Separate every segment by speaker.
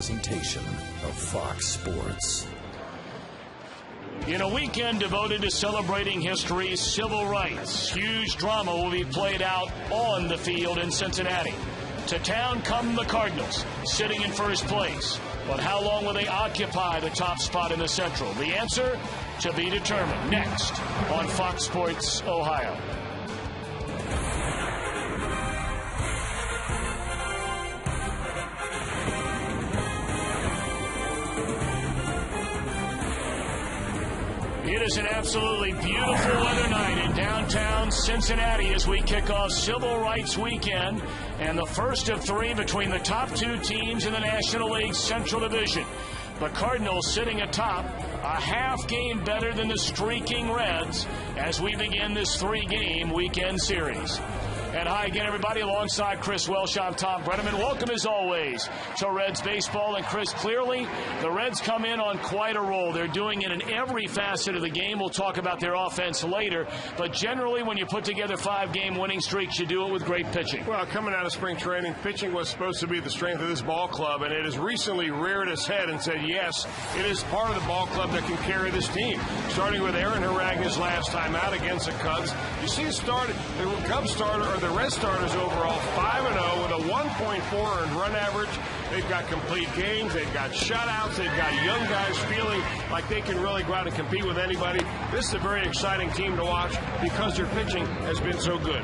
Speaker 1: Presentation of Fox Sports.
Speaker 2: In a weekend devoted to celebrating history's civil rights, huge drama will be played out on the field in Cincinnati. To town come the Cardinals, sitting in first place. But how long will they occupy the top spot in the Central? The answer to be determined next on Fox Sports Ohio. It is an absolutely beautiful weather night in downtown Cincinnati as we kick off Civil Rights Weekend and the first of three between the top two teams in the National League Central Division. The Cardinals sitting atop, a half game better than the streaking Reds as we begin this three-game weekend series. And hi again, everybody. Alongside Chris Welsh, I'm Tom Brenneman. Welcome, as always, to Reds baseball. And, Chris, clearly the Reds come in on quite a roll. They're doing it in every facet of the game. We'll talk about their offense later. But generally, when you put together five-game winning streaks, you do it with great pitching.
Speaker 3: Well, coming out of spring training, pitching was supposed to be the strength of this ball club, and it has recently reared its head and said, yes, it is part of the ball club that can carry this team. Starting with Aaron Haragna's last time out against the Cubs. You see the Cubs starter, or the Red starters overall 5-0 with a 1.4 earned run average. They've got complete games. They've got shutouts. They've got young guys feeling like they can really go out and compete with anybody. This is a very exciting team to watch because their pitching has been so good.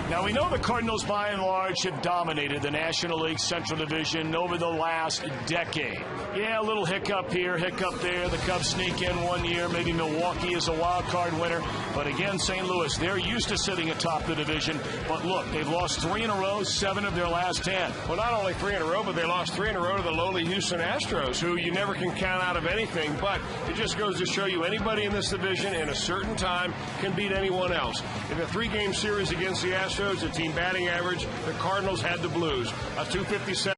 Speaker 2: Now, we know the Cardinals, by and large, have dominated the National League Central Division over the last decade. Yeah, a little hiccup here, hiccup there. The Cubs sneak in one year. Maybe Milwaukee is a wild card winner. But again, St. Louis, they're used to sitting atop the division. But look, they've lost 3 in a row, 7 of their last 10.
Speaker 3: Well, not only 3 in a row, but they lost 3 in a row to the lowly Houston Astros, who you never can count out of anything. But it just goes to show you anybody in this division in a certain time can beat anyone else. In the 3-game series against the Astros, the team batting average, the Cardinals had the Blues. A 257.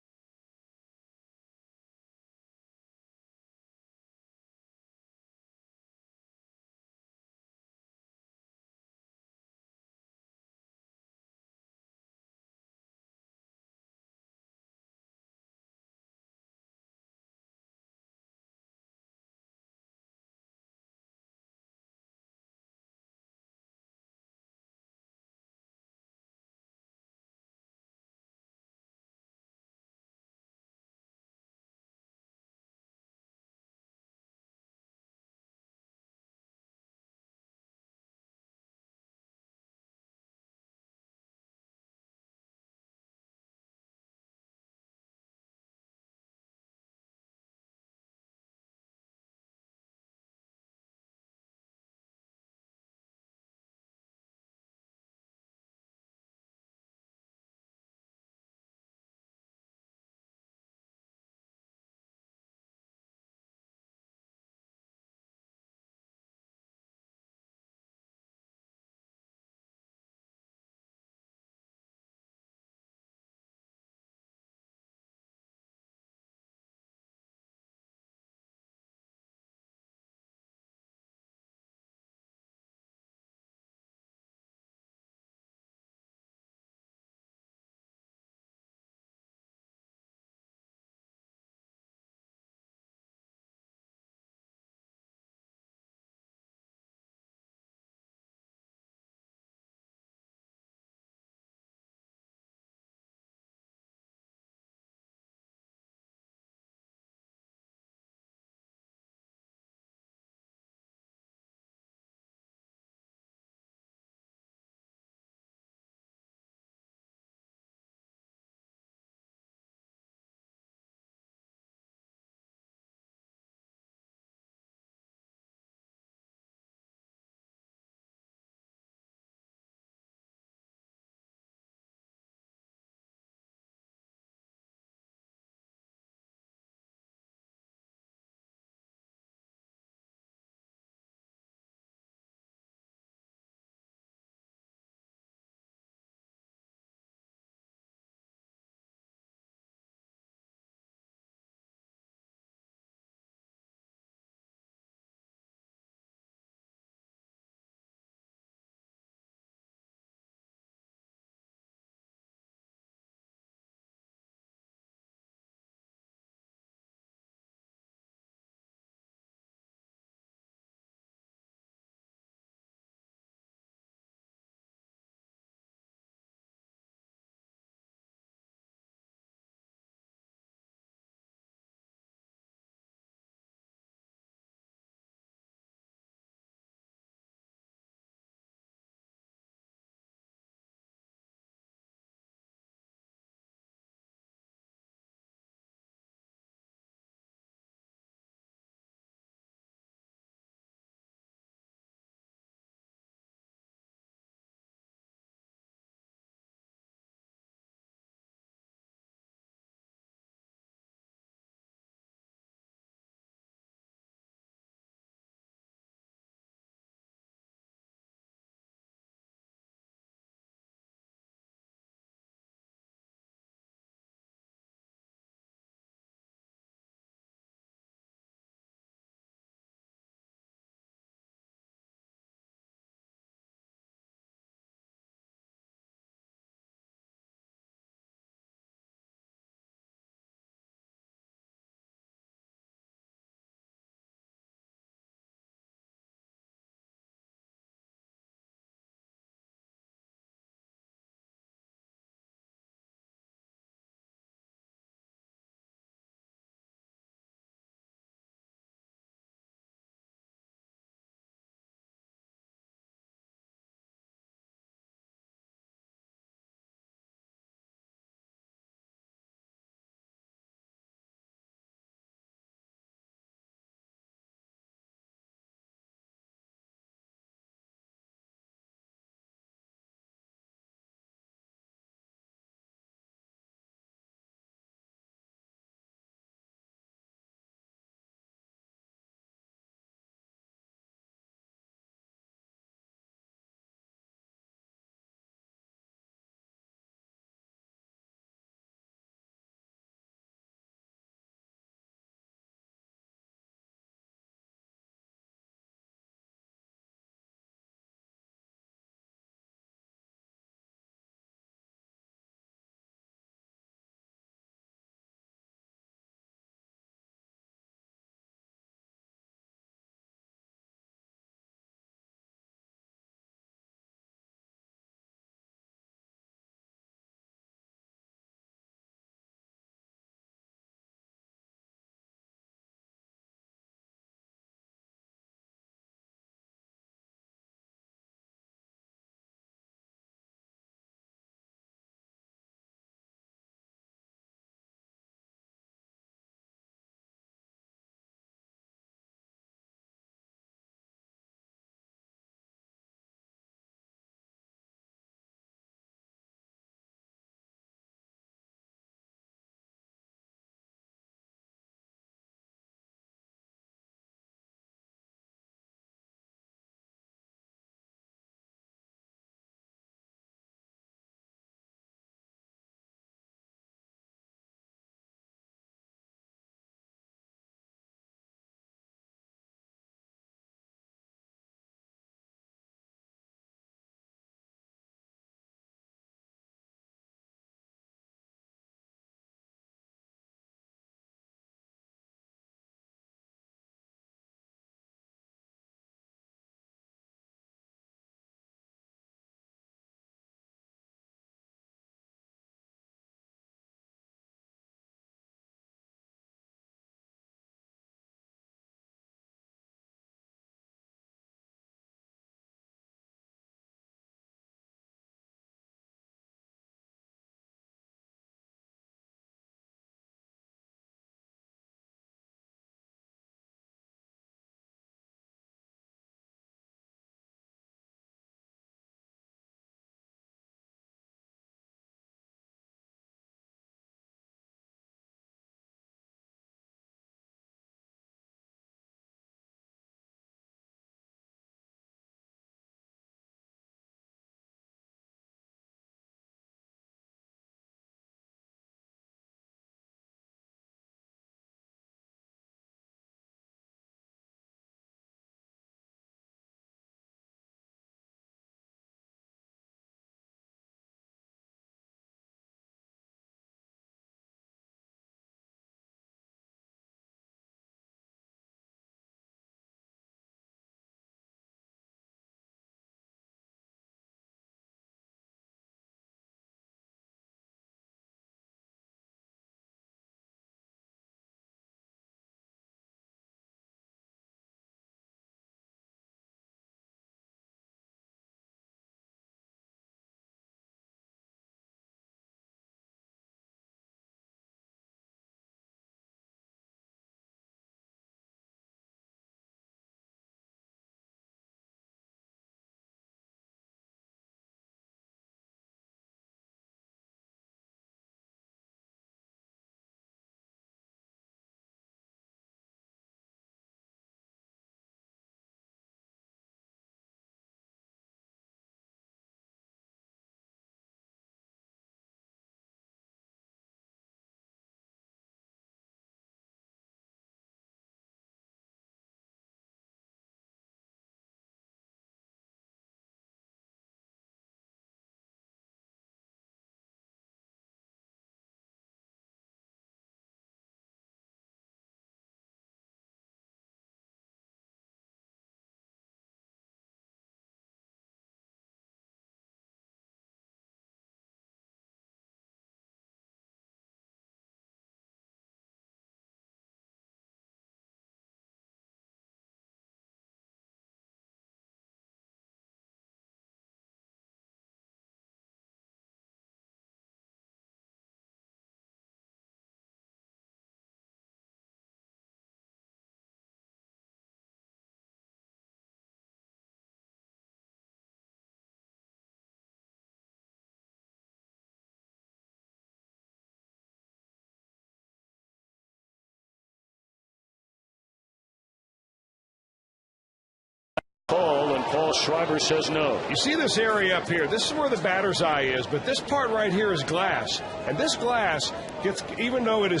Speaker 2: Paul Schreiber says no.
Speaker 3: You see this area up here? This is where the batter's eye is, but this part right here is glass. And this glass gets, even though it is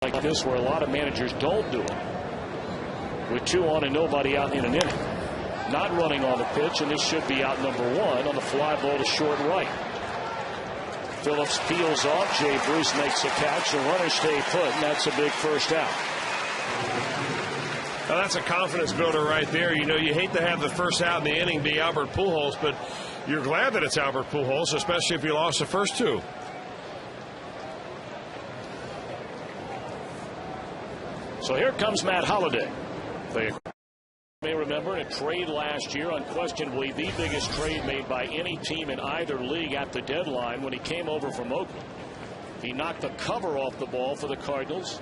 Speaker 2: like this where a lot of managers don't do it. With 2 on and nobody out in an inning. Not running on the pitch, and this should be out number 1 on the fly ball to short right. Phillips peels off. Jay Bruce makes a catch. The runners stay put, and that's a big first out.
Speaker 3: Now that's a confidence builder right there. You know, you hate to have the first out in the inning be Albert Pujols, but you're glad that it's Albert Pujols, especially if you lost the first 2.
Speaker 2: So here comes Matt Holliday. They may remember in a trade last year, unquestionably the biggest trade made by any team in either league at the deadline when he came over from Oakland. He knocked the cover off the ball for the Cardinals,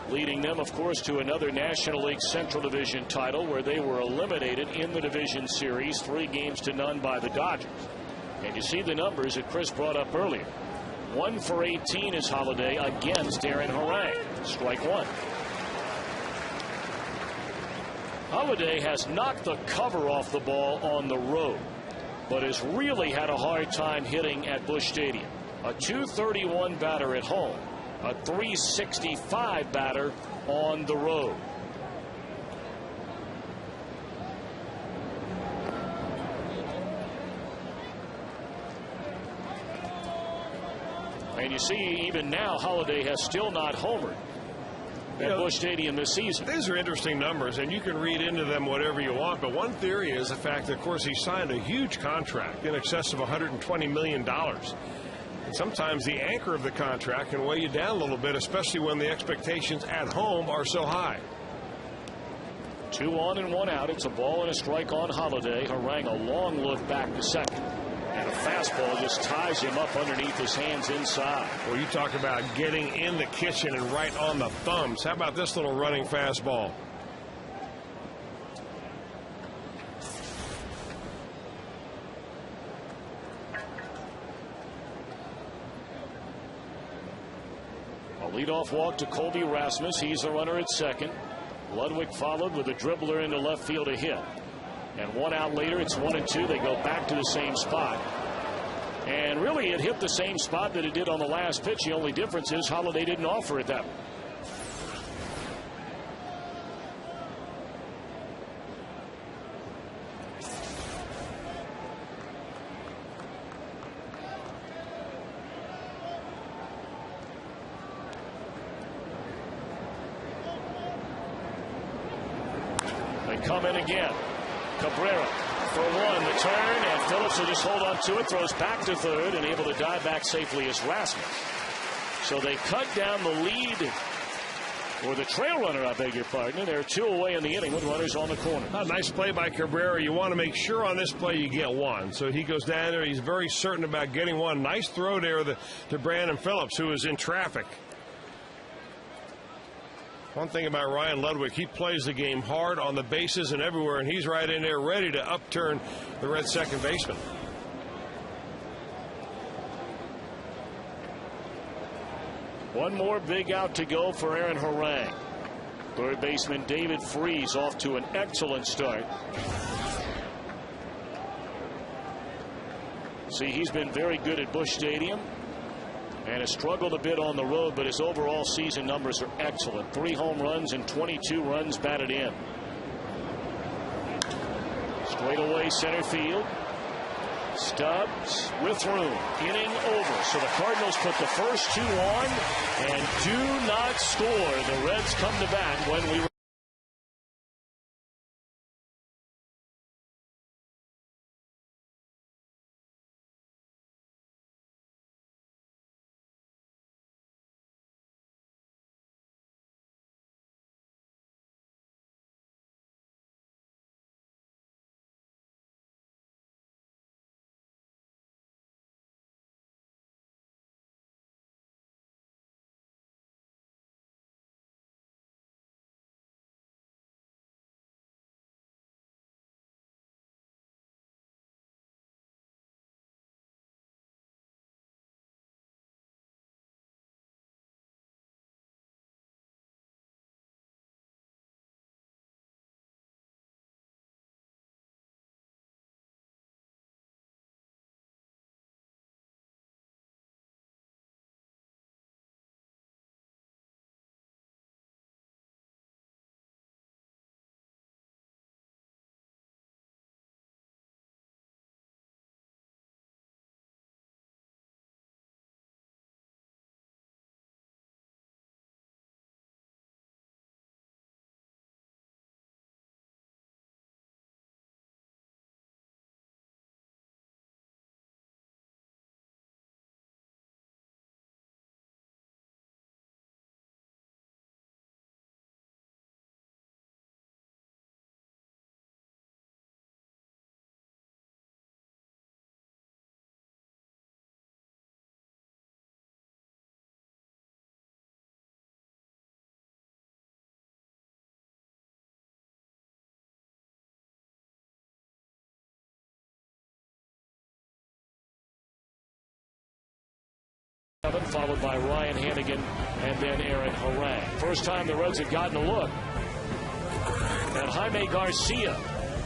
Speaker 2: leading them, of course, to another National League Central Division title where they were eliminated in the division series 3-0 by the Dodgers. And you see the numbers that Chris brought up earlier. 1 for 18 is Holliday against Aaron Harang. Strike 1. Holliday has knocked the cover off the ball on the road, but has really had a hard time hitting at Busch Stadium. A .231 batter at home, a .365 batter on the road. And you see, even now, Holliday has still not homered at Busch Stadium this season.
Speaker 3: These are interesting numbers, and you can read into them whatever you want, but one theory is the fact that, of course, he signed a huge contract in excess of $120 million. And sometimes the anchor of the contract can weigh you down a little bit, especially when the expectations at home are so high.
Speaker 2: 2 on and 1 out. It's a ball and a strike on Holliday. Harang a long look back to second. And a fastball just ties him up underneath his hands inside.
Speaker 3: Well, you talk about getting in the kitchen and right on the thumbs. How about this little running fastball?
Speaker 2: A leadoff walk to Colby Rasmus. He's the runner at second. Ludwick followed with a dribbler into left field to hit. And 1 out later, it's 1 and 2. They go back to the same spot. And really, it hit the same spot that it did on the last pitch. The only difference is Holliday didn't offer it that way. They come in again. Cabrera for 1, the turn, and Phillips will just hold on to it, throws back to third, and able to dive back safely as Rasmus. So they cut down the lead, or the trail runner, I beg your pardon, and they're 2 away in the inning with runners on the corner.
Speaker 3: A nice play by Cabrera. You want to make sure on this play you get 1. So he goes down there. He's very certain about getting 1. Nice throw there to Brandon Phillips, who is in traffic. One thing about Ryan Ludwick, he plays the game hard on the bases and everywhere, and he's right in there ready to upturn the Red second baseman.
Speaker 2: One more big out to go for Aaron Harang. Third baseman David Freese off to an excellent start. See, he's been very good at Busch Stadium. and has struggled a bit on the road, but his overall season numbers are excellent. 3 home runs and 22 runs batted in. Straight away center field. Stubs with room. Inning over. So the Cardinals put the first 2 on and do not score. The Reds come to bat when we followed by Ryan Hannigan and then Aaron Harang. First time the Reds have gotten a look. And Jaime Garcia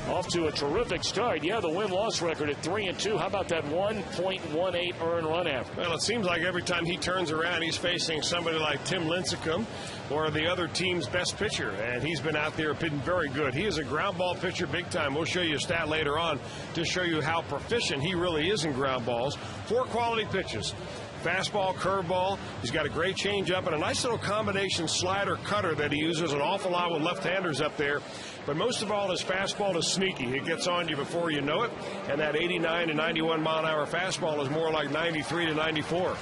Speaker 2: off to a terrific start. Yeah, the win-loss record at 3-2. How about that 1.18 earned run average?
Speaker 3: Well, it seems like every time he turns around, he's facing somebody like Tim Lincecum or the other team's best pitcher, and he's been out there been very good. He is a ground ball pitcher big time. We'll show you a stat later on to show you how proficient he really is in ground balls. 4 quality pitches. Fastball, curveball. He's got a great changeup and a nice little combination slider cutter that he uses an awful lot with left-handers up there. But most of all, his fastball is sneaky. It gets on you before you know it. And that 89 to 91 mile an hour fastball is more like 93 to 94.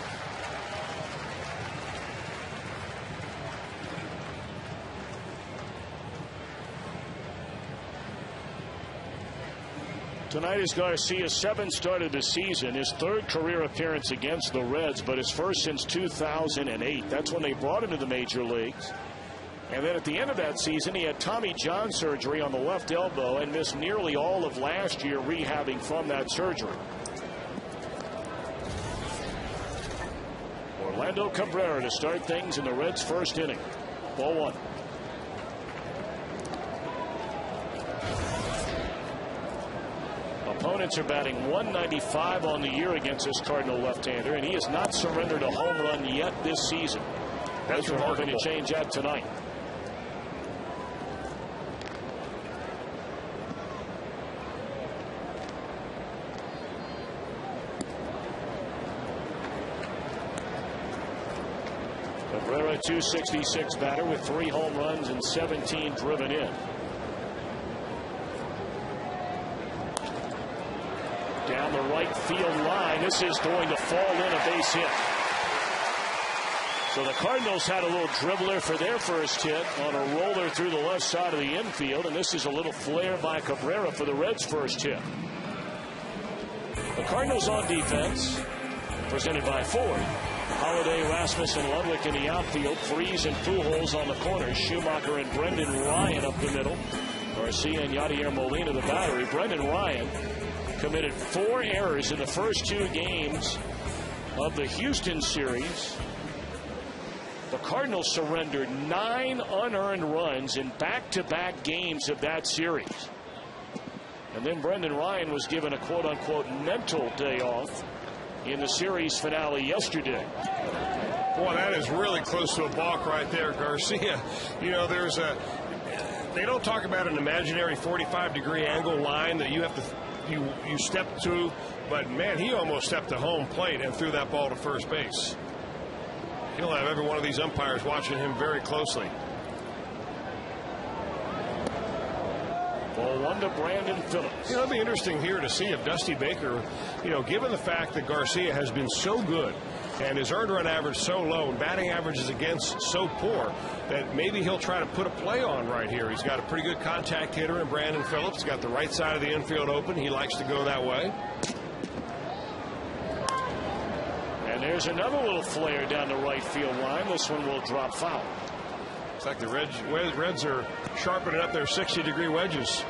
Speaker 2: Tonight is Garcia's 7th start of the season, his 3rd career appearance against the Reds, but his first since 2008. That's when they brought him to the major leagues. And then at the end of that season, he had Tommy John surgery on the left elbow and missed nearly all of last year rehabbing from that surgery. Orlando Cabrera to start things in the Reds' first inning. Ball 1. Opponents are batting 195 on the year against this Cardinal left-hander, and he has not surrendered a home run yet this season. That's hoping to change that tonight. Cabrera, .266 batter with 3 home runs and 17 driven in. Down the right field line. This is going to fall in, a base hit. So the Cardinals had a little dribbler for their first hit on a roller through the left side of the infield, and this is a little flare by Cabrera for the Reds' first hit. The Cardinals on defense, presented by Ford. Holiday, Rasmussen, Ludwick in the outfield. Freeze and Pujols on the corners. Schumacher and Brendan Ryan up the middle. Garcia and Yadier Molina the battery. Brendan Ryan committed 4 errors in the first 2 games of the Houston series. The Cardinals surrendered 9 unearned runs in back-to-back games of that series. And then Brendan Ryan was given a quote-unquote mental day off in the series finale yesterday.
Speaker 3: Boy, that is really close to a balk right there, Garcia. You know, they don't talk about an imaginary 45-degree angle line that you have to you step to, but man, he almost stepped to home plate and threw that ball to first base. He'll have every one of these umpires watching him very closely.
Speaker 2: Ball 1 to Brandon Phillips.
Speaker 3: You know, it'll be interesting here to see if Dusty Baker, you know, given the fact that Garcia has been so good and his earned run average so low and batting averages against so poor, that maybe he'll try to put a play on right here. He's got a pretty good contact hitter in Brandon Phillips. Got the right side of the infield open. He likes to go that way.
Speaker 2: And there's another little flare down the right field line. This one will drop foul.
Speaker 3: It's like the Reds are sharpening up their 60-degree wedges.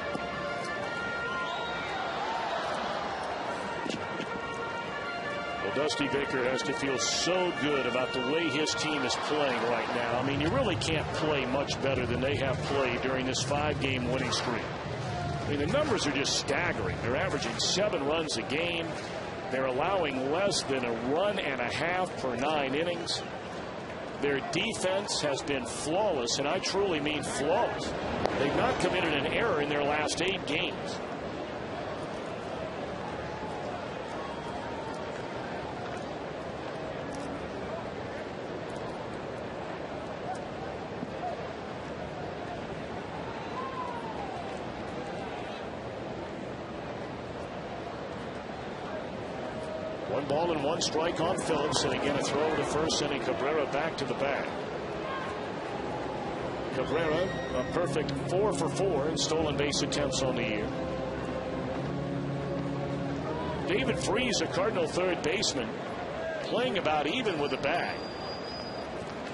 Speaker 2: Well, Dusty Baker has to feel so good about the way his team is playing right now. I mean, you really can't play much better than they have played during this 5-game winning streak. I mean, the numbers are just staggering. They're averaging 7 runs a game. They're allowing less than a run and a half per 9 innings. Their defense has been flawless, and I truly mean flawless. They've not committed an error in their last 8 games. One ball and 1 strike on Phillips, and again a throw to first, sending Cabrera back to the bag. Cabrera a perfect 4 for 4 in stolen base attempts on the year. David Freese, a Cardinal third baseman, playing about even with the bag.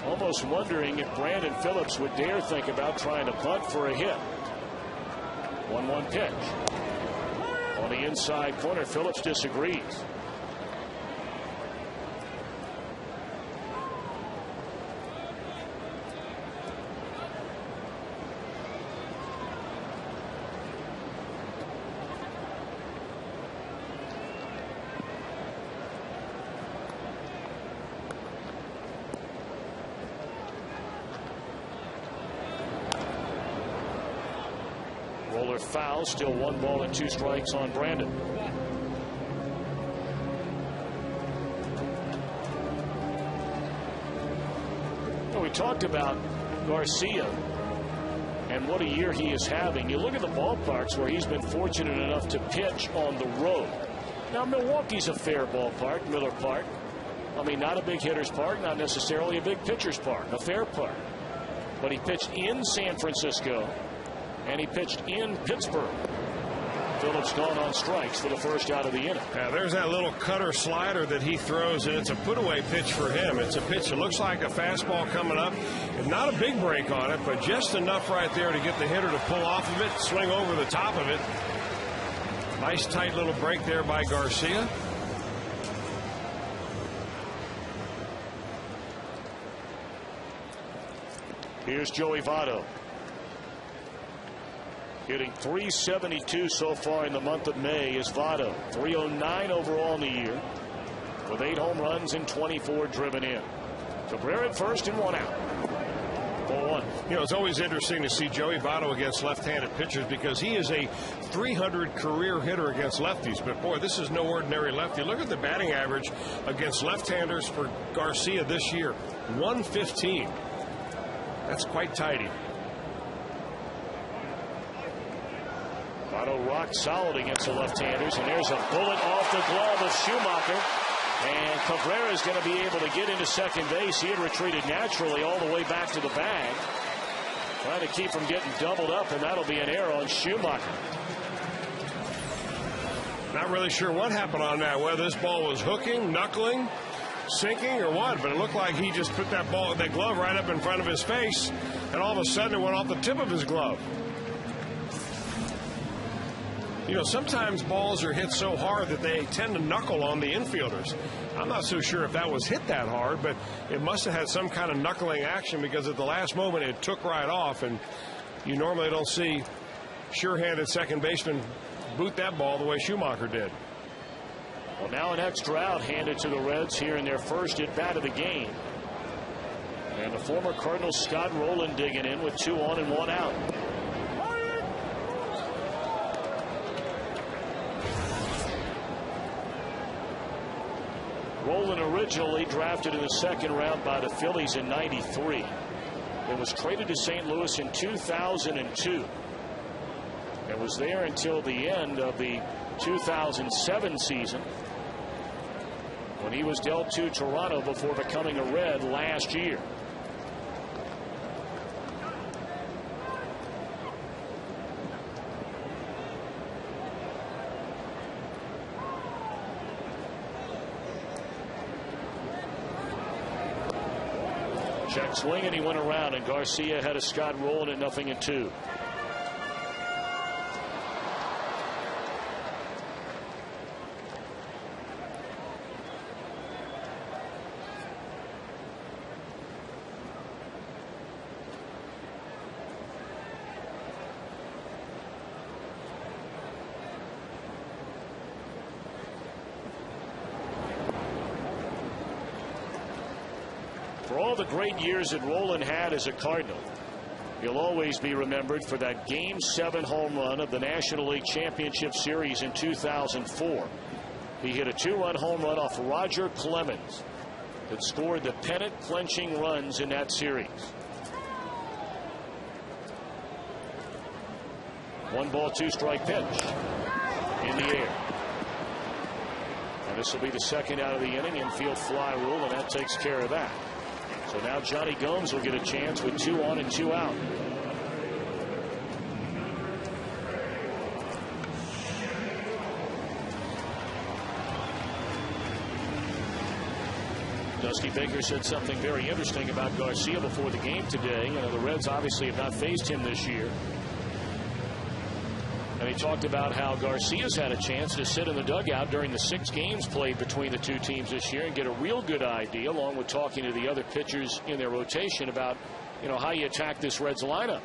Speaker 2: Almost wondering if Brandon Phillips would dare think about trying to bunt for a hit. 1-1 pitch. On the inside corner, Phillips disagrees. Roller foul, still 1 ball and 2 strikes on Brandon. Well, we talked about Garcia and what a year he is having. You look at the ballparks where he's been fortunate enough to pitch on the road. Now, Milwaukee's a fair ballpark, Miller Park. I mean, not a big hitter's park, not necessarily a big pitcher's park, a fair park. But he pitched in San Francisco, and he pitched in Pittsburgh. Phillips gone on strikes for the first out of the inning.
Speaker 3: Yeah, there's that little cutter slider that he throws, and it's a put-away pitch for him. It's a pitch that looks like a fastball coming up. Not a big break on it, but just enough right there to get the hitter to pull off of it, swing over the top of it. Nice tight little break there by Garcia.
Speaker 2: Here's Joey Votto. Hitting .372 so far in the month of May is Votto. .309 overall in the year, with 8 home runs and 24 driven in. Cabrera at first and 1 out. 4-1.
Speaker 3: You know, it's always interesting to see Joey Votto against left-handed pitchers because he is a .300 career hitter against lefties. But boy, this is no ordinary lefty. Look at the batting average against left-handers for Garcia this year. .115. That's quite tidy.
Speaker 2: Votto rock solid against the left-handers, and there's a bullet off the glove of Schumacher. And Cabrera is going to be able to get into second base. He had retreated naturally all the way back to the bag, trying to keep from getting doubled up, and that'll be an error on Schumacher.
Speaker 3: Not really sure what happened on that, whether this ball was hooking, knuckling, sinking, or what, but it looked like he just put that glove right up in front of his face, and all of a sudden it went off the tip of his glove. You know, sometimes balls are hit so hard that they tend to knuckle on the infielders. I'm not so sure if that was hit that hard, but it must have had some kind of knuckling action because at the last moment it took right off, and you normally don't see sure-handed second baseman boot that ball the way Schumacher did.
Speaker 2: Well, now an extra out handed to the Reds here in their first at bat of the game. And the former Cardinal Scott Rowland digging in with 2 on and 1 out. Rowland originally drafted in the second round by the Phillies in '93. It was traded to St. Louis in 2002. It was there until the end of the 2007 season, when he was dealt to Toronto before becoming a Red last year. Check swing, and he went around, and Garcia had a Scott Rowland at 0-2. For all the great years that Rowland had as a Cardinal, he'll always be remembered for that Game 7 home run of the National League Championship Series in 2004. He hit a 2-run home run off Roger Clemens that scored the pennant-clinching runs in that series. 1-ball, 2-strike pitch in the air. And this will be the second out of the inning. Infield fly rule, and that takes care of that. So now Johnny Gomes will get a chance with 2 on and 2 out. Dusty Baker said something very interesting about Garcia before the game today. You know, the Reds obviously have not faced him this year. And he talked about how Garcia's had a chance to sit in the dugout during the 6 games played between the two teams this year and get a real good idea, along with talking to the other pitchers in their rotation, about, you know, how you attack this Reds lineup.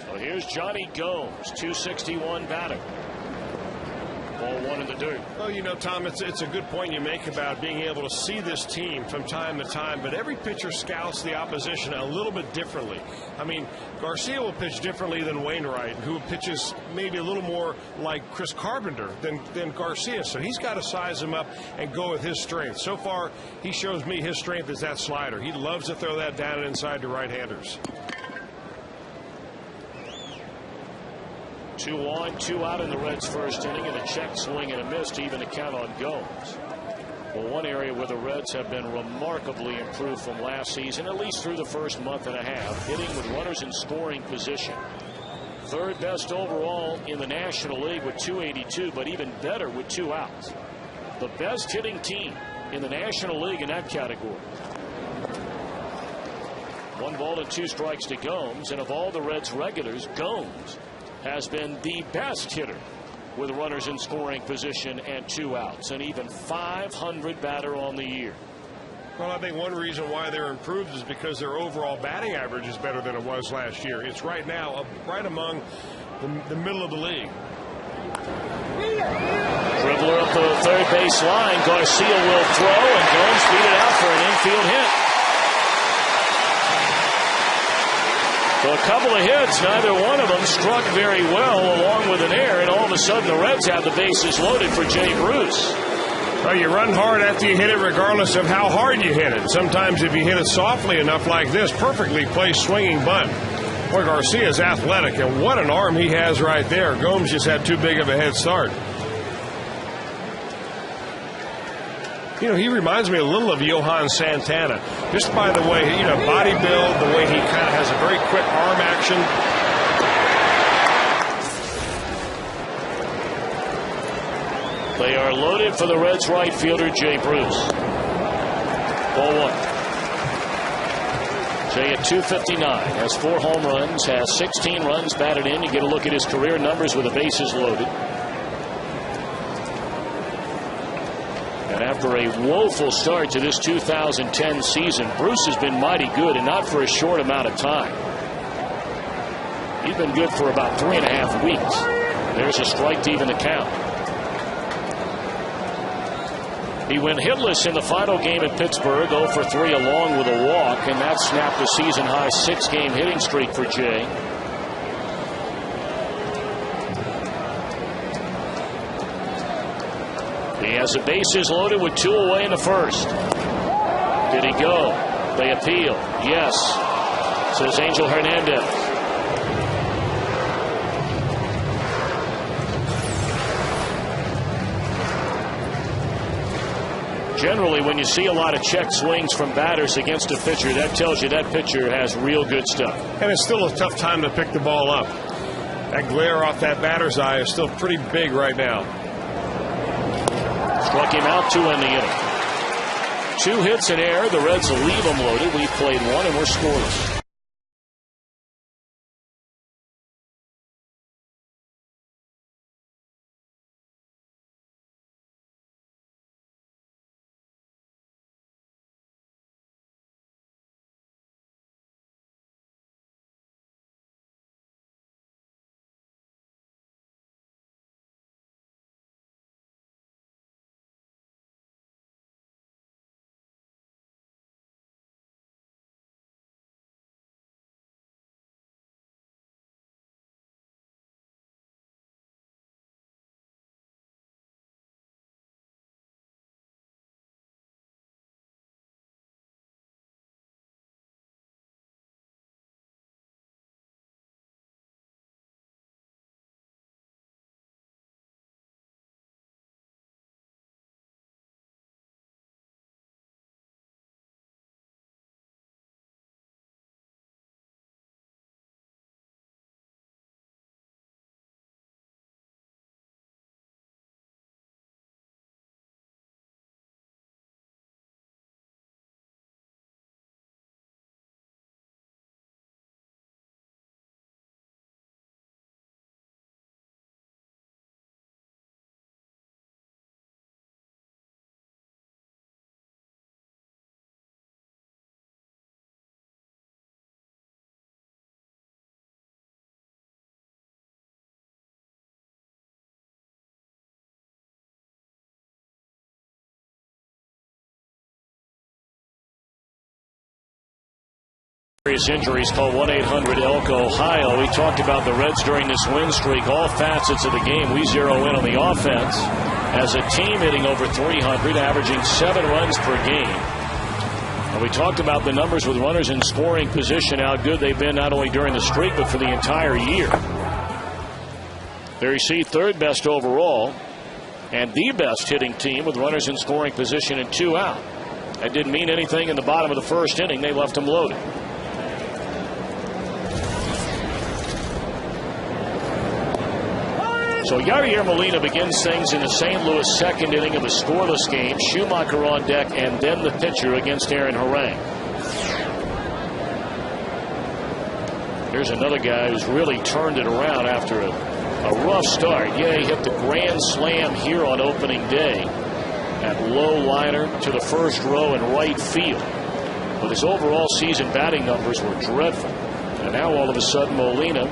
Speaker 2: So here's Johnny Gomes, 261 batter. Ball 1 in the dirt.
Speaker 3: Well, you know, Tom, it's a good point you make about being able to see this team from time to time, but every pitcher scouts the opposition a little bit differently. I mean, Garcia will pitch differently than Wainwright, who pitches maybe a little more like Chris Carpenter than Garcia, so he's got to size him up and go with his strength. So far, he shows me his strength is that slider. He loves to throw that down and inside to right-handers.
Speaker 2: 2 on, 2 out in the Reds' first inning, and a check swing and a miss to even the count on Gomes. Well, one area where the Reds have been remarkably improved from last season, at least through the first month and a half, hitting with runners in scoring position. 3rd best overall in the National League with 282, but even better with 2 outs. The best hitting team in the National League in that category. 1 ball and 2 strikes to Gomes, and of all the Reds regulars, Gomes has been the best hitter with runners in scoring position and 2 outs, and even .500 batter on the year.
Speaker 3: Well, I think one reason why they're improved is because their overall batting average is better than it was last year. It's right now right among the middle of the league.
Speaker 2: Dribbler up the third base line. Garcia will throw, and Gomes beat it out for an infield hit. So a couple of hits, neither one of them struck very well, along with an error, and all of a sudden the Reds have the bases loaded for Jay Bruce.
Speaker 3: Well, you run hard after you hit it regardless of how hard you hit it. Sometimes if you hit it softly enough like this, perfectly placed swinging bunt. Boy, Garcia's athletic, and what an arm he has right there. Gomes just had too big of a head start. You know, he reminds me a little of Johan Santana, just by the way, you know, body build, the way he kind of has a very quick arm action.
Speaker 2: They are loaded for the Reds right fielder, Jay Bruce. Ball 1. Jay at 259, has 4 home runs, has 16 runs batted in. You get a look at his career numbers with the bases loaded. And after a woeful start to this 2010 season, Bruce has been mighty good, and not for a short amount of time. He's been good for about 3.5 weeks. There's a strike to even the count. He went hitless in the final game at Pittsburgh, 0 for 3 along with a walk, and that snapped a season-high 6-game hitting streak for Jay. He has the bases loaded with 2 away in the first. Did he go? They appeal. Yes, says Angel Hernandez. Generally, when you see a lot of check swings from batters against a pitcher, that tells you that pitcher has real good stuff.
Speaker 3: And it's still a tough time to pick the ball up. That glare off that batter's eye is still pretty big right now.
Speaker 2: Struck him out to end the inning. 2 hits in air. The Reds will leave them loaded. We've played 1 and we're scoreless. Injuries. Call 1-800-ELK-OHIO. We talked about the Reds during this win streak. All facets of the game. We zero in on the offense as a team hitting over 300, averaging 7 runs per game. And we talked about the numbers with runners in scoring position, how good they've been not only during the streak but for the entire year. There you see 3rd best overall and the best hitting team with runners in scoring position and 2 out. That didn't mean anything in the bottom of the first inning. They left them loaded. So Yadier Molina begins things in the St. Louis 2nd inning of a scoreless game. Schumacher on deck, and then the pitcher against Aaron Harang. Here's another guy who's really turned it around after a rough start. Yeah, he hit the grand slam here on opening day. That low liner to the first row in right field. But his overall season batting numbers were dreadful. And now all of a sudden Molina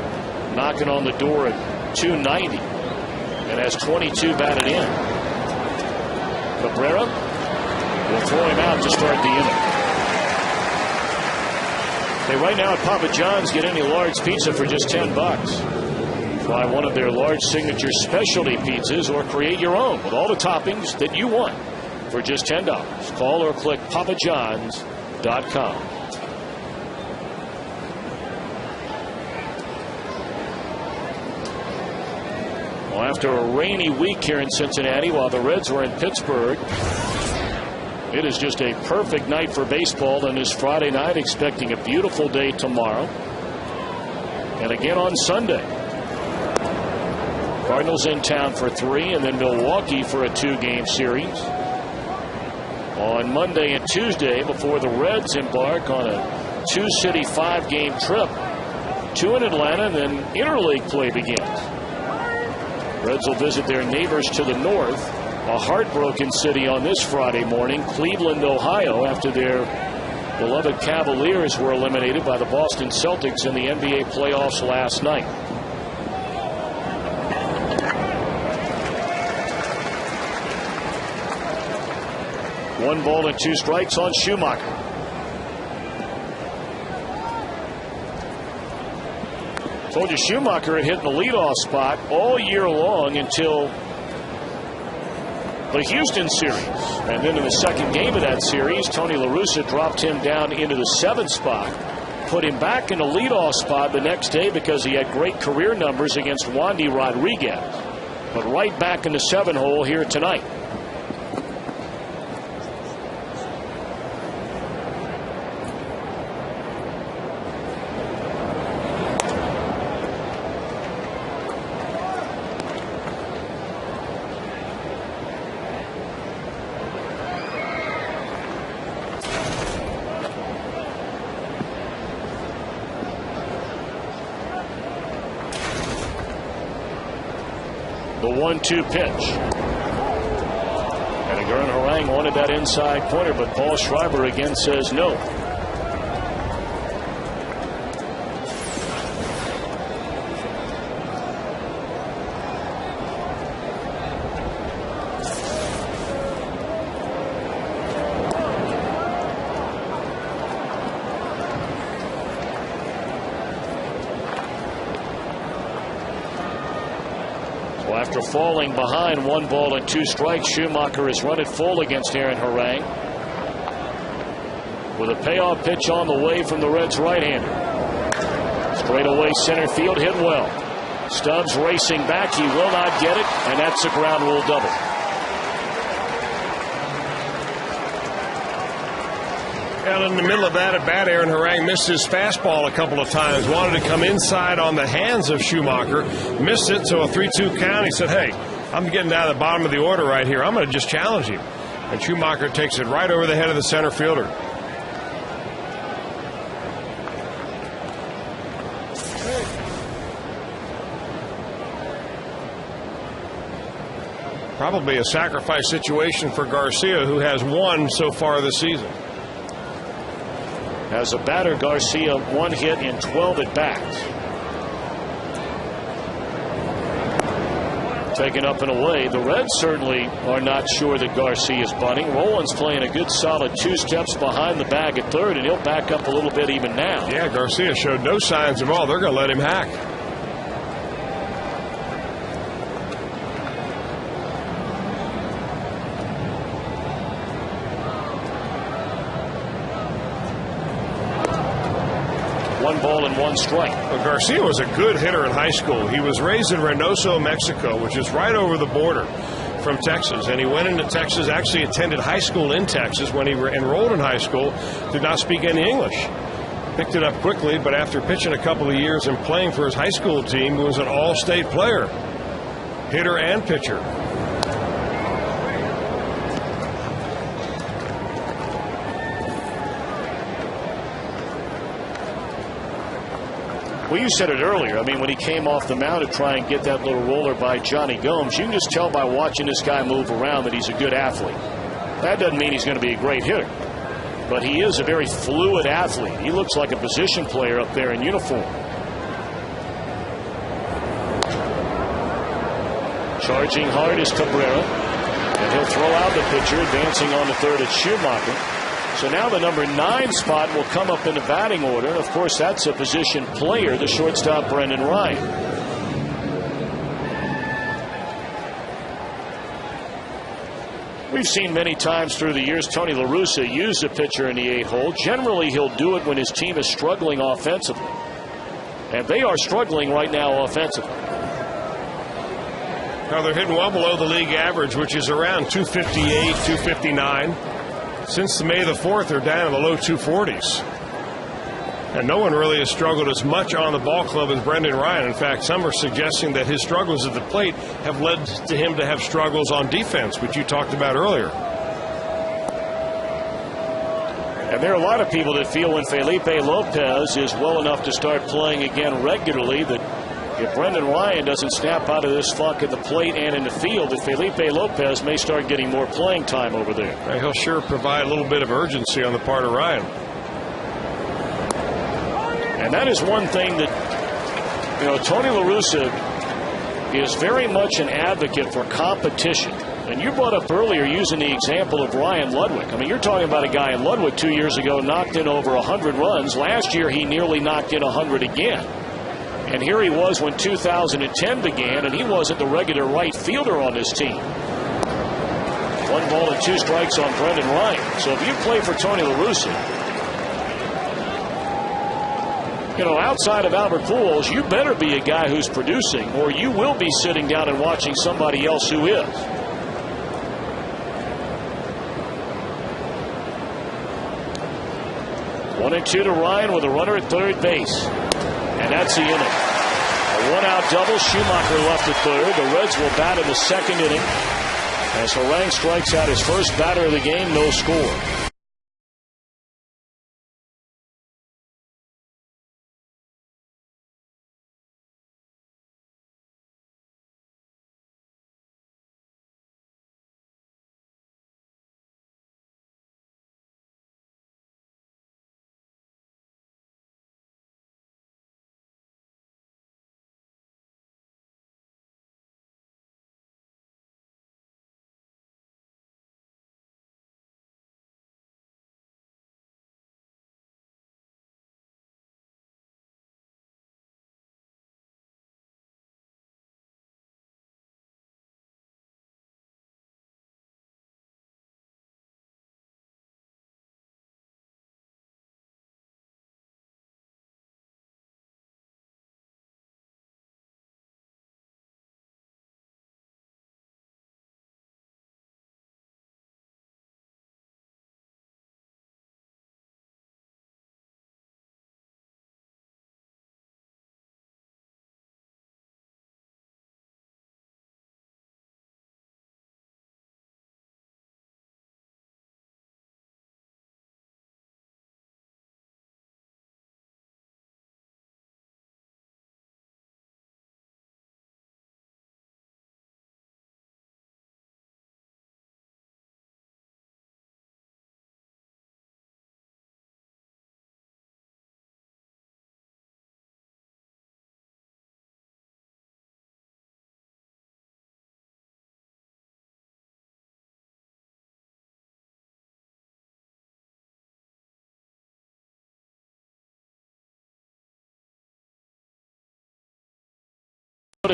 Speaker 2: knocking on the door at .290. And has 22 batted in. Cabrera will throw him out to start the inning. Hey, right now at Papa John's, get any large pizza for just $10. Try one of their large signature specialty pizzas or create your own with all the toppings that you want for just $10. Call or click papajohns.com. After a rainy week here in Cincinnati while the Reds were in Pittsburgh, it is just a perfect night for baseball on this Friday night, expecting a beautiful day tomorrow and again on Sunday. Cardinals in town for 3 and then Milwaukee for a 2-game series on Monday and Tuesday before the Reds embark on a 2-city 5-game trip, 2 in Atlanta, and then interleague play begins. Reds will visit their neighbors to the north a heartbroken city on this Friday morning, Cleveland, Ohio, after their beloved Cavaliers were eliminated by the Boston Celtics in the NBA playoffs last night. One ball and 2 strikes on Schumacher. Told you Schumacher had hit the leadoff spot all year long until the Houston series. And then in the second game of that series, Tony La Russa dropped him down into the 7th spot, put him back in the leadoff spot the next day because he had great career numbers against Wandy Rodriguez. But right back in the 7 hole here tonight. The 1-2 pitch. And Aaron Harang wanted that inside corner, but Paul Schreiber again says no. After falling behind 1 ball and 2 strikes, Schumacher has run it full against Aaron Harang with a payoff pitch on the way from the Reds' right-hander. Straightaway center field, hit well. Stubs racing back, he will not get it, and that's a ground rule double.
Speaker 3: And in the middle of that at bat, Aaron Harang missed his fastball a couple of times, wanted to come inside on the hands of Schumacher, missed it, so a 3-2 count. He said, hey, I'm getting down to the bottom of the order right here. I'm going to just challenge him. And Schumacher takes it right over the head of the center fielder. Probably a sacrifice situation for Garcia, who has 1 so far this season.
Speaker 2: As a batter, Garcia 1 hit in 12 at-bats. Taken up and away. The Reds certainly are not sure that Garcia is bunting. Rollins playing a good solid 2 steps behind the bag at third, and he'll back up a little bit even now.
Speaker 3: Yeah, Garcia showed no signs of all. They're going to let him hack.
Speaker 2: One ball and 1 strike.
Speaker 3: Well, Garcia was a good hitter in high school. He was raised in Reynosa, Mexico, which is right over the border from Texas. And he went into Texas, actually attended high school in Texas. When he enrolled in high school, did not speak any English. Picked it up quickly, but after pitching a couple of years and playing for his high school team, he was an all-state player, hitter and pitcher.
Speaker 2: Well, you said it earlier. I mean, when he came off the mound to try and get that little roller by Johnny Gomes, you can just tell by watching this guy move around that he's a good athlete. That doesn't mean he's going to be a great hitter, but he is a very fluid athlete. He looks like a position player up there in uniform. Charging hard is Cabrera, and he'll throw out the pitcher, advancing on the third at Schumacher. So now the number 9 spot will come up in the batting order. Of course, that's a position player, the shortstop Brendan Ryan. We've seen many times through the years Tony La Russa use a pitcher in the 8 hole. Generally, he'll do it when his team is struggling offensively. And they are struggling right now offensively.
Speaker 3: Now they're hitting well below the league average, which is around 258, 259. Since May the 4th, they're down in the low 240s. And no one really has struggled as much on the ball club as Brendan Ryan. In fact, some are suggesting that his struggles at the plate have led to him to have struggles on defense, which you talked about earlier.
Speaker 2: And there are a lot of people that feel when Felipe Lopez is well enough to start playing again regularly that if Brendan Ryan doesn't snap out of this funk at the plate and in the field, that Felipe Lopez may start getting more playing time over there.
Speaker 3: He'll sure provide a little bit of urgency on the part of Ryan.
Speaker 2: And that is one thing that, Tony La Russa is very much an advocate for competition. And you brought up earlier using the example of Ryan Ludwick. I mean, you're talking about a guy in Ludwick 2 years ago knocked in over 100 runs. Last year, he nearly knocked in 100 again. And here he was when 2010 began, and he wasn't the regular right fielder on this team. 1 ball and 2 strikes on Brendan Ryan. So if you play for Tony La Russa, outside of Albert Pujols, you better be a guy who's producing, or you will be sitting down and watching somebody else who is. 1-2 to Ryan with a runner at third base. And that's the inning. A 1-out double. Schumacher left at third. The Reds will bat in the second inning as Harang strikes out his first batter of the game. No score.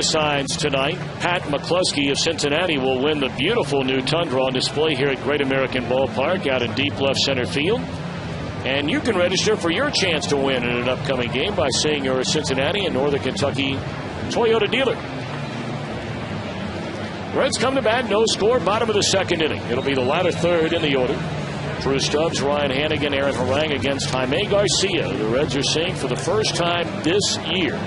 Speaker 2: Signs tonight. Pat McCluskey of Cincinnati will win the beautiful new Tundra on display here at Great American Ballpark out in deep left center field. And you can register for your chance to win in an upcoming game by saying you're a Cincinnati and Northern Kentucky Toyota dealer. Reds come to bat, no score, bottom of the second inning. It'll be the latter third in the order. Drew Stubs, Ryan Hanigan, Aaron Harang against Jaime Garcia. The Reds are seeing for the first time this year.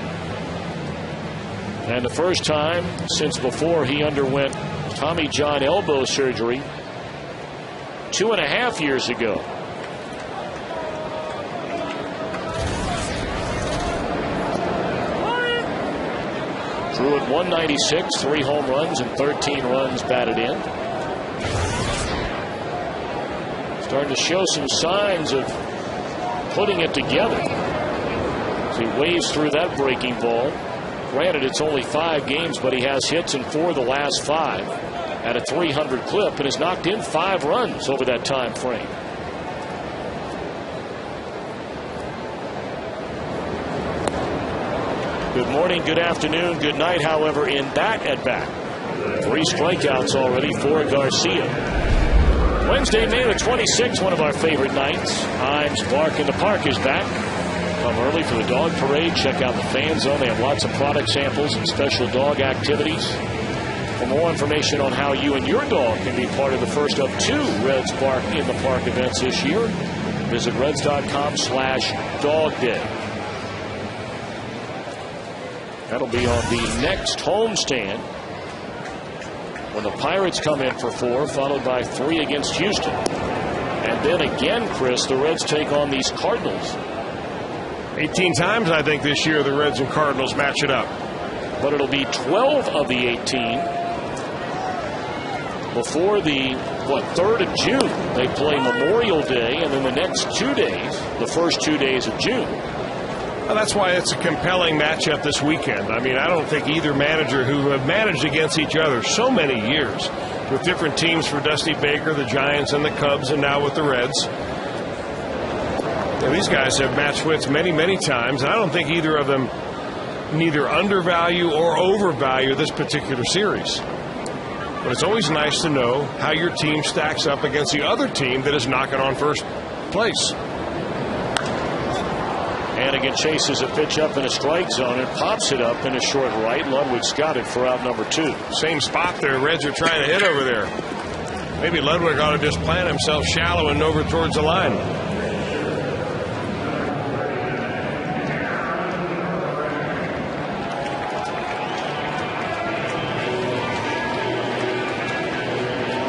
Speaker 2: And the first time since before he underwent Tommy John elbow surgery 2.5 years ago. Drew at 196, 3 home runs and 13 runs batted in. Starting to show some signs of putting it together as he waves through that breaking ball. Granted, it's only 5 games, but he has hits in 4 of the last 5 at a 300 clip and has knocked in 5 runs over that time frame. Good morning, good afternoon, good night, however, in that at-bat. 3 strikeouts already for Garcia. Wednesday, May the 26th, one of our favorite nights. Himes Bark in the Park is back. Come early for the dog parade. Check out the fan zone. They have lots of product samples and special dog activities. For more information on how you and your dog can be part of the first of 2 Reds Bark in the Park events this year, visit Reds.com/dogday. That'll be on the next homestand when the Pirates come in for 4, followed by 3 against Houston. And then again, Chris, the Reds take on these Cardinals.
Speaker 3: 18 times, I think, this year the Reds and Cardinals match it up.
Speaker 2: but it'll be 12 of the 18 before the 3rd of June. They play Memorial Day, and then the next 2 days, the first 2 days of June.
Speaker 3: Well, that's why it's a compelling matchup this weekend. I mean, I don't think either manager who have managed against each other so many years with different teams for Dusty Baker, the Giants and the Cubs, and now with the Reds. And these guys have matched wits many, many times, and I don't think either of them neither undervalue or overvalue this particular series. But it's always nice to know how your team stacks up against the other team that is knocking on first place.
Speaker 2: Hannigan chases a pitch up in a strike zone and pops it up in a short right. Ludwick's got it for out number 2.
Speaker 3: Same spot there. Reds are trying to hit over there. Maybe Ludwick ought to just plant himself shallow and over towards the line.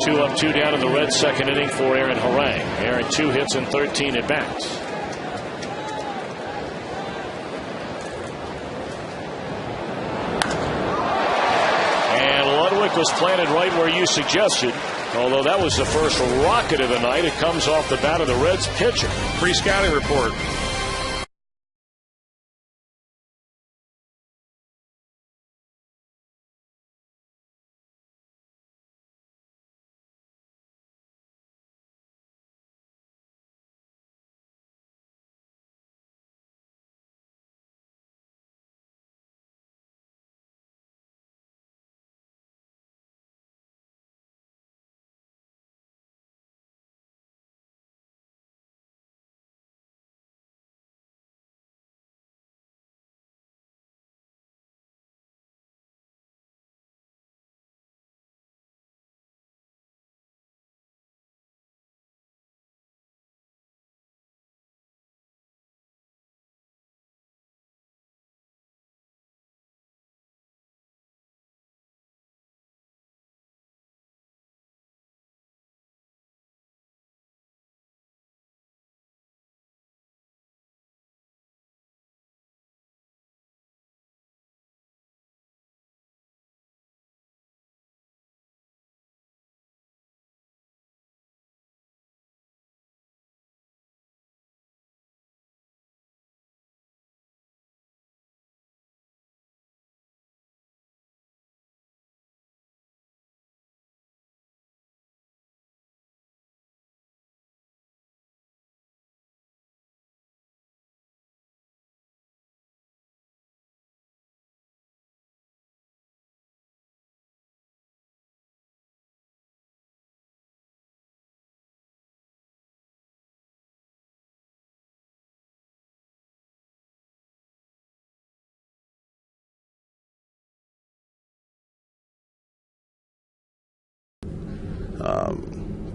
Speaker 2: Two up, 2 down in the Reds' second inning for Aaron Harang. Aaron 2 hits and 13 at bats. Was planted right where you suggested, although that was the first rocket of the night. It comes off the bat of the Reds pitcher.
Speaker 3: Free scouting report.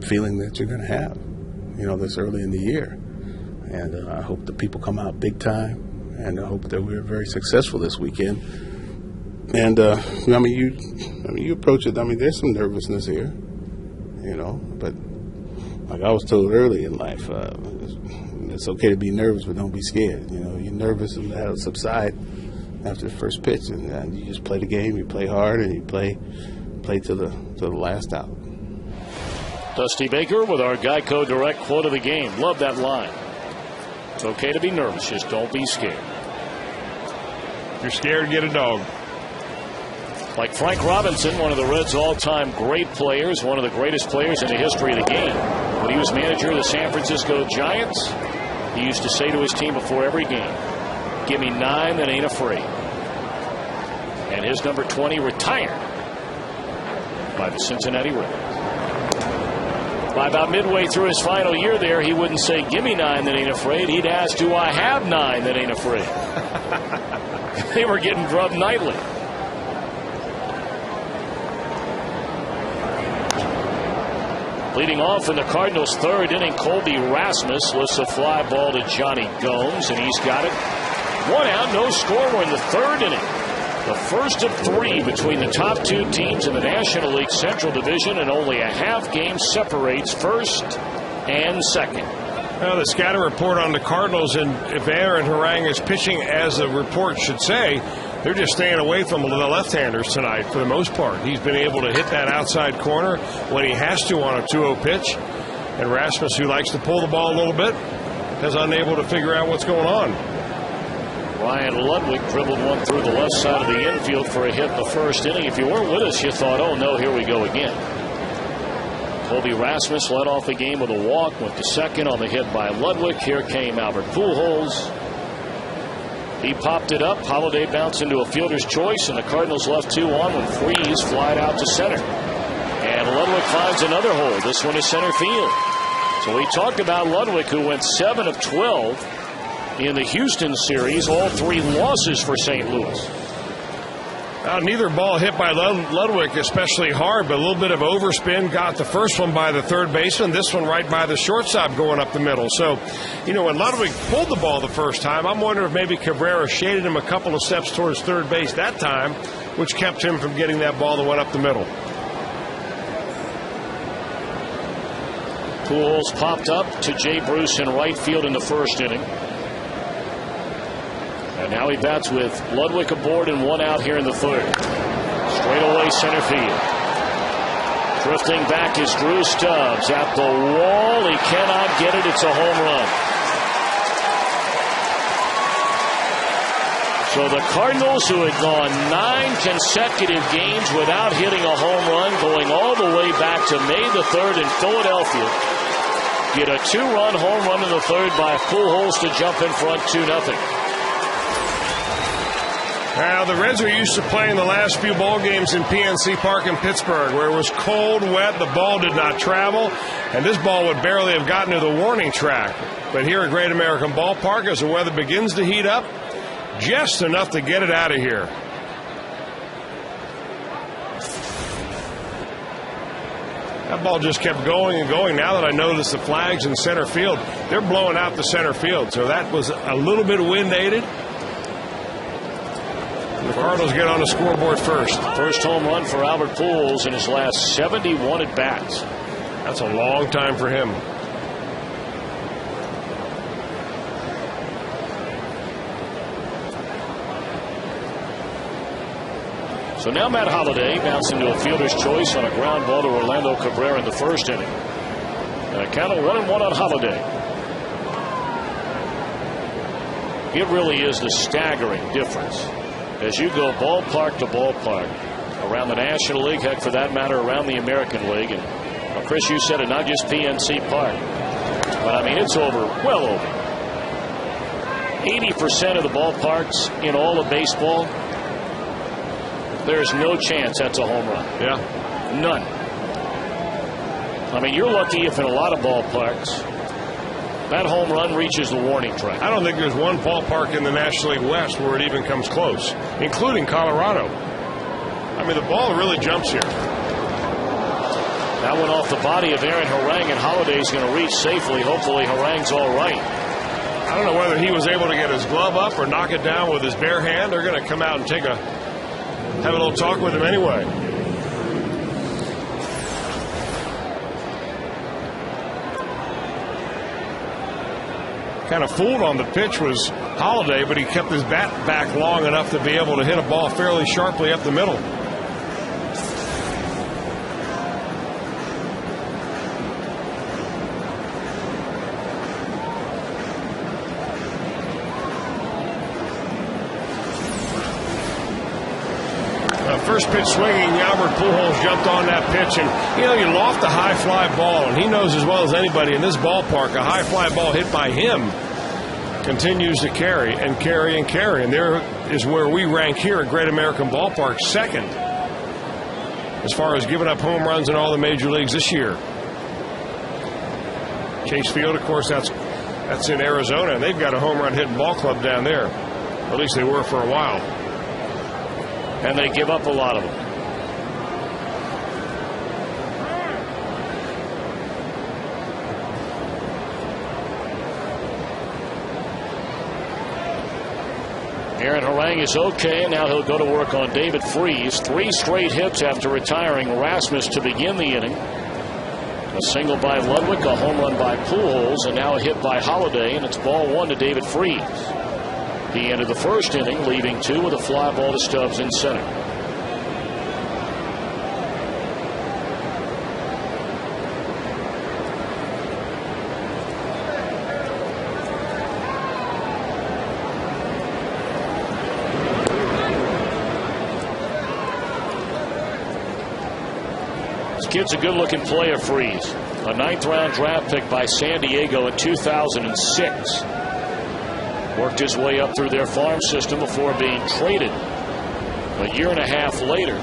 Speaker 4: Feeling that you're going to have, this early in the year. And I hope that people come out big time, and I hope that we're very successful this weekend. And, you approach it, there's some nervousness here, but like I was told early in life, it's okay to be nervous, but don't be scared. You're nervous and that'll subside after the first pitch, and you just play the game, you play hard, and you play to the last out.
Speaker 2: Dusty Baker with our Geico Direct quote of the game. Love that line. It's okay to be nervous, just don't be scared.
Speaker 3: If you're scared, get a dog.
Speaker 2: Like Frank Robinson, one of the Reds' all-time great players, one of the greatest players in the history of the game. When he was manager of the San Francisco Giants, he used to say to his team before every game, "Give me 9 that ain't afraid." And his number 20 retired by the Cincinnati Reds. By about midway through his final year there, he wouldn't say, "Give me 9 that ain't afraid." He'd ask, "Do I have 9 that ain't afraid?" They were getting drubbed nightly. Leading off in the Cardinals' third inning, Colby Rasmus lifts a fly ball to Johnny Gomes, and he's got it. 1 out, no score. We're in the third inning. The first of 3 between the top 2 teams in the National League Central Division, and only a half game separates first and second.
Speaker 3: Well, the scouting report on the Cardinals, and if Aaron Harang is pitching as the report should say, they're just staying away from the left-handers tonight for the most part. He's been able to hit that outside corner when he has to on a 2-0 pitch. And Rasmus, who likes to pull the ball a little bit, is unable to figure out what's going on.
Speaker 2: Ryan Ludwick dribbled one through the left side of the infield for a hit in the first inning. If you weren't with us, you thought, oh no, here we go again. Kobe Rasmus led off the game with a walk, went to second on the hit by Ludwick. Here came Albert Pujols. He popped it up. Holiday bounced into a fielder's choice, and the Cardinals left 2 on when Freese flied out to center. And Ludwick finds another hole. This one is center field. So we talked about Ludwick, who went 7 of 12 in the Houston series, all 3 losses for St. Louis.
Speaker 3: Neither ball hit by Ludwick especially hard, but a little bit of overspin. Got the first one by the third baseman, this one right by the shortstop going up the middle. So, you know, when Ludwick pulled the ball the first time, I'm wondering if maybe Cabrera shaded him a couple of steps towards third base that time, which kept him from getting that ball that went up the middle.
Speaker 2: Pujols popped up to Jay Bruce in right field in the first inning. And now he bats with Ludwick aboard and 1 out here in the third. Straight away center field. Drifting back is Drew Stubs at the wall. He cannot get it. It's a home run. So the Cardinals, who had gone 9 consecutive games without hitting a home run, going all the way back to May the 3rd in Philadelphia, get a 2-run home run in the third by Pujols to jump in front 2-0.
Speaker 3: Now, the Reds are used to playing the last few ball games in PNC Park in Pittsburgh, where it was cold, wet, the ball did not travel, and this ball would barely have gotten to the warning track. But here at Great American Ballpark, as the weather begins to heat up, just enough to get it out of here. That ball just kept going and going. Now that I notice the flags in center field, they're blowing out the center field. So that was a little bit wind-aided. The Cardinals get on the scoreboard first.
Speaker 2: First home run for Albert Pujols in his last 71 at-bats.
Speaker 3: That's a long time for him.
Speaker 2: So now Matt Holliday bounced into a fielder's choice on a ground ball to Orlando Cabrera in the first inning. And a count of 1-1 on Holliday. It really is the staggering difference as you go ballpark to ballpark around the National League, heck, for that matter, around the American League. And well, Chris, you said it, not just PNC Park, but I mean, it's well over 80% of the ballparks in all of baseball. There's no chance that's a home run.
Speaker 3: Yeah.
Speaker 2: None. I mean, you're lucky if in a lot of ballparks that home run reaches the warning track.
Speaker 3: I don't think there's one ballpark in the National League West where it even comes close, including Colorado. I mean, the ball really jumps here.
Speaker 2: That one off the body of Aaron Harang, and Holliday's going to reach safely. Hopefully Harang's all right.
Speaker 3: I don't know whether he was able to get his glove up or knock it down with his bare hand. They're going to come out and have a little talk with him anyway. Kind of fooled on the pitch was Holliday, but he kept his bat back long enough to be able to hit a ball fairly sharply up the middle. First pitch swinging, Albert Pujols jumped on that pitch, and you know, you loft a high fly ball, and he knows as well as anybody in this ballpark, a high fly ball hit by him continues to carry and carry and carry, and there is where we rank here at Great American Ballpark, second as far as giving up home runs in all the major leagues this year. Chase Field, of course, that's in Arizona, and they've got a home run hitting ball club down there, or at least they were for a while.
Speaker 2: And they give up a lot of them. Aaron Harang is okay. Now he'll go to work on David Freese. 3 straight hits after retiring Rasmus to begin the inning. A single by Ludwick, a home run by Pujols, and now a hit by Holliday, and it's ball 1 to David Freese. He ended the first inning leading 2 with a fly ball to Stubs in center. This kid's a good-looking player, Freese. A 9th-round draft pick by San Diego in 2006. Worked his way up through their farm system before being traded a year and a half later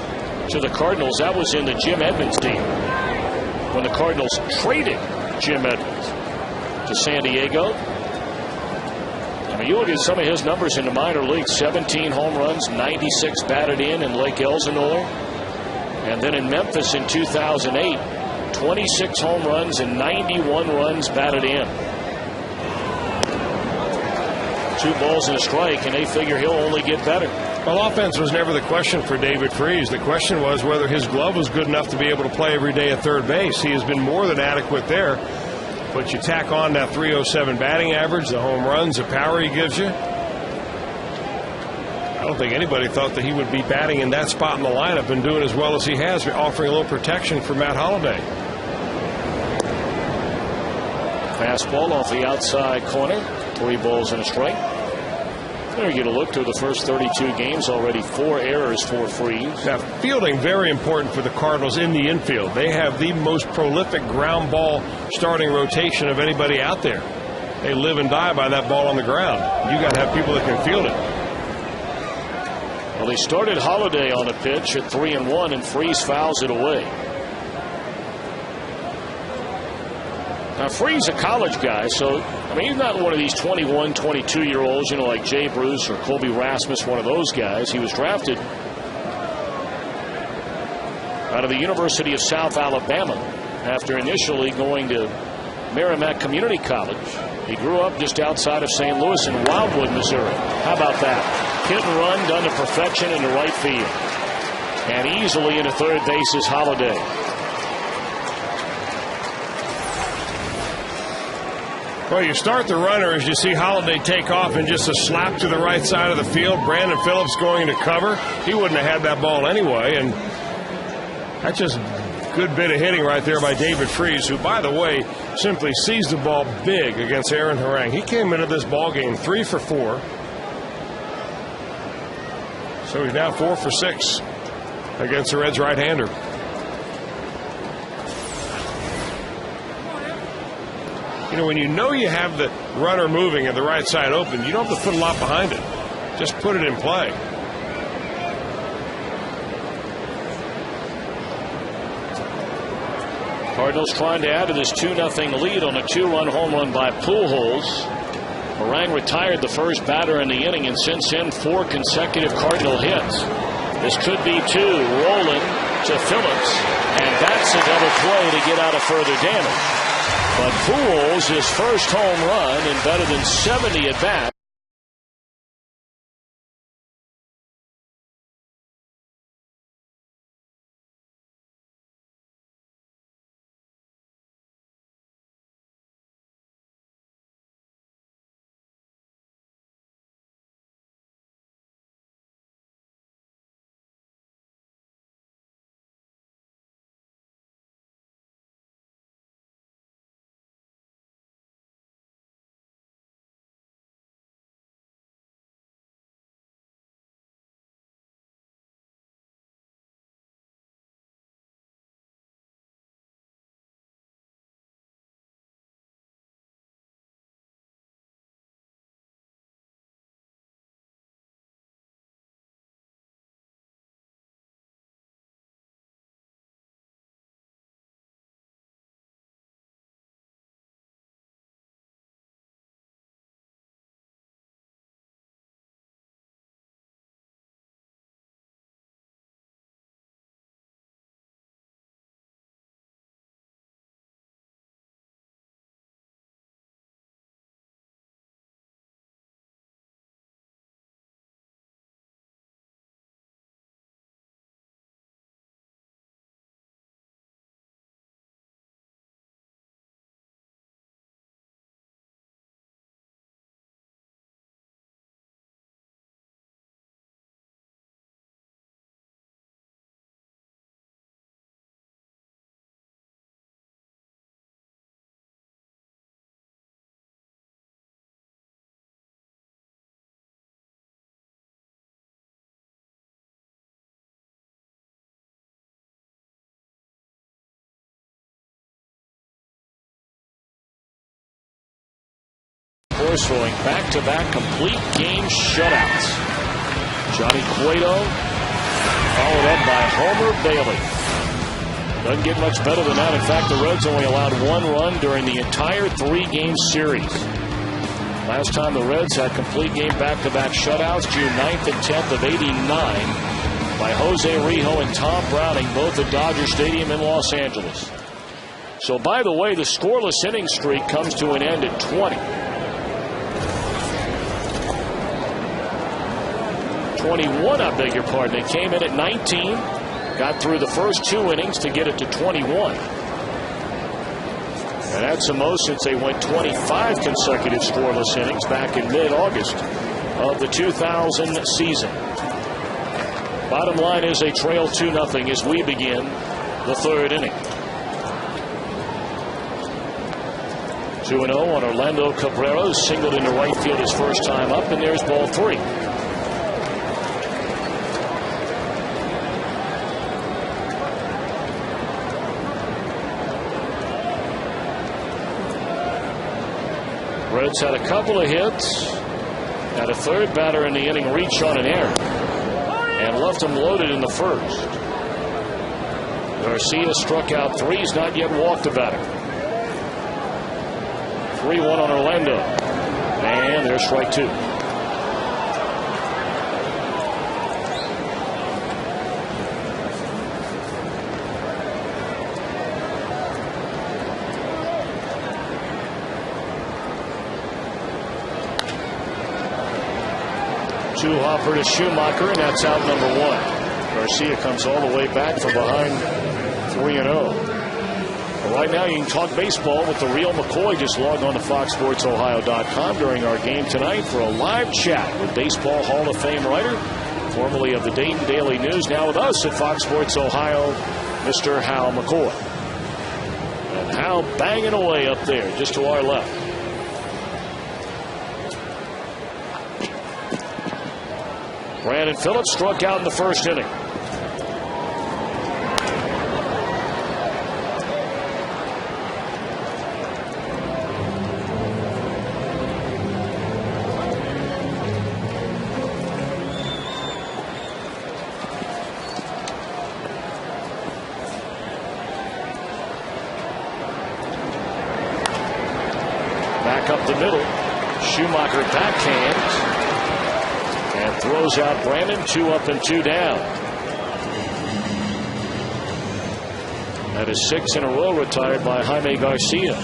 Speaker 2: to the Cardinals. That was in the Jim Edmonds deal, when the Cardinals traded Jim Edmonds to San Diego. I mean, you look at some of his numbers in the minor leagues: 17 home runs, 96 batted in Lake Elsinore. And then in Memphis in 2008, 26 home runs and 91 runs batted in. 2 balls and a strike, and they figure he'll only get better.
Speaker 3: Well, offense was never the question for David Freese. The question was whether his glove was good enough to be able to play every day at third base. He has been more than adequate there. But you tack on that .307 batting average, the home runs, the power he gives you. I don't think anybody thought that he would be batting in that spot in the lineup and doing as well as he has, offering a little protection for Matt Holliday.
Speaker 2: Fastball off the outside corner. 3 balls and a strike. There you get a look through the first 32 games. Already 4 errors for Freese.
Speaker 3: Now, fielding very important for the Cardinals in the infield. They have the most prolific ground ball starting rotation of anybody out there. They live and die by that ball on the ground. You got to have people that can field it.
Speaker 2: Well, they started Holliday on a pitch at 3-1, and Freese fouls it away. Now, Freese a college guy, so, I mean, he's not one of these 21, 22-year-olds, you know, like Jay Bruce or Colby Rasmus, one of those guys. He was drafted out of the University of South Alabama after initially going to Merrimack Community College. He grew up just outside of St. Louis in Wildwood, Missouri. How about that? Hit and run done to perfection into right field. And easily into third base is Holliday.
Speaker 3: Well, you start the runner as you see Holliday take off, and just a slap to the right side of the field. Brandon Phillips going to cover. He wouldn't have had that ball anyway. And that's just a good bit of hitting right there by David Freese, who, by the way, simply sees the ball big against Aaron Harang. He came into this ball game 3 for 4. So he's now 4 for 6 against the Reds right-hander. You know, when you have the runner moving and the right side open, you don't have to put a lot behind it. Just put it in play.
Speaker 2: Cardinals trying to add to this 2-0 lead on a 2-run home run by Pujols. Harang retired the first batter in the inning, and since then 4 consecutive Cardinal hits. This could be 2. Rolling to Phillips, and that's a double play to get out of further damage. But Pujols, his first home run in better than 70 at bat. course, throwing back-to-back complete game shutouts. Johnny Cueto, followed up by Homer Bailey. Doesn't get much better than that. In fact, the Reds only allowed 1 run during the entire 3-game series. Last time the Reds had complete game back-to-back shutouts, June 9th and 10th of '89, by Jose Rijo and Tom Browning, both at Dodger Stadium in Los Angeles. So, by the way, the scoreless inning streak comes to an end at 20. 21, I beg your pardon. They came in at 19, got through the first 2 innings to get it to 21. And that's the most since they went 25 consecutive scoreless innings back in mid-August of the 2000 season. Bottom line is they trail 2-0 as we begin the 3rd inning. 2-0 on Orlando Cabrera, who singled into right field his first time up, and there's ball 3. Reds had a couple of hits, had a 3rd batter in the inning reach on an error, and left him loaded in the first. Garcia struck out 3. He's not yet walked a batter. 3-1 on Orlando. And there's strike 2. Two-hopper to Schumacher, and that's out number 1. Garcia comes all the way back from behind 3-0. Right now, you can talk baseball with the real McCoy. Just log on to FoxSportsOhio.com during our game tonight for a live chat with Baseball Hall of Fame writer, formerly of the Dayton Daily News, now with us at Fox Sports Ohio, Mr. Hal McCoy. And Hal banging away up there, just to our left. Brandon Phillips struck out in the first inning. Back up the middle. Schumacher backhands and throws out Brandon. 2 up and 2 down. That is 6 in a row retired by Jaime Garcia.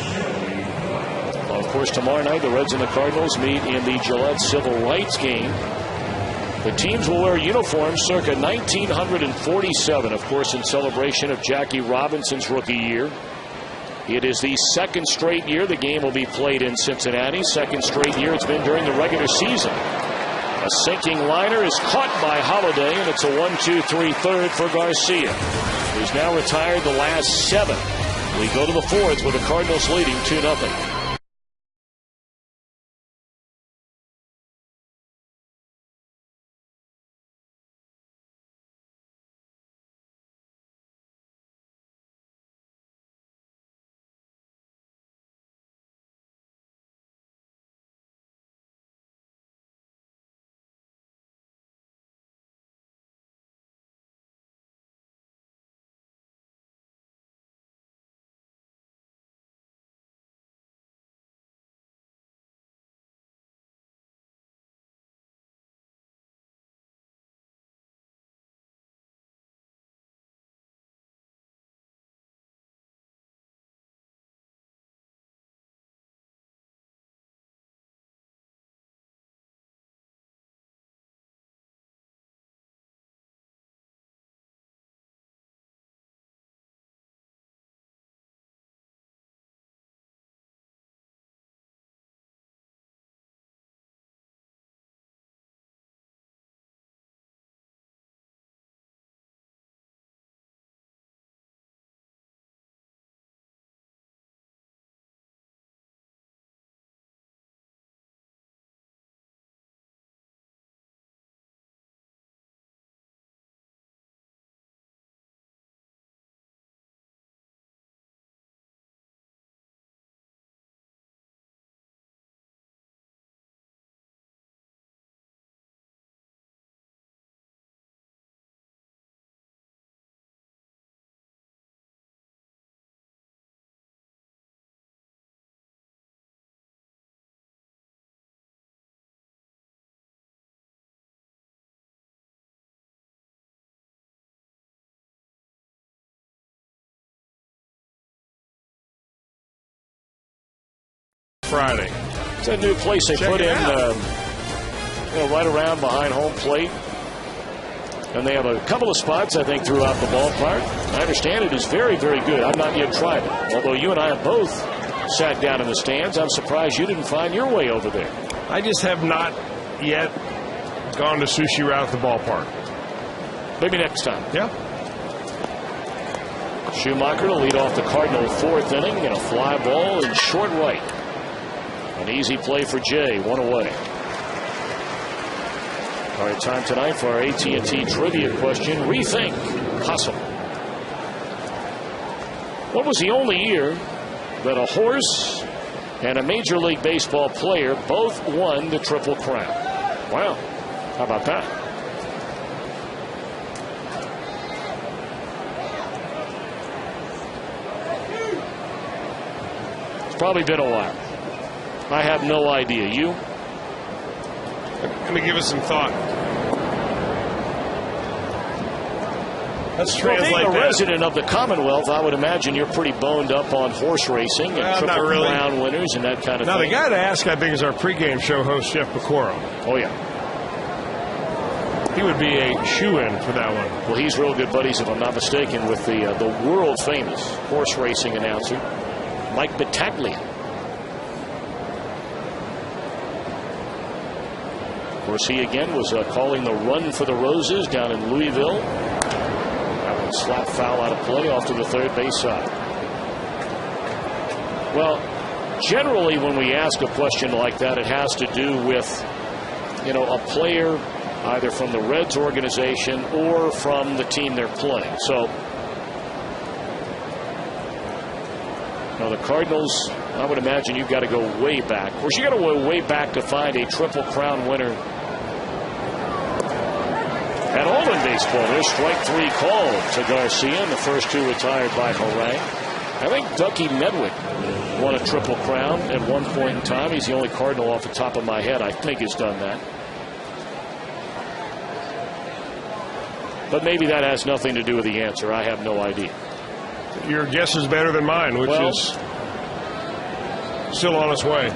Speaker 2: Well, of course, tomorrow night the Reds and the Cardinals meet in the Gillette Civil Rights game. The teams will wear uniforms circa 1947, of course, in celebration of Jackie Robinson's rookie year. It is the 2nd straight year the game will be played in Cincinnati. 2nd straight year it's been during the regular season. A sinking liner is caught by Holiday, and it's a 1-2-3 third for Garcia, who's now retired the last 7. We go to the 4th with the Cardinals leading 2-0.
Speaker 3: Friday.
Speaker 2: It's a new place they put in, right around behind home plate. And they have a couple of spots, I think, throughout the ballpark. I understand it is very, very good. I've not yet tried it. Although you and I have both sat down in the stands, I'm surprised you didn't find your way over there.
Speaker 3: I just have not yet gone to sushi route at the ballpark.
Speaker 2: Maybe next time.
Speaker 3: Yeah.
Speaker 2: Schumacher to lead off the Cardinal fourth inning in a fly ball in short right. An easy play for Jay, one away. All right, time tonight for our AT&T trivia question. Rethink possible. What was the only year that a horse and a Major League Baseball player both won the Triple Crown? Wow, how about that? It's probably been a while. I have no idea. You?
Speaker 3: Let me give it some thought. Let's
Speaker 2: Well,
Speaker 3: translate
Speaker 2: being a
Speaker 3: that.
Speaker 2: resident of the Commonwealth, I would imagine you're pretty boned up on horse racing and
Speaker 3: Well,
Speaker 2: Triple
Speaker 3: not really.
Speaker 2: Crown winners and that kind of
Speaker 3: Now,
Speaker 2: thing.
Speaker 3: the guy to ask, I think, is our pregame show host, Jeff Pecoro.
Speaker 2: Oh, yeah.
Speaker 3: He would be a shoe-in for that one.
Speaker 2: Well, he's real good buddies, if I'm not mistaken, with the world-famous horse racing announcer, Mike Battaglia. Of course, he again was calling the Run for the Roses down in Louisville. That one slap foul out of play off to the third base side. Well, generally when we ask a question like that, it has to do with, a player either from the Reds organization or from the team they're playing. So, the Cardinals, I would imagine you've got to go way back. Of course, you got to go way back to find a Triple Crown winner at all in baseball. There's strike three called to Garcia, and the first two retired by Harang. I think Ducky Medwick won a Triple Crown at one point in time. He's the only Cardinal off the top of my head I think has done that. But maybe that has nothing to do with the answer. I have no idea.
Speaker 3: Your guess is better than mine, which is still on its way.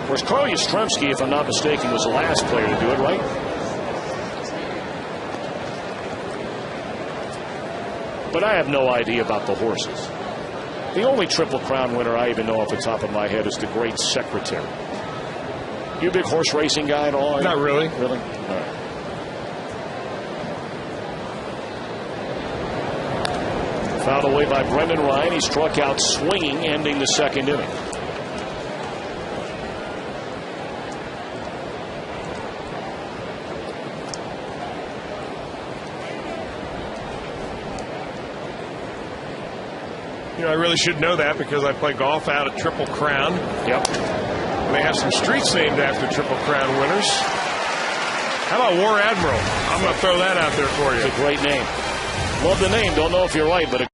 Speaker 2: Of course, Carl Yastrzemski, if I'm not mistaken, was the last player to do it, right? But I have no idea about the horses. The only Triple Crown winner I even know off the top of my head is the great Secretary. You a big horse racing guy at all?
Speaker 3: Not really.
Speaker 2: Really? All right. Fouled away by Brendan Ryan. He struck out swinging, ending the second inning.
Speaker 3: I really should know that because I play golf out at Triple Crown.
Speaker 2: Yep.
Speaker 3: And they have some streets named after Triple Crown winners. How about War Admiral? I'm going to throw that out there for you.
Speaker 2: It's a great name. Love the name. Don't know if you're right, but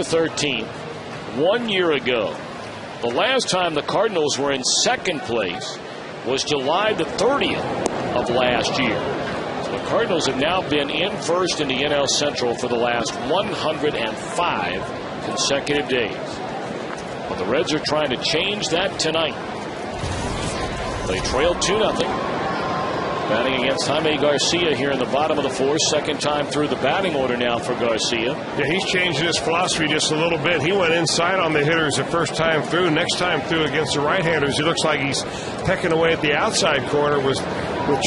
Speaker 2: 13, 1 year ago. The last time the Cardinals were in second place was July the 30th of last year. So the Cardinals have now been in first in the NL Central for the last 105 consecutive days. But the Reds are trying to change that tonight. They trail 2-0. Batting against Jaime Garcia here in the bottom of the fourth. Second time through the batting order now for Garcia.
Speaker 3: Yeah, he's changing his philosophy just a little bit. He went inside on the hitters the first time through. Next time through against the right-handers, he looks like he's pecking away at the outside corner with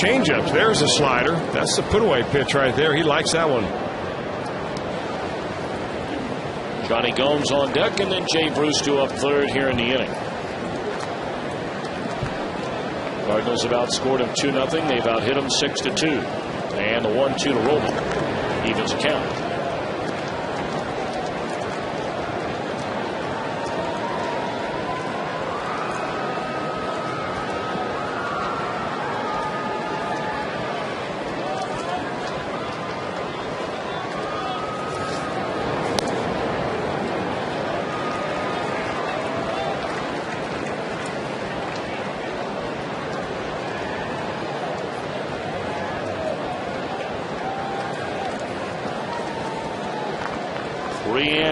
Speaker 3: change-ups. There's a slider. That's the put-away pitch right there. He likes that one.
Speaker 2: Johnny Gomes on deck, and then Jay Bruce to up third here in the inning. Cardinals have outscored them 2-0. They've outhit them 6-2. And the 1-2 to Roman evens the count.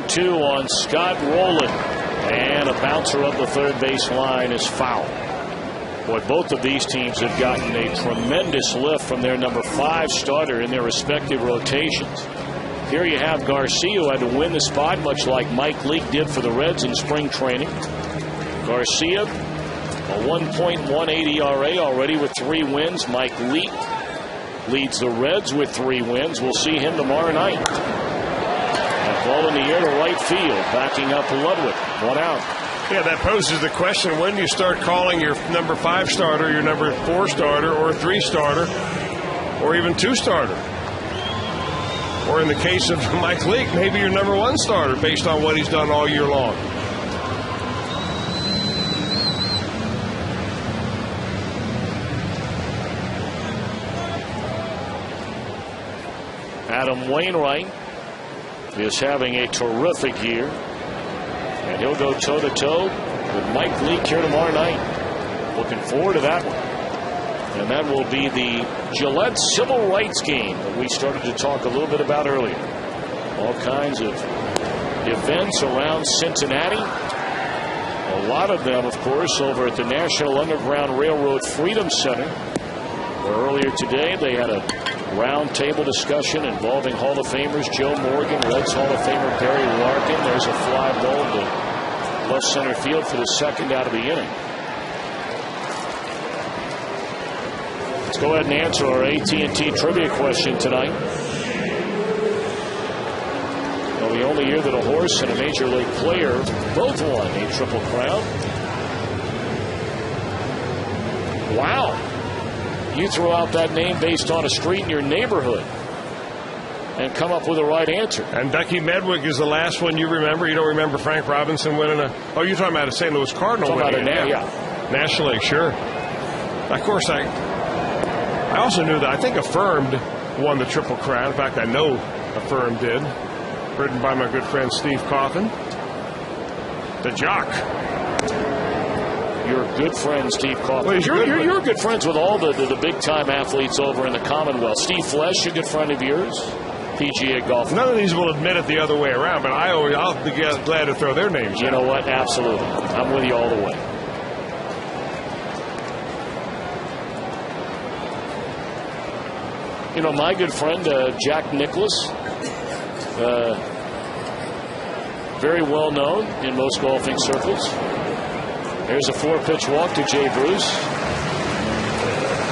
Speaker 2: Two on Scott Rowland, and a bouncer up the third base line is foul. Boy, both of these teams have gotten a tremendous lift from their number 5 starter in their respective rotations. Here you have Garcia, who had to win the spot, much like Mike Leake did for the Reds in spring training. Garcia, a 1.18 ERA already with 3 wins. Mike Leake leads the Reds with 3 wins. We'll see him tomorrow night. Ball in the air to right field, backing up Ludwick. 1 out.
Speaker 3: Yeah, that poses the question, when do you start calling your number 5 starter, your number 4 starter, or 3 starter, or even 2 starter? Or in the case of Mike Leake, maybe your number 1 starter based on what he's done all year long.
Speaker 2: Adam Wainwright is having a terrific year, and he'll go toe-to-toe with Mike Leake here tomorrow night. Looking forward to that one. And that will be the Gillette Civil Rights game that we started to talk a little bit about earlier. All kinds of events around Cincinnati. A lot of them, of course, over at the National Underground Railroad Freedom Center, where earlier today they had a roundtable discussion involving Hall of Famers Joe Morgan, Reds Hall of Famer Barry Larkin. There's a fly ball to left center field for the second out of the inning. Let's go ahead and answer our AT&T trivia question tonight. Well, the only year that a horse and a major league player both won a Triple Crown. Wow. You throw out that name based on a street in your neighborhood and come up with the right answer. And
Speaker 3: Ducky Medwick is the last one you remember. You don't remember Frank Robinson winning a... Oh, you're talking about a St. Louis Cardinal winning.
Speaker 2: Yeah.
Speaker 3: National League, sure. Of course, I also knew that I think Affirmed won the Triple Crown. In fact, I know Affirmed did. Written by my good friend Steve Coffin. The Jock.
Speaker 2: Your good friend Steve Coffin.
Speaker 3: Well,
Speaker 2: you're good friends with all the big-time athletes over in the Commonwealth. Steve Flesch, a good friend of yours. PGA golf.
Speaker 3: None of these will admit it the other way around, but I'll be glad to throw their names out.
Speaker 2: You know what? Absolutely. I'm with you all the way. You know, my good friend Jack Nicklaus, very well known in most golfing circles. There's a 4-pitch walk to Jay Bruce.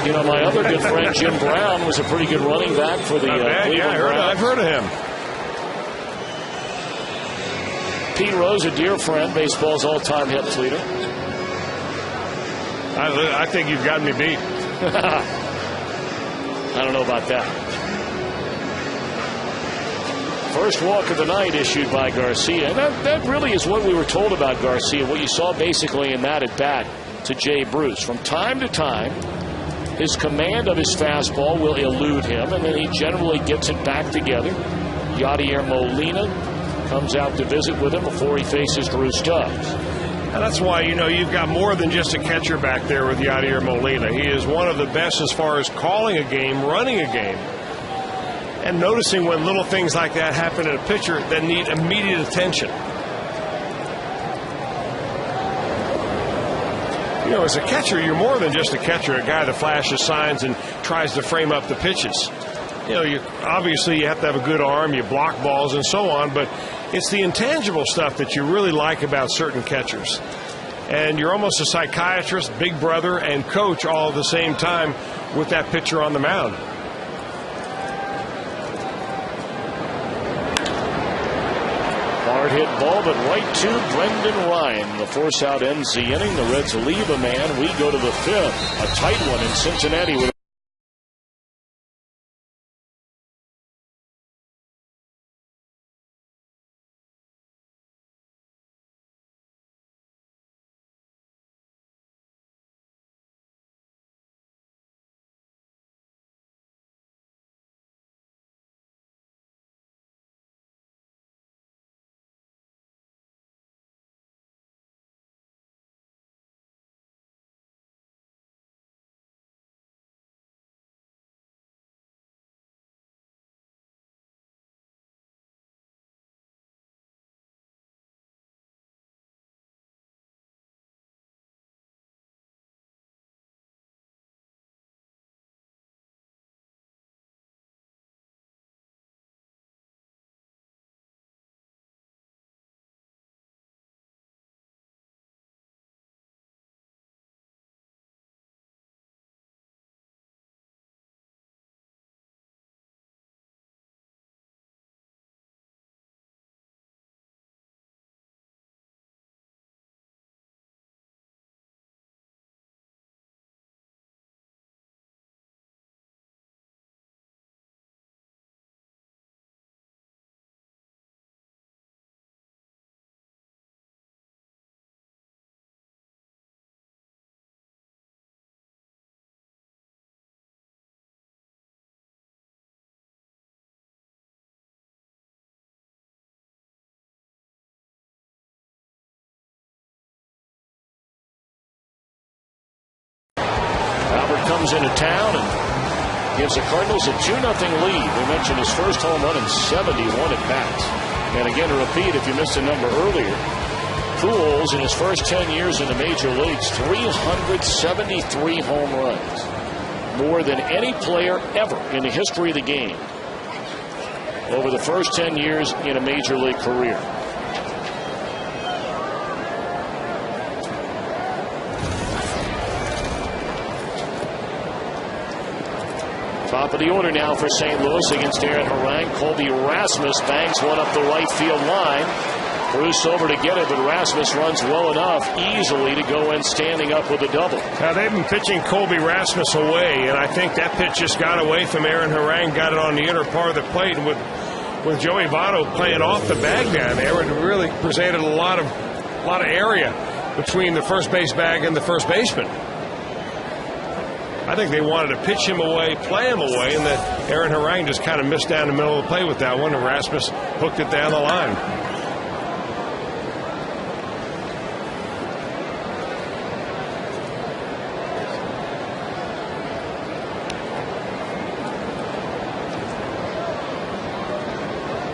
Speaker 2: You know, my other good friend Jim Brown was a pretty good running back for the Cleveland Browns.
Speaker 3: I've heard of him.
Speaker 2: Pete Rose, a dear friend, baseball's all-time hit leader.
Speaker 3: I think you've got me beat.
Speaker 2: I don't know about that. First walk of the night issued by Garcia. And that really is what we were told about Garcia, what you saw basically in that at bat to Jay Bruce. From time to time, his command of his fastball will elude him, and then he generally gets it back together. Yadier Molina comes out to visit with him before he faces Drew Stubs.
Speaker 3: And that's why, you've got more than just a catcher back there with Yadier Molina. He is one of the best as far as calling a game, running a game, and noticing when little things like that happen in a pitcher that need immediate attention. As a catcher, you're more than just a catcher, a guy that flashes signs and tries to frame up the pitches. Obviously you have to have a good arm, you block balls and so on, but it's the intangible stuff that you really like about certain catchers. And you're almost a psychiatrist, big brother, and coach all at the same time with that pitcher on the mound.
Speaker 2: Hard hit ball, but right to Brendan Ryan. The force out ends the inning. The Reds leave a man. We go to the fifth. A tight one in Cincinnati with comes into town and gives the Cardinals a 2-0 lead. We mentioned his first home run in 71 at bats. And again, to repeat, if you missed a number earlier, Pujols in his first 10 years in the major leagues, 373 home runs. More than any player ever in the history of the game over the first 10 years in a major league career. Top of the order now for St. Louis against Aaron Harang. Colby Rasmus bangs one up the right field line. Bruce over to get it, but Rasmus runs well enough easily to go in standing up with a double.
Speaker 3: Now they've been pitching Colby Rasmus away, and I think that pitch just got away from Aaron Harang, got it on the inner part of the plate, and with Joey Votto playing off the bag down there, it really presented a lot of area between the first base bag and the first baseman. I think they wanted to pitch him away, play him away, and that Aaron Harang just kind of missed down the middle of the plate with that one, and Rasmus hooked it down the line.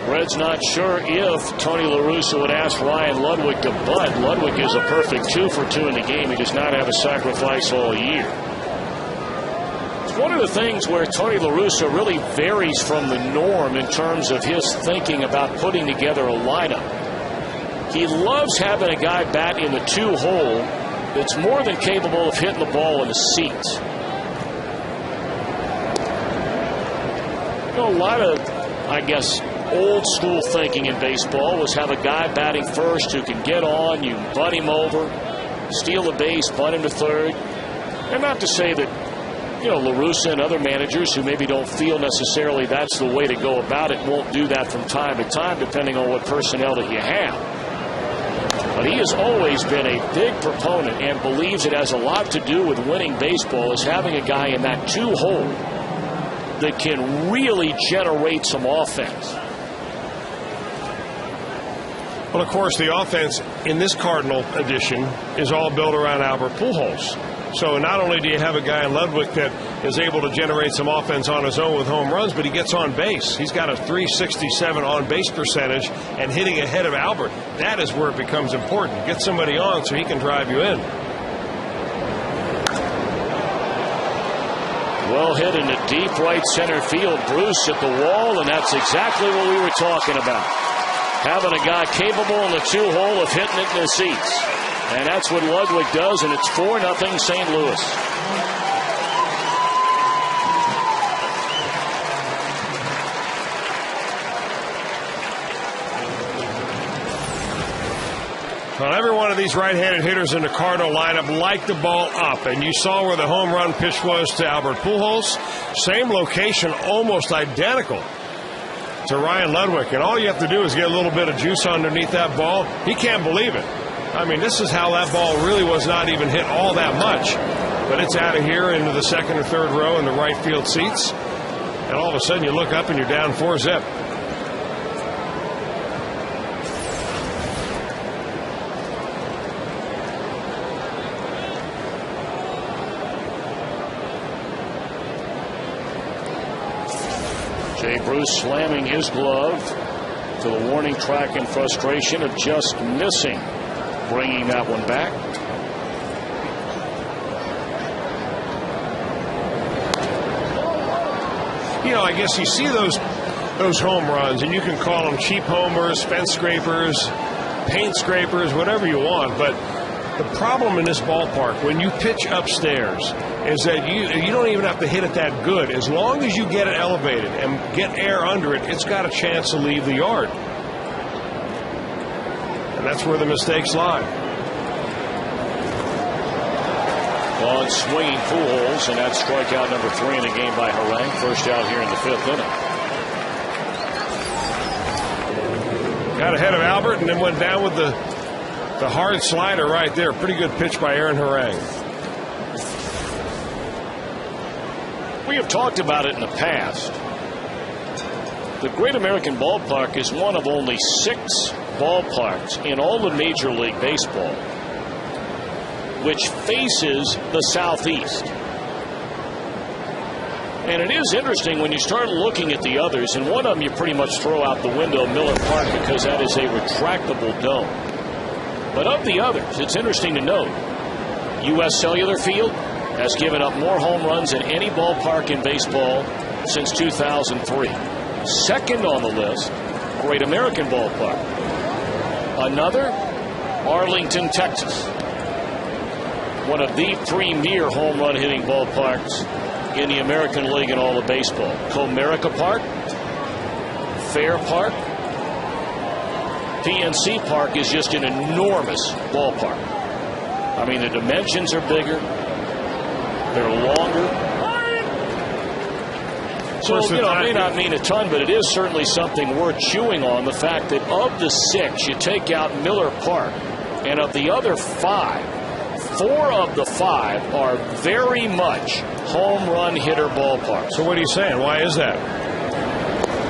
Speaker 2: Red's not sure if Tony La Russa would ask Ryan Ludwick to bunt. Ludwick is a perfect 2-for-2 in the game. He does not have a sacrifice all year. One of the things where Tony La Russa really varies from the norm in terms of his thinking about putting together a lineup. He loves having a guy bat in the 2-hole that's more than capable of hitting the ball in the seats. A lot of, I guess, old school thinking in baseball was have a guy batting first who can get on, you bunt him over, steal the base, bunt him to third. And not to say that, La Russa and other managers who maybe don't feel necessarily that's the way to go about it won't do that from time to time, depending on what personnel that you have. But he has always been a big proponent and believes it has a lot to do with winning baseball, is having a guy in that 2-hole that can really generate some offense.
Speaker 3: Well, of course, the offense in this Cardinal edition is all built around Albert Pujols. So not only do you have a guy in Ludwick that is able to generate some offense on his own with home runs, but he gets on base. He's got a .367 on-base percentage and hitting ahead of Albert. That is where it becomes important. Get somebody on so he can drive you in.
Speaker 2: Well hit into deep right center field. Bruce at the wall, and that's exactly what we were talking about. Having a guy capable in the 2-hole of hitting it in the seats. And that's what Ludwick does, and it's 4-0 St. Louis.
Speaker 3: Well, every one of these right-handed hitters in the Cardinal lineup like the ball up, and you saw where the home run pitch was to Albert Pujols. Same location, almost identical to Ryan Ludwick, and all you have to do is get a little bit of juice underneath that ball. He can't believe it. I mean, this is how that ball really was not even hit all that much, but it's out of here into the second or third row in the right field seats, and all of a sudden you look up and you're down 4-zip.
Speaker 2: Jay Bruce slamming his glove to the warning track in frustration of just missing, bringing that one back.
Speaker 3: You know, I guess you see those home runs, and you can call them cheap homers, fence scrapers, paint scrapers, whatever you want, but the problem in this ballpark, when you pitch upstairs, is that you don't even have to hit it that good. As long as you get it elevated and get air under it, it's got a chance to leave the yard. And that's where the mistakes lie.
Speaker 2: On swinging Pujols, and that's strikeout number 3 in the game by Harang. First out here in the 5th inning.
Speaker 3: Got ahead of Albert and then went down with the hard slider right there. Pretty good pitch by Aaron Harang.
Speaker 2: We have talked about it in the past. The Great American Ballpark is one of only 6 ballparks in all of Major League Baseball which faces the southeast. And it is interesting when you start looking at the others, and one of them you pretty much throw out the window, Miller Park, because that is a retractable dome. But of the others, it's interesting to note, U.S. Cellular Field has given up more home runs than any ballpark in baseball since 2003. Second on the list, Great American Ballpark. Another, Arlington, Texas. One of the premier home run hitting ballparks in the American League and all of baseball. Comerica Park, Fair Park, PNC Park is just an enormous ballpark. I mean, the dimensions are bigger, they're longer. So, you know, it may not mean a ton, but it is certainly something worth chewing on. The fact that of the 6, you take out Miller Park, and of the other 5, 4 of the 5 are very much home run hitter ballparks.
Speaker 3: So what are you saying? Why is that?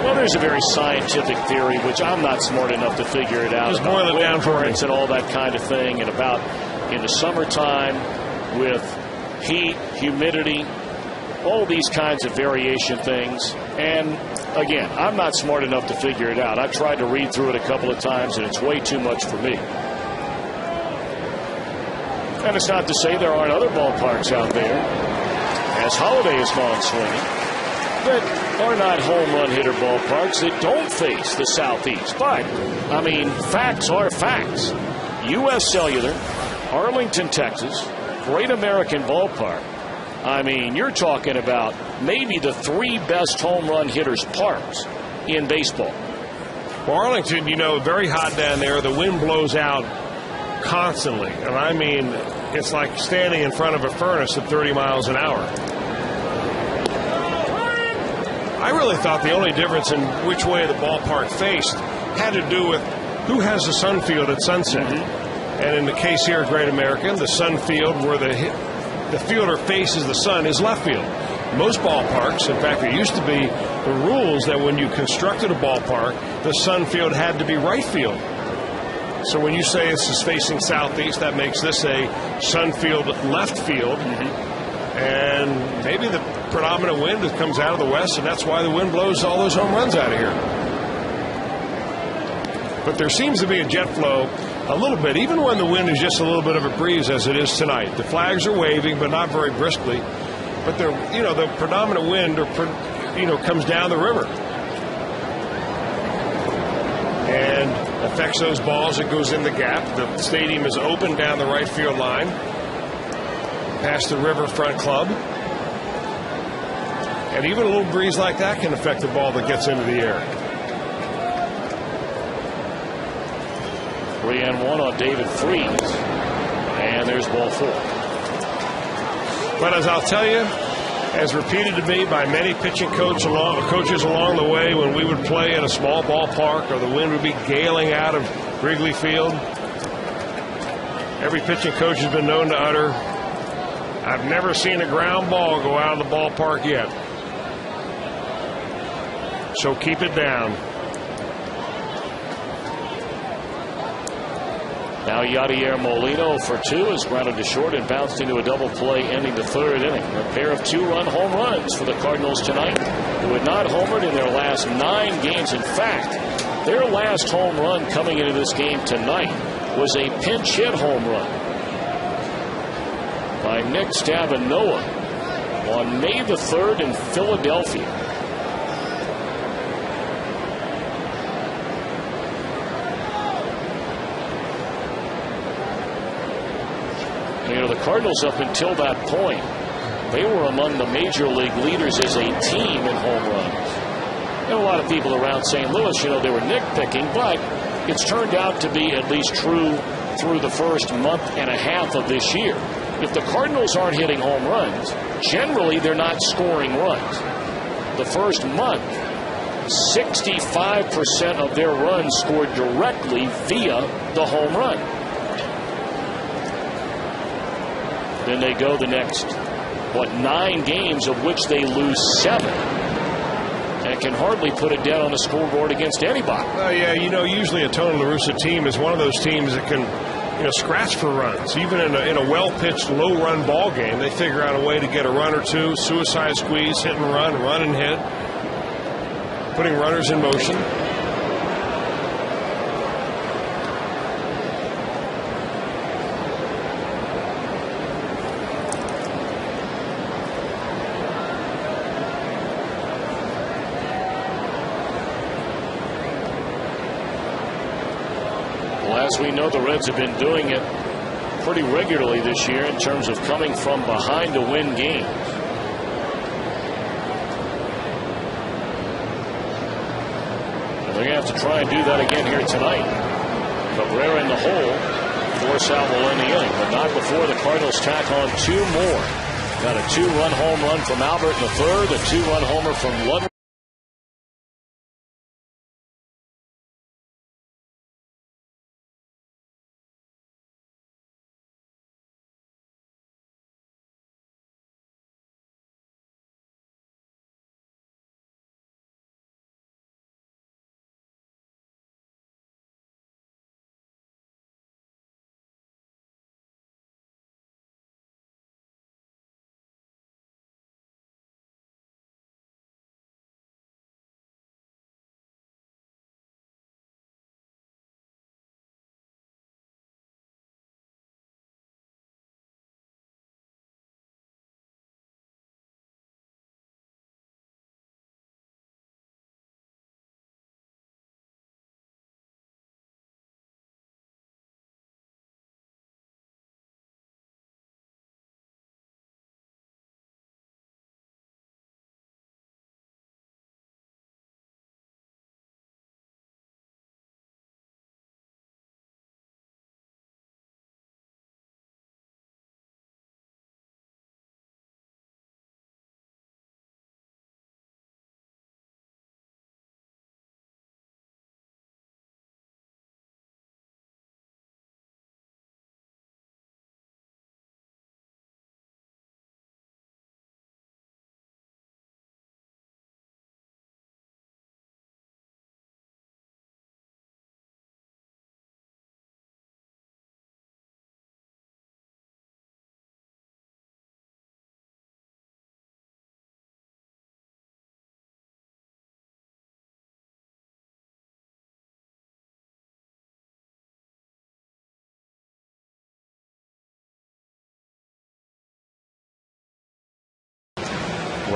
Speaker 2: Well, there's a very scientific theory, which I'm not smart enough to figure it out.
Speaker 3: Just boil it down for me.
Speaker 2: And all that kind of thing, and about in the summertime with heat, humidity, all these kinds of variation things. And again, I'm not smart enough to figure it out. I've tried to read through it a couple of times, and it's way too much for me. And it's not to say there aren't other ballparks out there, as Holiday has gone swinging, that are not home run hitter ballparks that don't face the southeast. But, I mean, facts are facts. U.S. Cellular, Arlington, Texas, Great American Ballpark. I mean, you're talking about maybe the 3 best home run hitters parks in baseball.
Speaker 3: Well, Arlington, you know, very hot down there. The wind blows out constantly. And I mean, it's like standing in front of a furnace at 30 miles an hour. I really thought the only difference in which way the ballpark faced had to do with who has the sun field at sunset. Mm-hmm. And in the case here at Great American, the sun field where the fielder faces the sun is left field. Most ballparks, in fact, there used to be the rules that when you constructed a ballpark, the sun field had to be right field. So when you say this is facing southeast, that makes this a Sunfield left field. And maybe the predominant wind comes out of the west, and that's why the wind blows all those home runs out of here. But there seems to be a jet flow a little bit, even when the wind is just a little bit of a breeze, as it is tonight. The flags are waving, but not very briskly. But the predominant wind, comes down the river and affects those balls. It goes in the gap. The stadium is open down the right field line, past the riverfront club. And even a little breeze like that can affect the ball that gets into the air.
Speaker 2: 3-1 on David Freese. And there's ball 4.
Speaker 3: But as I'll tell you, as repeated to me by many pitching coaches along the way, when we would play in a small ballpark or the wind would be galing out of Wrigley Field, every pitching coach has been known to utter, "I've never seen a ground ball go out of the ballpark yet. So keep it down."
Speaker 2: Now Yadier Molino for 2 is grounded to short and bounced into a double play, ending the 3rd inning. A pair of 2-run home runs for the Cardinals tonight, who had not homered in their last 9 games. In fact, their last home run coming into this game tonight was a pinch hit home run by Nick Stavinoa on May the 3rd in Philadelphia. The Cardinals, up until that point, they were among the major league leaders as a team in home runs. There were a lot of people around St. Louis, they were nitpicking, but it's turned out to be at least true through the first month and a half of this year. If the Cardinals aren't hitting home runs, generally they're not scoring runs. The first month, 65% of their runs scored directly via the home run. Then they go the next, 9 games, of which they lose 7. And can hardly put it down on the scoreboard against anybody.
Speaker 3: Well, yeah, usually a Tony La Russa team is one of those teams that can, scratch for runs. Even in a well-pitched, low-run ball game, they figure out a way to get a run or two, suicide squeeze, hit and run and hit, putting runners in motion.
Speaker 2: As we know, the Reds have been doing it pretty regularly this year in terms of coming from behind to win games. And they're going to have to try and do that again here tonight. Cabrera in the hole. Force out will end the inning, but not before the Cardinals tack on 2 more. Got a 2-run home run from Albert in the 3rd, a 2-run homer from Ludwick.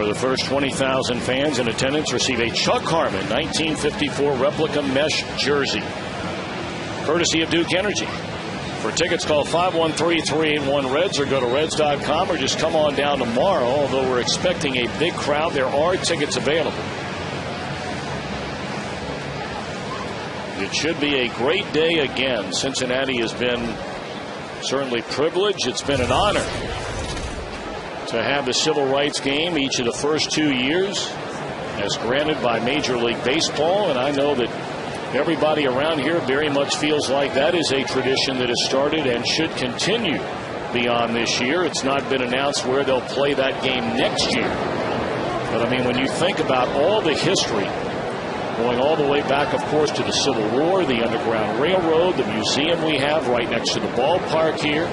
Speaker 2: where the first 20,000 fans in attendance receive a Chuck Harmon 1954 replica mesh jersey, courtesy of Duke Energy. For tickets, call 513-381-REDS or go to reds.com, or just come on down tomorrow. Although we're expecting a big crowd, there are tickets available. It should be a great day again. Cincinnati has been certainly privileged. It's been an honor to have the Civil Rights Game each of the first 2 years as granted by Major League Baseball, and I know that everybody around here very much feels like that is a tradition that has started and should continue beyond this year. It's not been announced where they'll play that game next year. But I mean, when you think about all the history going all the way back, of course, to the Civil War, the Underground Railroad, the museum we have right next to the ballpark here,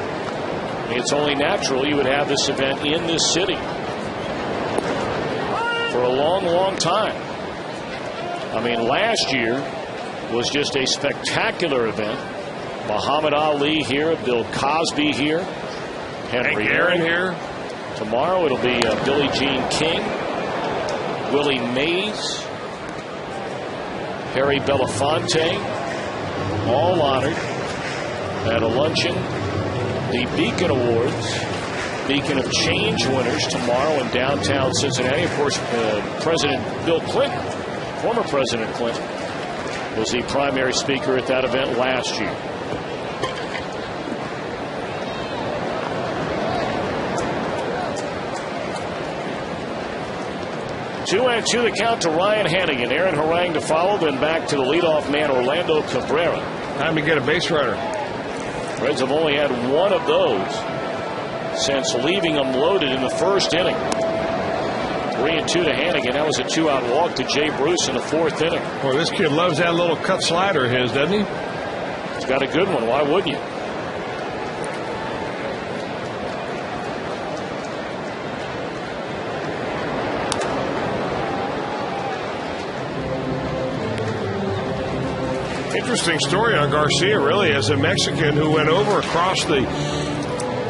Speaker 2: it's only natural you would have this event in this city for a long, long time. I mean, last year was just a spectacular event. Muhammad Ali here, Bill Cosby here, Henry Aaron here. Tomorrow it'll be Billie Jean King, Willie Mays, Harry Belafonte, all honored at a luncheon. The Beacon Awards, Beacon of Change winners tomorrow in downtown Cincinnati. Of course, President Bill Clinton, former President Clinton, was the primary speaker at that event last year. Two and two the count to Ryan Hannigan. Aaron Harang to follow, then back to the leadoff man Orlando Cabrera.
Speaker 3: Time to get a base runner.
Speaker 2: Reds have only had one of those since leaving them loaded in the first inning. 3-2 to Hannigan. That was a 2-out walk to Jay Bruce in the fourth inning.
Speaker 3: Boy, this kid loves that little cut slider of his, doesn't he?
Speaker 2: He's got a good one. Why wouldn't you?
Speaker 3: Interesting story on Garcia, really, as a Mexican who went over across the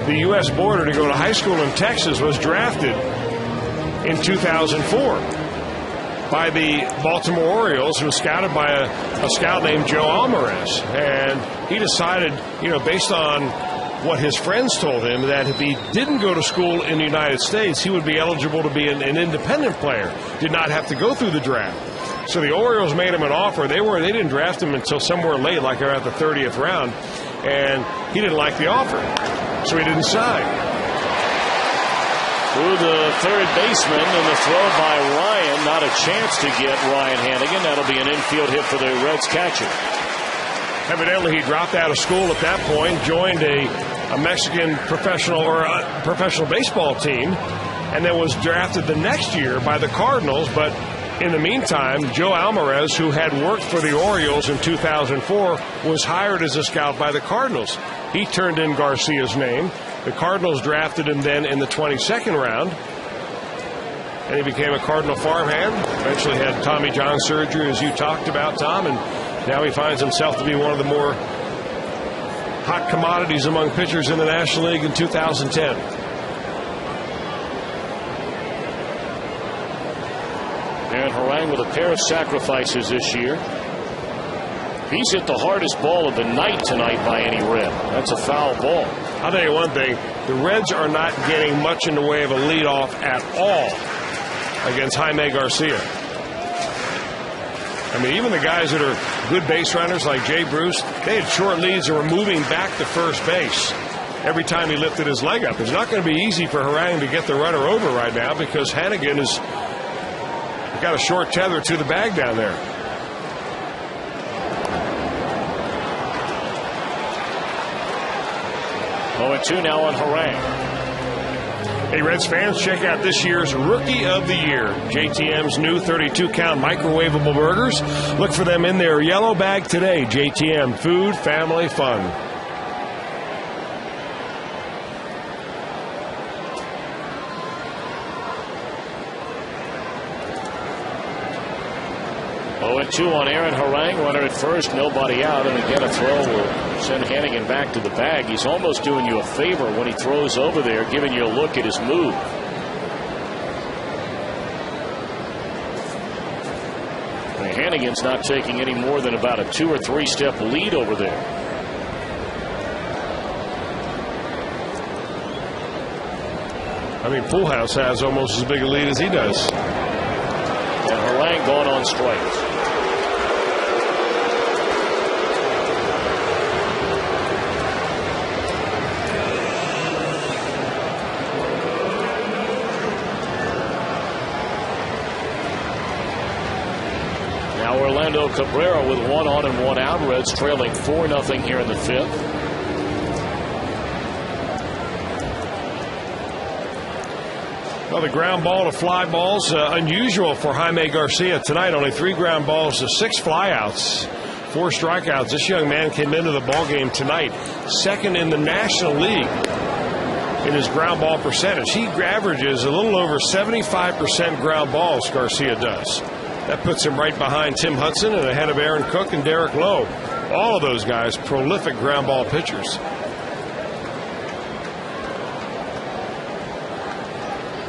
Speaker 3: U.S. border to go to high school in Texas, was drafted in 2004 by the Baltimore Orioles, who was scouted by a scout named Joe Alvarez. And he decided, you know, based on what his friends told him, that if he didn't go to school in the United States, he would be eligible to be an independent player, did not have to go through the draft. So the Orioles made him an offer. They didn't draft him until somewhere late, like around the 30th round, and he didn't like the offer, so he didn't sign.
Speaker 2: Through the third baseman, and the throw by Ryan. Not a chance to get Ryan Hannigan. That'll be an infield hit for the Reds catcher.
Speaker 3: Evidently, he dropped out of school at that point, joined a Mexican professional baseball team, and then was drafted the next year by the Cardinals. But in the meantime, Joe Alvarez, who had worked for the Orioles in 2004, was hired as a scout by the Cardinals. He turned in Garcia's name. The Cardinals drafted him then in the 22nd round, and he became a Cardinal farmhand. Eventually had Tommy John surgery, as you talked about, Tom, and now he finds himself to be one of the more hot commodities among pitchers in the National League in 2010.
Speaker 2: And Harang with a pair of sacrifices this year. He's hit the hardest ball of the night tonight by any Red. That's a foul ball.
Speaker 3: I'll tell you one thing. The Reds are not getting much in the way of a leadoff at all against Jaime Garcia. I mean, even the guys that are good base runners like Jay Bruce, they had short leads and were moving back to first base every time he lifted his leg up. It's not going to be easy for Harang to get the runner over right now, because Hannigan has got a short tether to the bag down there.
Speaker 2: Oh, and 2 now on Harang.
Speaker 3: Hey, Reds fans, check out this year's Rookie of the Year. JTM's new 32-count microwavable burgers. Look for them in their yellow bag today. JTM, food, family, fun.
Speaker 2: Oh, and 2 on Aaron Harang. Runner at first, nobody out, and again a throw will send Hannigan back to the bag. He's almost doing you a favor when he throws over there, giving you a look at his move. Hannigan's not taking any more than about a 2 or 3 step lead over there.
Speaker 3: I mean, Pujols has almost as big a lead as he does.
Speaker 2: And Harang going on strikes. Now Orlando Cabrera with 1 on and 1 out. Reds trailing 4-0 here in the 5th.
Speaker 3: Well, the ground ball to fly balls, unusual for Jaime Garcia tonight. Only 3 ground balls to 6 flyouts, 4 strikeouts. This young man came into the ball game tonight second in the National League in his ground ball percentage. He averages a little over 75% ground balls, Garcia does. That puts him right behind Tim Hudson and ahead of Aaron Cook and Derek Lowe. All of those guys, prolific ground ball pitchers.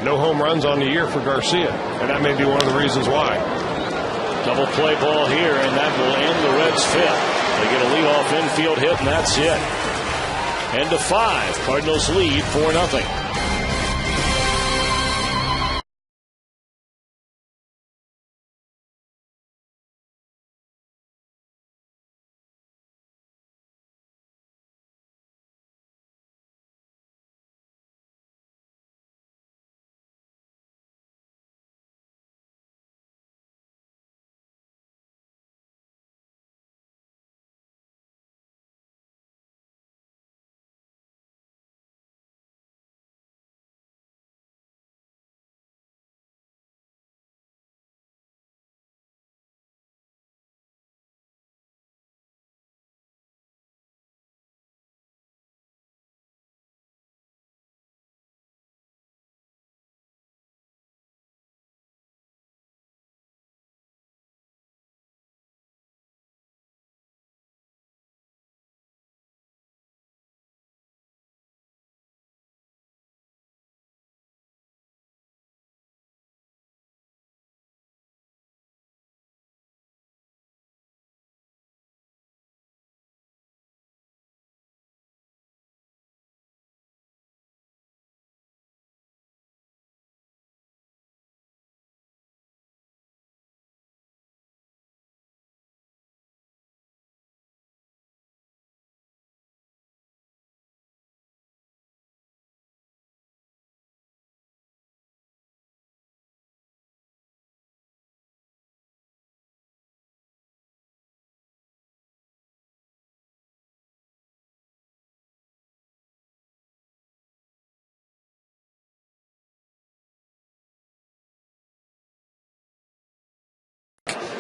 Speaker 3: No home runs on the year for Garcia, and that may be one of the reasons why.
Speaker 2: Double play ball here, and that will end the Reds' 5th. They get a leadoff infield hit, and that's it. End of 5. Cardinals lead 4-0.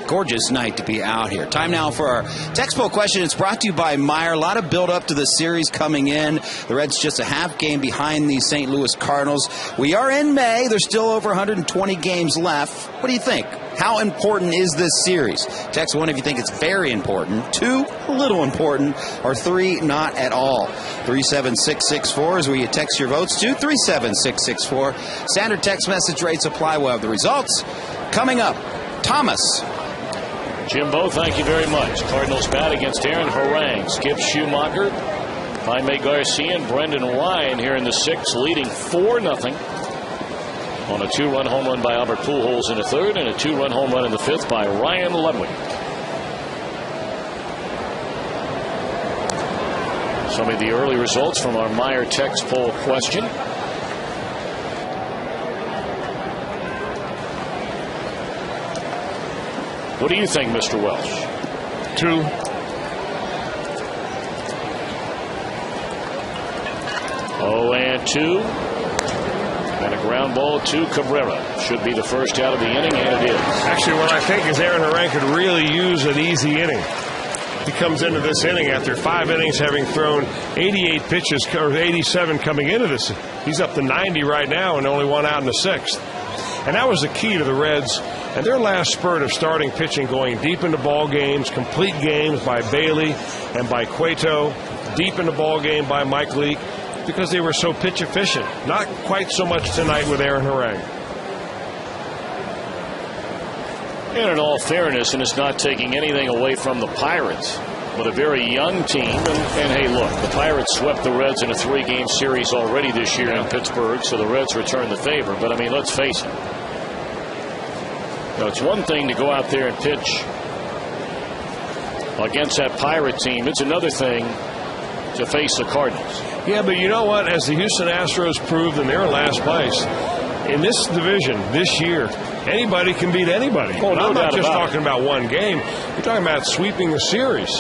Speaker 5: Gorgeous night to be out here. Time now for our textbook question. It's brought to you by Meyer. A lot of build up to the series coming in. The Reds just a half game behind the St. Louis Cardinals. We are in May. There's still over 120 games left. What do you think? How important is this series? Text 1 if you think it's very important, 2 a little important, or 3 not at all. 37664 is where you text your votes to 37664. Standard text message rates apply. We'll have the results coming up. Thomas.
Speaker 2: Jimbo, thank you very much. Cardinals bat against Aaron Harang. Skip Schumacher, Jaime Garcia, and Brendan Ryan here in the 6th, leading 4-0 on a 2-run home run by Albert Pujols in the 3rd and a 2-run home run in the 5th by Ryan Ludwick. Some of the early results from our Meyer text poll question. What do you think, Mr. Welsh?
Speaker 3: 2.
Speaker 2: Oh, and 2. And a ground ball to Cabrera. Should be the first out of the inning, and it is.
Speaker 3: Actually, what I think is Aaron Harang could really use an easy inning. He comes into this inning after 5 innings, having thrown 88 pitches, or 87 coming into this. He's up to 90 right now and only 1 out in the 6th. And that was the key to the Reds and their last spurt of starting pitching, going deep into ball games, complete games by Bailey and by Cueto, deep into ball game by Mike Leake, because they were so pitch efficient. Not quite so much tonight with Aaron Harang.
Speaker 2: And in all fairness, and it's not taking anything away from the Pirates, but a very young team. And hey, look, the Pirates swept the Reds in a 3-game series already this year in Pittsburgh, so the Reds return the favor. But, I mean, let's face it. You know, it's one thing to go out there and pitch against that Pirate team. It's another thing to face the Cardinals.
Speaker 3: Yeah, but you know what? As the Houston Astros proved, and they're in last place, in this division this year, anybody can beat anybody.
Speaker 2: Oh, no
Speaker 3: I'm not
Speaker 2: doubt
Speaker 3: just
Speaker 2: about
Speaker 3: talking about one game. You're talking about sweeping the series.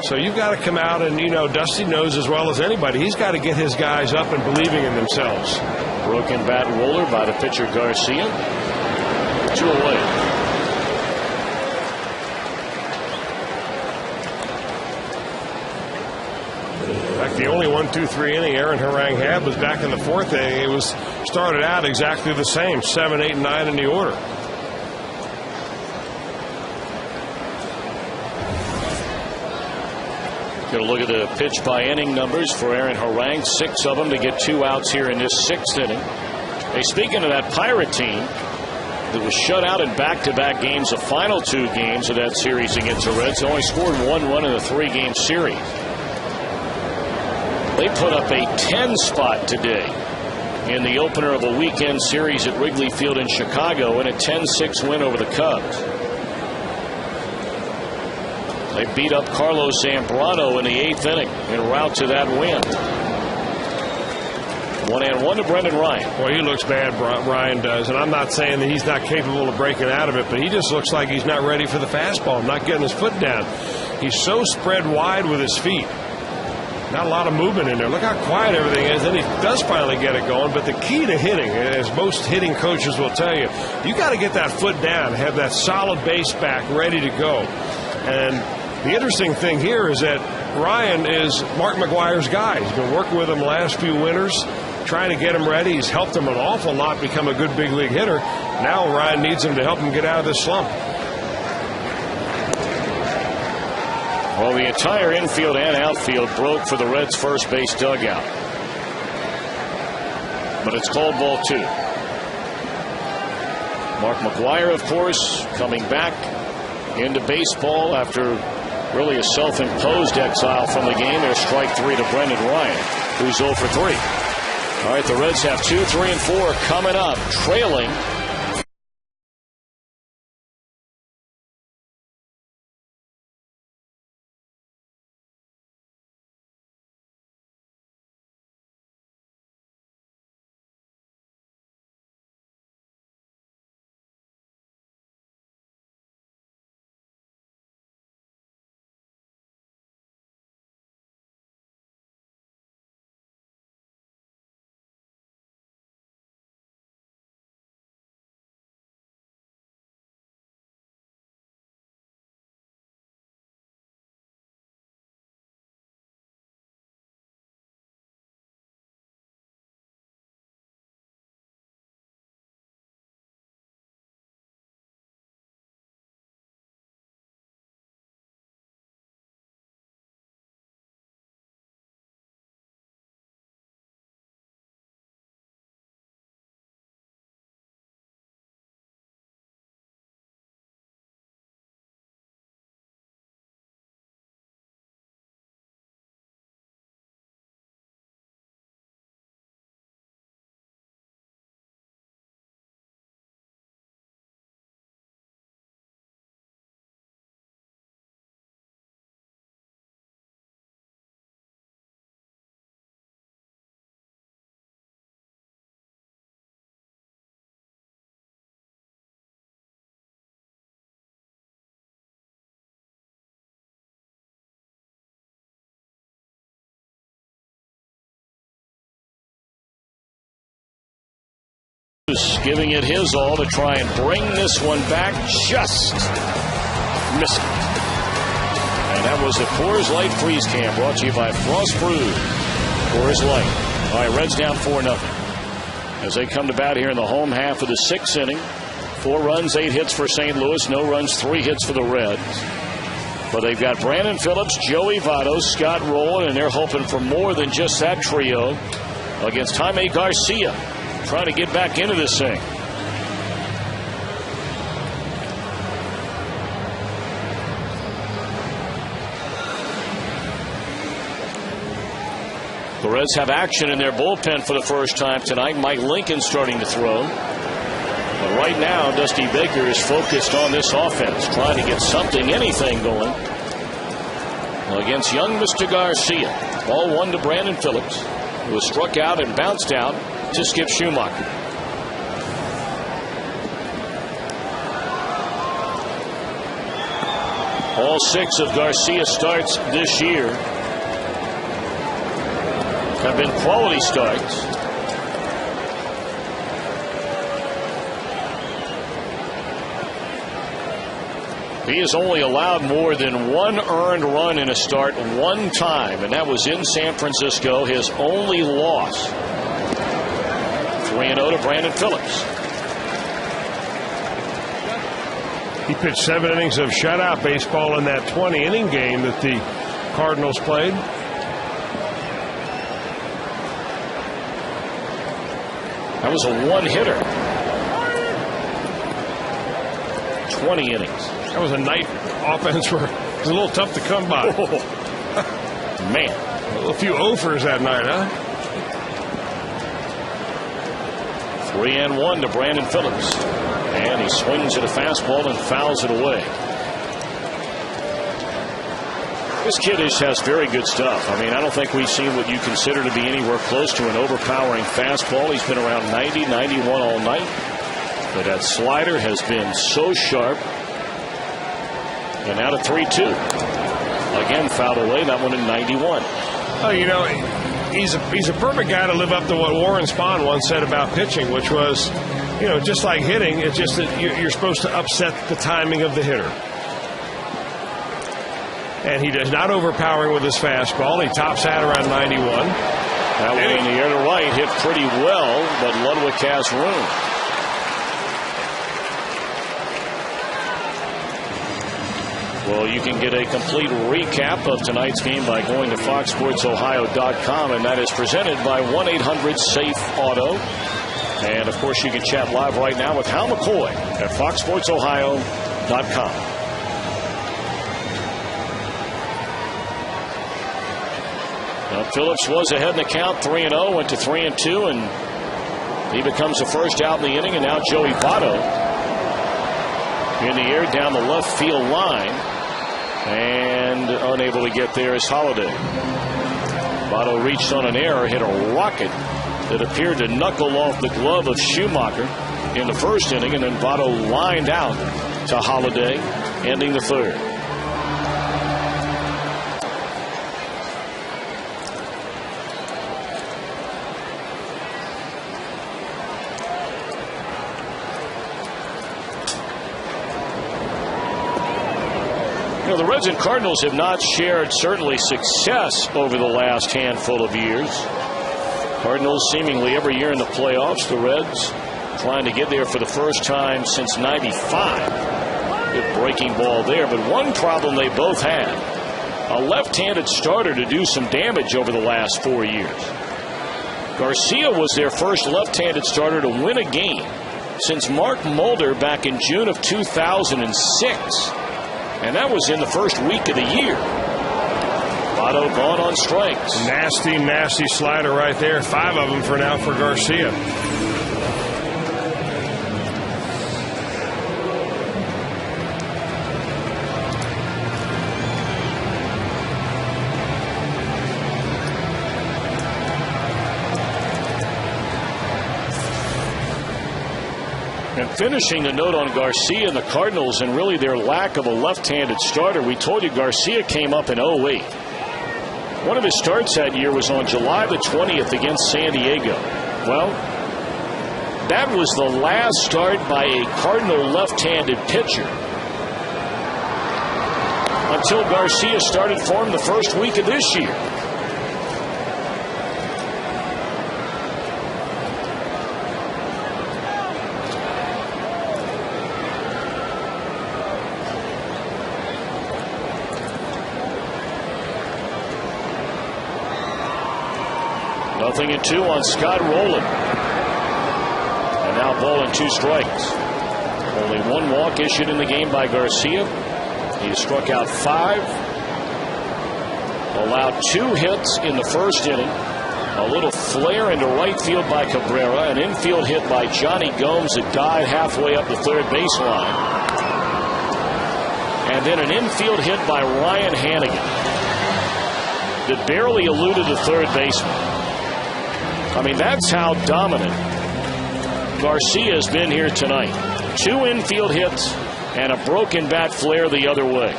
Speaker 3: So you've got to come out, and, you know, Dusty knows as well as anybody. He's got to get his guys up and believing in themselves.
Speaker 2: Broken bat roller by the pitcher Garcia. 2 away.
Speaker 3: In fact, the only 1-2-3 inning Aaron Harang had was back in the 4th inning. It was started out exactly the same, 7, 8, and 9 in the order.
Speaker 2: Going to look at the pitch by inning numbers for Aaron Harang. 6 of them to get 2 outs here in this 6th inning. Hey, speaking of that Pirate team that was shut out in back-to-back games, the final 2 games of that series against the Reds, they only scored 1 run in a 3-game series. They put up a 10 spot today in the opener of a weekend series at Wrigley Field in Chicago in a 10-6 win over the Cubs. They beat up Carlos Zambrano in the 8th inning en route to that win. 1-1 to Brendan Ryan.
Speaker 3: Well, he looks bad, Ryan does, and I'm not saying that he's not capable of breaking out of it, but he just looks like he's not ready for the fastball, not getting his foot down. He's so spread wide with his feet. Not a lot of movement in there. Look how quiet everything is. Then he does finally get it going. But the key to hitting, as most hitting coaches will tell you, you got to get that foot down, have that solid base back ready to go. And the interesting thing here is that Ryan is Mark McGwire's guy. He's been working with him the last few winters, trying to get him ready. He's helped him an awful lot become a good big league hitter. Now Ryan needs him to help him get out of this slump.
Speaker 2: Well, the entire infield and outfield broke for the Reds' first base dugout. But it's called ball 2. Mark McGwire, of course, coming back into baseball after really a self-imposed exile from the game. There's strike 3 to Brendan Ryan, who's 0 for 3. All right, the Reds have 2, 3, and 4 coming up, trailing. Giving it his all to try and bring this one back. Just missed it. And that was the Coors Light Freeze Cam, brought to you by Frost Brewed. Coors Light. All right, Reds down 4-0 as they come to bat here in the home half of the 6th inning. 4 runs, 8 hits for St. Louis. No runs, 3 hits for the Reds. But they've got Brandon Phillips, Joey Votto, Scott Rowland, and they're hoping for more than just that trio against Jaime Garcia, trying to get back into this thing. The Reds have action in their bullpen for the first time tonight. Mike Lincoln starting to throw. But right now, Dusty Baker is focused on this offense, trying to get something, anything going against young Mr. Garcia. Ball 1 to Brandon Phillips, who was struck out and bounced out to Skip Schumacher. All 6 of Garcia's starts this year have been quality starts. He has only allowed more than 1 earned run in a start 1 time, and that was in San Francisco, his only loss. 3-0 to Brandon Phillips.
Speaker 3: He pitched 7 innings of shutout baseball in that 20-inning game that the Cardinals played.
Speaker 2: That was a 1-hitter. 20 innings.
Speaker 3: That was a night offense where it was a little tough to come by.
Speaker 2: Man.
Speaker 3: A few offers that night, huh?
Speaker 2: 3-1 to Brandon Phillips. And he swings at a fastball and fouls it away. This kid has very good stuff. I mean, I don't think we've seen what you consider to be anywhere close to an overpowering fastball. He's been around 90, 91 all night. But that slider has been so sharp. And now to 3-2. Again, fouled away. That one in 91.
Speaker 3: Oh, you know, he's a perfect guy to live up to what Warren Spahn once said about pitching, which was, you know, just like hitting, it's just that you're supposed to upset the timing of the hitter. And he does not overpowering with his fastball. He tops out around 91.
Speaker 2: That one in the air to right hit pretty well, but Ludwick has room. Well, you can get a complete recap of tonight's game by going to foxsportsohio.com, and that is presented by 1-800-SAFE-AUTO. And, of course, you can chat live right now with Hal McCoy at foxsportsohio.com. Now, Phillips was ahead in the count, 3-0, went to 3-2, and he becomes the first out in the inning. And now Joey Votto in the air down the left field line, and unable to get there is Holiday. Votto reached on an error, hit a rocket that appeared to knuckle off the glove of Schumacher in the first inning, and then Votto lined out to Holiday, ending the third. The Reds and Cardinals have not shared certainly success over the last handful of years. Cardinals seemingly every year in the playoffs. The Reds trying to get there for the first time since '95. Good breaking ball there, but one problem they both had: a left-handed starter to do some damage over the last 4 years. Garcia was their first left-handed starter to win a game since Mark Mulder back in June of 2006. And that was in the first week of the year. Votto gone on strikes.
Speaker 3: Nasty, nasty slider right there. 5 of them for now for Garcia.
Speaker 2: And finishing a note on Garcia and the Cardinals and really their lack of a left-handed starter. We told you Garcia came up in 08. One of his starts that year was on July the 20th against San Diego. Well, that was the last start by a Cardinal left-handed pitcher until Garcia started for him the first week of this year. Nothing and 2 on Scott Rowland. And now ball and 2 strikes. Only 1 walk issued in the game by Garcia. He struck out 5. Allowed 2 hits in the first inning. A little flare into right field by Cabrera. An infield hit by Johnny Gomes that died halfway up the third baseline. And then an infield hit by Ryan Hannigan that barely eluded the third baseman. I mean, that's how dominant Garcia has been here tonight. 2 infield hits and a broken bat flare the other way.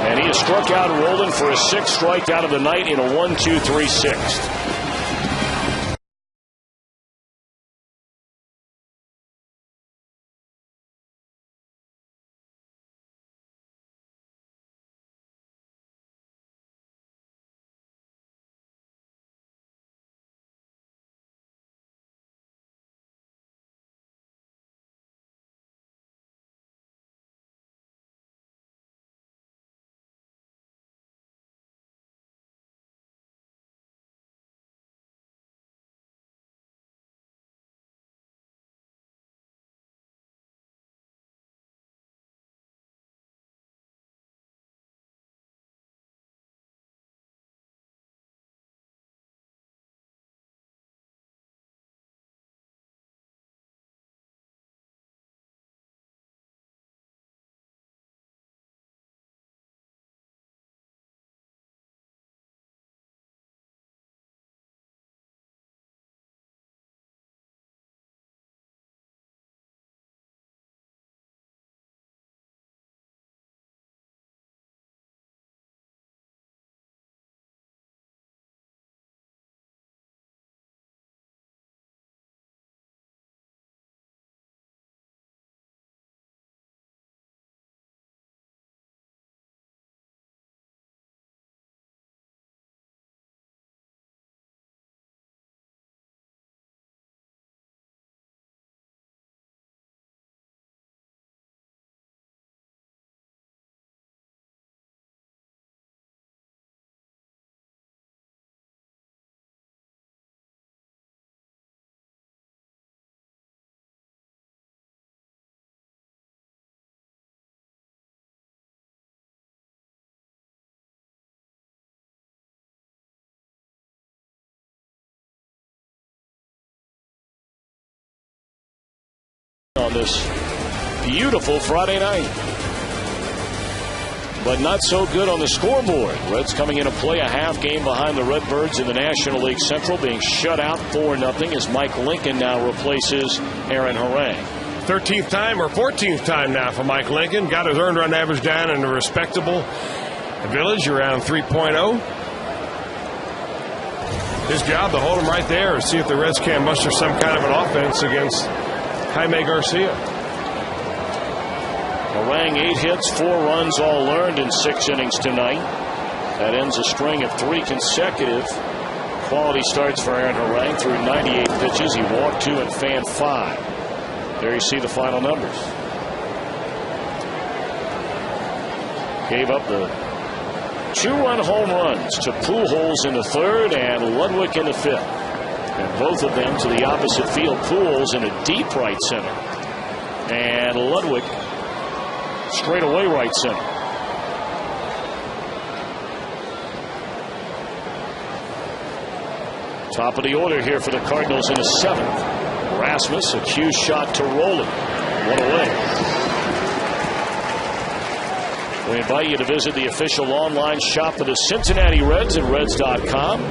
Speaker 2: And he has struck out Rolen for his 6th strikeout of the night in a 1-2-3 6th. On this beautiful Friday night, but not so good on the scoreboard. Reds coming into play a half game behind the Redbirds in the National League Central, being shut out 4-0 as Mike Lincoln now replaces Aaron Harang.
Speaker 3: 13th time or 14th time now for Mike Lincoln. Got his earned run average down in a respectable village around 3.0. His job to hold him right there and see if the Reds can muster some kind of an offense against Jaime Garcia.
Speaker 2: Harang 8 hits, 4 runs, all earned in 6 innings tonight. That ends a string of 3 consecutive quality starts for Aaron Harang through 98 pitches. He walked 2 and fanned 5. There you see the final numbers. Gave up the 2-run home runs to Pujols in the 3rd and Ludwick in the 5th. And both of them to the opposite field. Pujols in a deep right center. And Ludwick straight away right center. Top of the order here for the Cardinals in the 7th. Rasmus, a cue shot to Rolen. 1 away. We invite you to visit the official online shop of the Cincinnati Reds at Reds.com.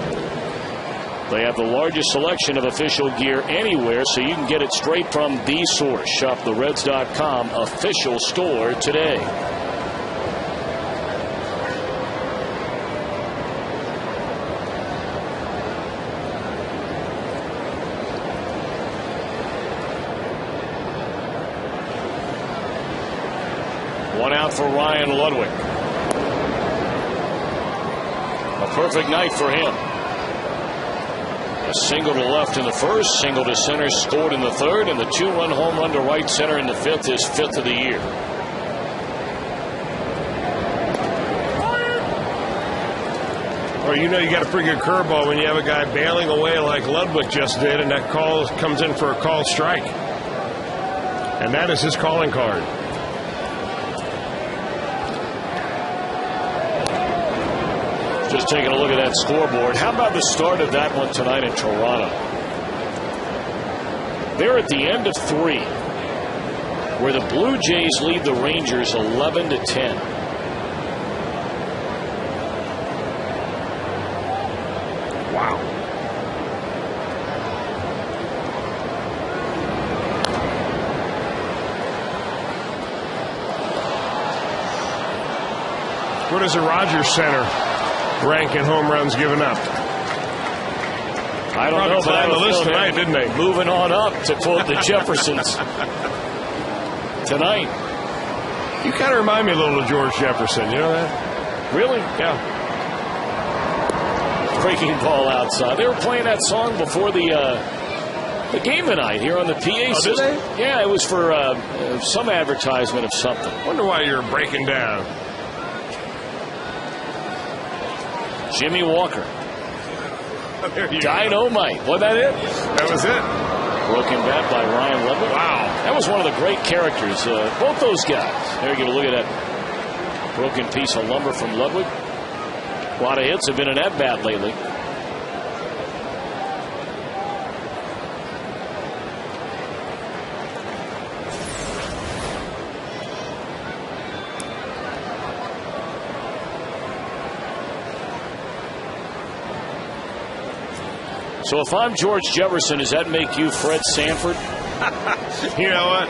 Speaker 2: They have the largest selection of official gear anywhere, so you can get it straight from the source. Shop the Reds.com official store today. One out for Ryan Ludwick. A perfect night for him. A single to left in the 1st, single to center, scored in the 3rd, and the 2-run home run to right center in the 5th, his 5th of the year.
Speaker 3: Or you know you got a pretty good curveball when you have a guy bailing away like Ludwick just did, and that call comes in for a called strike. And that is his calling card.
Speaker 2: Just taking a look at that scoreboard. How about the start of that one tonight in Toronto? They're at the end of 3, where the Blue Jays lead the Rangers 11-10.
Speaker 3: Wow. Where does the Rogers Center rank in home runs given up?
Speaker 2: I don't know, but
Speaker 3: on the list tonight, didn't they?
Speaker 2: Moving on up, to quote the Jeffersons. Tonight.
Speaker 3: You kind of remind me a little of George Jefferson. You know that?
Speaker 2: Really?
Speaker 3: Yeah.
Speaker 2: Breaking ball outside. They were playing that song before the game tonight here on the PA system.
Speaker 3: Did they?
Speaker 2: Yeah, it was for some advertisement of something.
Speaker 3: Wonder why you're breaking down.
Speaker 2: Jimmy Walker.
Speaker 3: There you
Speaker 2: Dynamite. Was that it?
Speaker 3: That was it.
Speaker 2: Broken bat by Ryan Ludwick.
Speaker 3: Wow.
Speaker 2: That was one of the great characters. Both those guys. There you get a look at that broken piece of lumber from Ludwick. A lot of hits have been in that bat lately. So if I'm George Jefferson, does that make you Fred Sanford?
Speaker 3: You know what?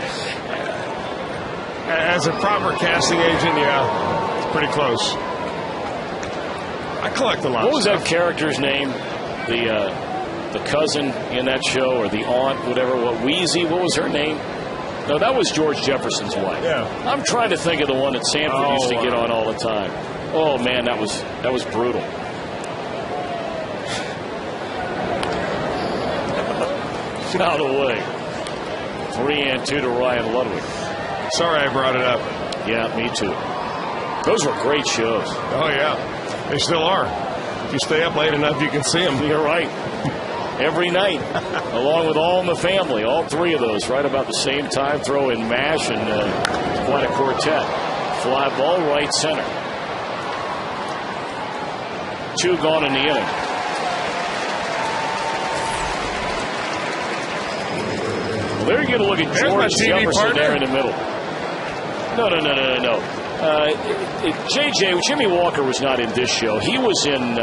Speaker 3: As a proper casting agent, yeah, it's pretty close. I collect a lot.
Speaker 2: What was that character's name? The cousin in that show, or the aunt, whatever. What, Wheezy? What was her name? No, that was George Jefferson's wife.
Speaker 3: Yeah.
Speaker 2: I'm trying to think of the one that Sanford used to get on all the time. Oh man, that was brutal. Out of the way. 3-2 to Ryan Ludwick.
Speaker 3: Sorry I brought it up.
Speaker 2: Yeah, me too. Those were great shows.
Speaker 3: Oh, yeah. They still are. If you stay up late enough, you can see them.
Speaker 2: You're right. Every night, along with All in the Family. All 3 of those right about the same time. Throw in MASH and quite a quartet. Fly ball right center. 2 gone in the inning. There you get a look at George Jefferson there in the middle. No. Jimmy Walker was not in this show. He was in,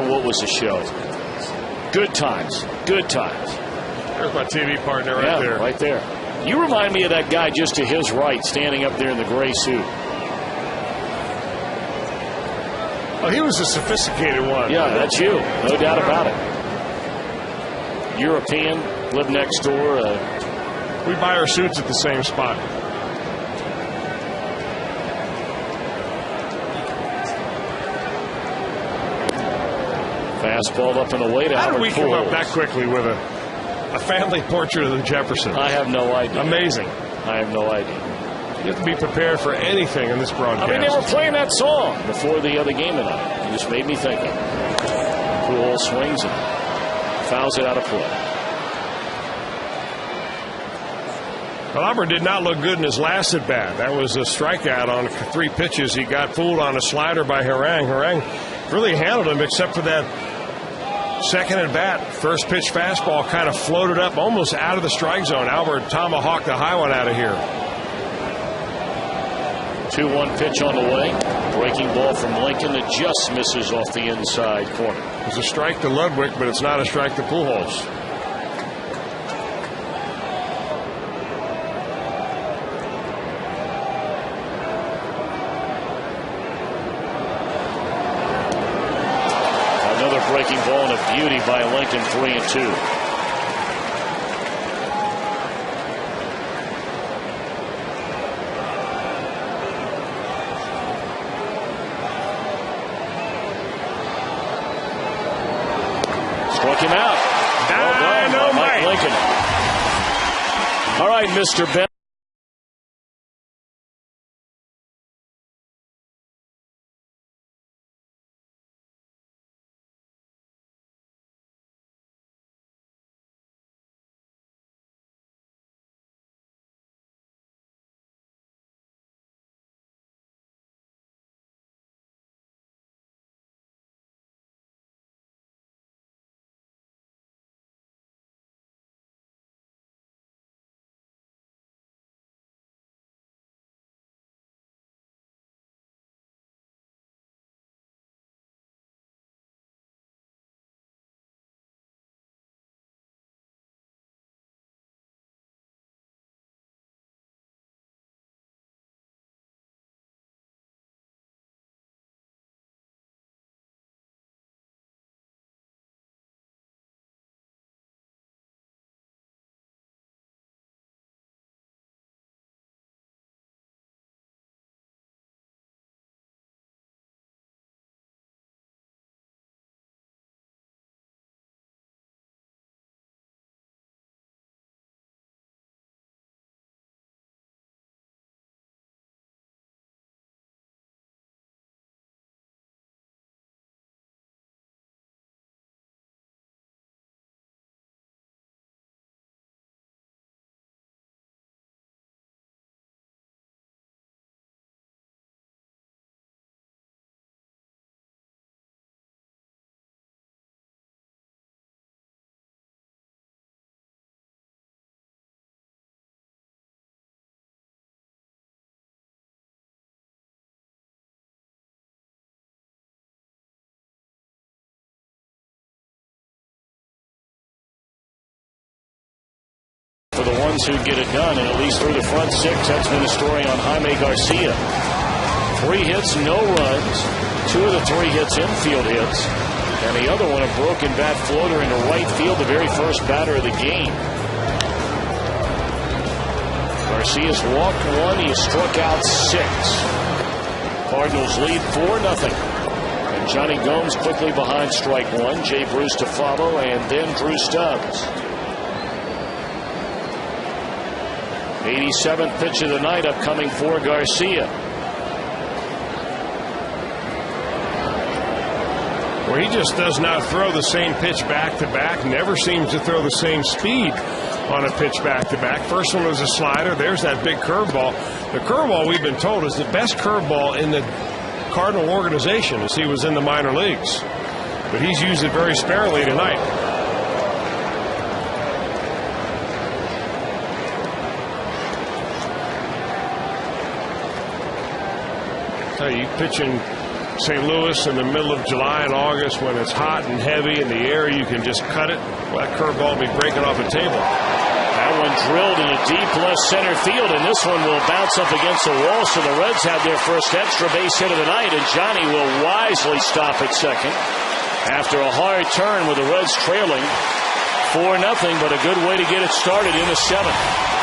Speaker 2: what was the show? Good Times. Good Times.
Speaker 3: There's my TV partner there.
Speaker 2: Right there. You remind me of that guy just to his right, standing up there in the gray suit.
Speaker 3: Oh, he was a sophisticated one.
Speaker 2: Yeah, that's you. No doubt about it. European. Live next door.
Speaker 3: We buy our suits at the same spot.
Speaker 2: Fastball up and away to
Speaker 3: How
Speaker 2: Albert
Speaker 3: did we come
Speaker 2: Pujols.
Speaker 3: up that quickly with a family portrait of the Jeffersons?
Speaker 2: I have no idea.
Speaker 3: Amazing.
Speaker 2: I have no idea.
Speaker 3: You have to be prepared for anything in this broadcast.
Speaker 2: I mean, they were playing that song before the other game tonight. It just made me think of it. Pujols swings and fouls it out of play.
Speaker 3: Well, Albert did not look good in his last at bat. That was a strikeout on 3 pitches. He got fooled on a slider by Harang. Harang really handled him, except for that second at bat. First pitch fastball kind of floated up almost out of the strike zone. Albert tomahawked the high one out of here.
Speaker 2: 2-1 pitch on the way. Breaking ball from Lincoln that just misses off the inside corner.
Speaker 3: It's a strike to Ludwick, but it's not a strike to Pujols.
Speaker 2: Breaking ball and a beauty by Lincoln. 3-2. Struck him out. Well done by Mike Lincoln. All right, Mr. Ben. ones who get it done, and at least through the front six. That's been the story on Jaime Garcia. 3 hits, no runs. 2 of the 3 hits infield hits, and the other one a broken bat floater into right field, the very first batter of the game. Garcia's walked 1. He has struck out 6. Cardinals lead 4-0. And Johnny Gomes quickly behind strike 1. Jay Bruce to follow, and then Drew Stubs. 87th pitch of the night upcoming for Garcia.
Speaker 3: Well, he just does not throw the same pitch back to back. Never seems to throw the same speed on a pitch back to back. First one was a slider. There's that big curveball. The curveball, we've been told, is the best curveball in the Cardinal organization as he was in the minor leagues. But he's used it very sparingly tonight. You pitch in St. Louis in the middle of July and August when it's hot and heavy in the air, you can just cut it. Well, that curveball will be breaking off a table.
Speaker 2: That one drilled into deep left center field, and this one will bounce up against the wall, so the Reds have their first extra base hit of the night, and Johnny will wisely stop at second after a hard turn with the Reds trailing 4-0, but a good way to get it started in the 7th.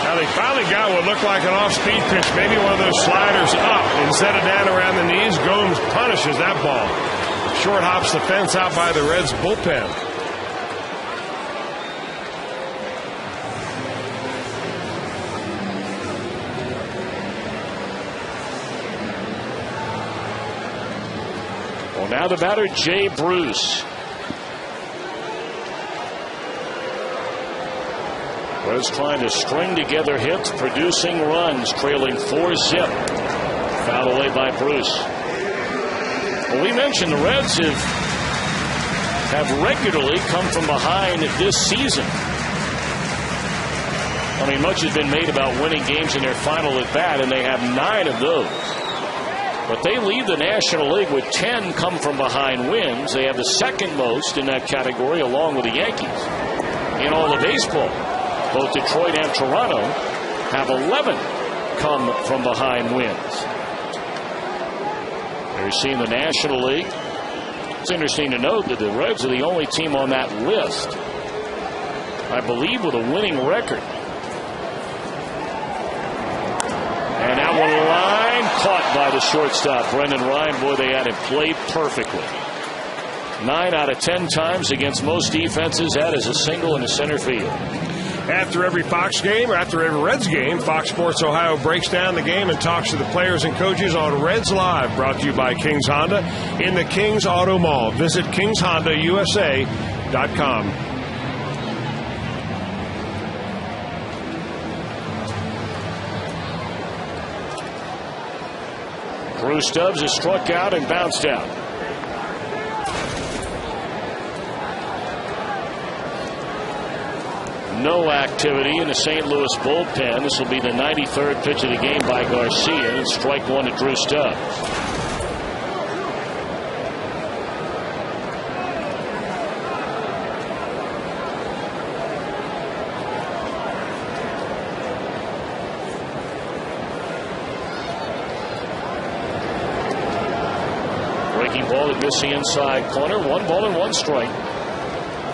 Speaker 3: Now they finally got what looked like an off-speed pitch, maybe one of those sliders up instead of down around the knees. Gomes punishes that ball. Short hops the fence out by the Reds bullpen.
Speaker 2: Well, now the batter, Jay Bruce. Reds trying to string together hits, producing runs, trailing 4-0. Fouled away by Bruce. Well, we mentioned the Reds have regularly come from behind this season. I mean, much has been made about winning games in their final at bat, and they have 9 of those. But they lead the National League with 10 come from behind wins. They have the second most in that category, along with the Yankees in all of baseball. Both Detroit and Toronto have 11 come from behind wins. You're seeing the National League. It's interesting to note that the Reds are the only team on that list, I believe, with a winning record. And that one line caught by the shortstop, Brendan Ryan. Boy, they had it played perfectly. 9 out of 10 times against most defenses, that is a single in the center field.
Speaker 3: After every Fox game, or after every Reds game, Fox Sports Ohio breaks down the game and talks to the players and coaches on Reds Live, brought to you by Kings Honda in the Kings Auto Mall. Visit KingsHondaUSA.com.
Speaker 2: Drew Stubs is struck out and bounced out. No activity in the St. Louis bullpen. This will be the 93rd pitch of the game by Garcia, and strike 1 to Drew Stubs. Breaking ball that missed the inside corner. 1 ball and 1 strike.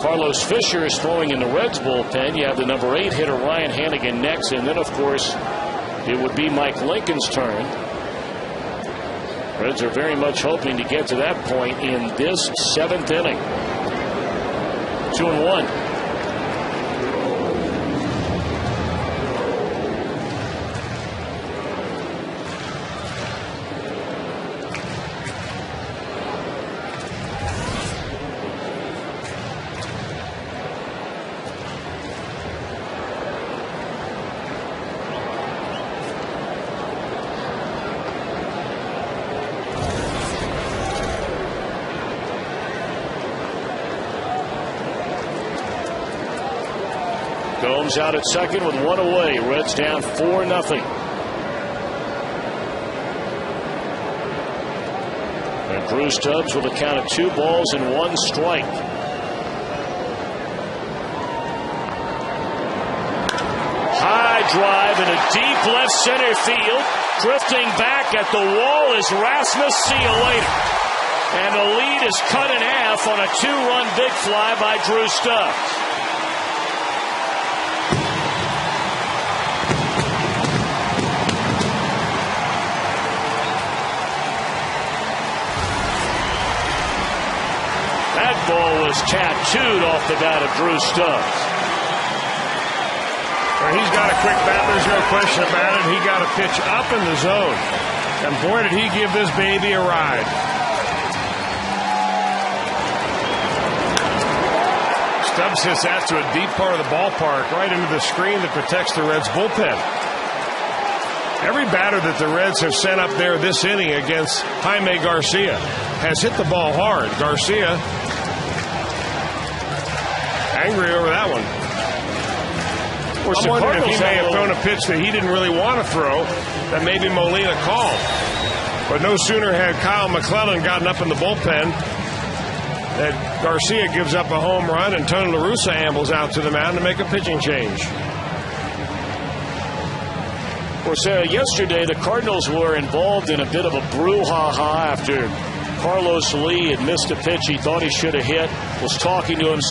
Speaker 2: Carlos Fisher is throwing in the Reds bullpen. You have the number 8 hitter Ryan Hannigan next, and then of course it would be Mike Lincoln's turn. Reds are very much hoping to get to that point in this 7th inning. 2-1. Gomes out at second with 1 away. Reds down 4-0. And Drew Stubs with a count of 2 balls and 1 strike. drive into deep left center field. Drifting back at the wall is Rasmus. See you later. And the lead is cut in half on a 2-run big fly by Drew Stubs. That ball was tattooed off the bat of Drew Stubs.
Speaker 3: Well, he's got a quick bat, there's no question about it. He got a pitch up in the zone. And boy, did he give this baby a ride. Stubs hits that to a deep part of the ballpark, right into the screen that protects the Reds' bullpen. Every batter that the Reds have sent up there this inning against Jaime Garcia has hit the ball hard. Garcia angry over that one. I'm wondering if he may have thrown a pitch that he didn't really want to throw that maybe Molina called. But no sooner had Kyle McClellan gotten up in the bullpen that Garcia gives up a home run and Tony La Russa ambles out to the mound to make a pitching change.
Speaker 2: Of course, yesterday the Cardinals were involved in a bit of a brouhaha after Carlos Lee had missed a pitch he thought he should have hit, was talking to him.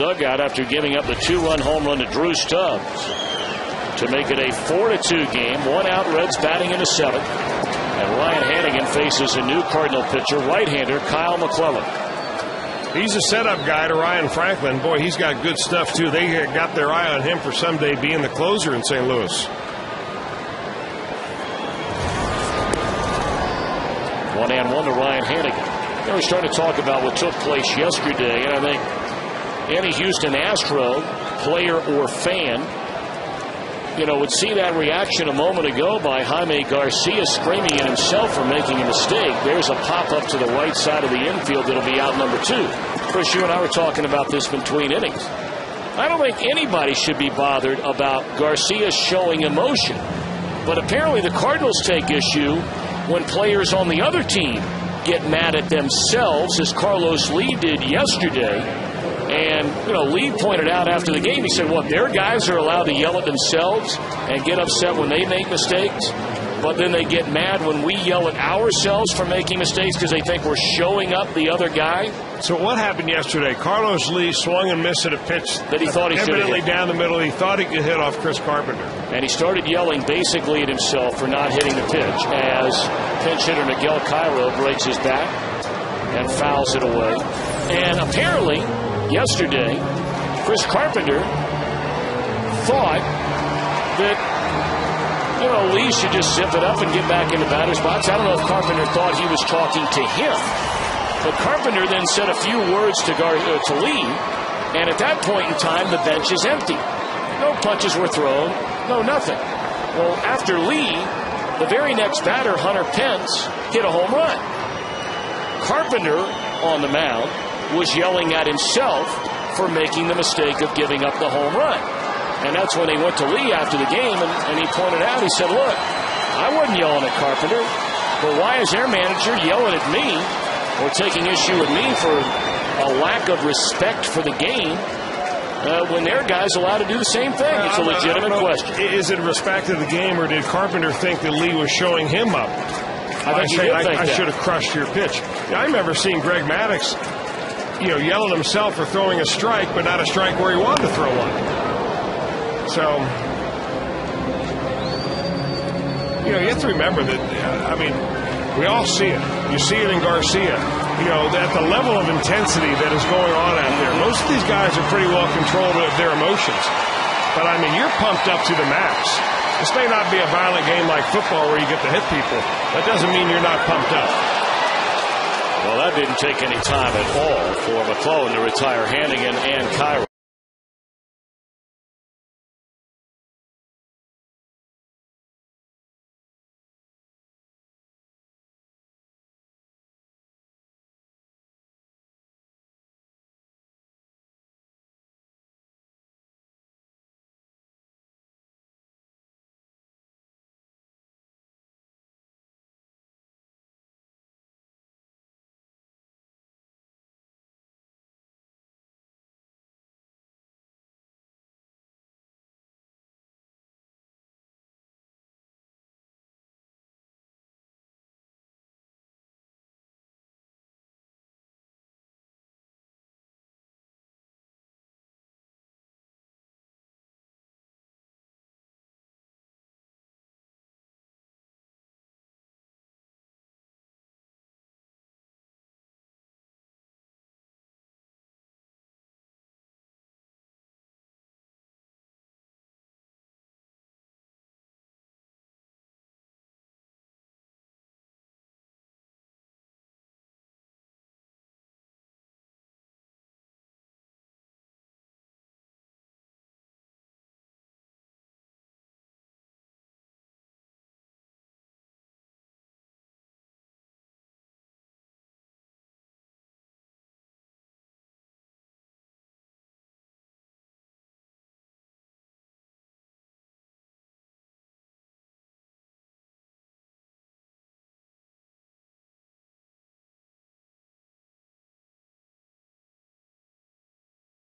Speaker 2: Dugout after giving up the 2-run home run to Drew Stubs to make it a 4-2 game. 1 out, Reds batting in the 7th. And Ryan Hannigan faces a new Cardinal pitcher, right-hander Kyle McClellan.
Speaker 3: He's a setup guy to Ryan Franklin. Boy, he's got good stuff too. They got their eye on him for someday being the closer in St. Louis.
Speaker 2: 1-1 to Ryan Hannigan. We're starting to talk about what took place yesterday, and I think any Houston Astro player or fan, would see that reaction a moment ago by Jaime Garcia screaming at himself for making a mistake. There's a pop-up to the right side of the infield that'll be out number 2. Chris, you and I were talking about this between innings. I don't think anybody should be bothered about Garcia showing emotion. But apparently the Cardinals take issue when players on the other team get mad at themselves, as Carlos Lee did yesterday. And, Lee pointed out after the game, he said, their guys are allowed to yell at themselves and get upset when they make mistakes, but then they get mad when we yell at ourselves for making mistakes because they think we're showing up the other guy.
Speaker 3: So what happened yesterday? Carlos Lee swung and missed at a pitch
Speaker 2: that he thought he should have hit
Speaker 3: down the middle. He thought he could hit off Chris Carpenter.
Speaker 2: And he started yelling basically at himself for not hitting the pitch as pinch hitter Miguel Cairo breaks his bat and fouls it away. And apparently yesterday, Chris Carpenter thought that, Lee should just zip it up and get back in the batter's box. I don't know if Carpenter thought he was talking to him. But Carpenter then said a few words to Lee, and at that point in time, the bench is empty. No punches were thrown, no nothing. Well, after Lee, the very next batter, Hunter Pence, hit a home run. Carpenter on the mound was yelling at himself for making the mistake of giving up the home run. And that's when they went to Lee after the game, and he pointed out, he said, look, I wasn't yelling at Carpenter, but why is their manager yelling at me or taking issue with me for a lack of respect for the game when their guy's allowed to do the same thing? It's a legitimate question.
Speaker 3: Is it respect of the game, or did Carpenter think that Lee was showing him up?
Speaker 2: I
Speaker 3: should have crushed your pitch. I remember seeing Greg Maddux, yell at himself for throwing a strike, but not a strike where he wanted to throw one. So, you have to remember that, we all see it. You see it in Garcia. At the level of intensity that is going on out there, most of these guys are pretty well controlled of their emotions. But, you're pumped up to the max. This may not be a violent game like football where you get to hit people. That doesn't mean you're not pumped up.
Speaker 2: Well, that didn't take any time at all for McClellan to retire Hannigan and Cairo.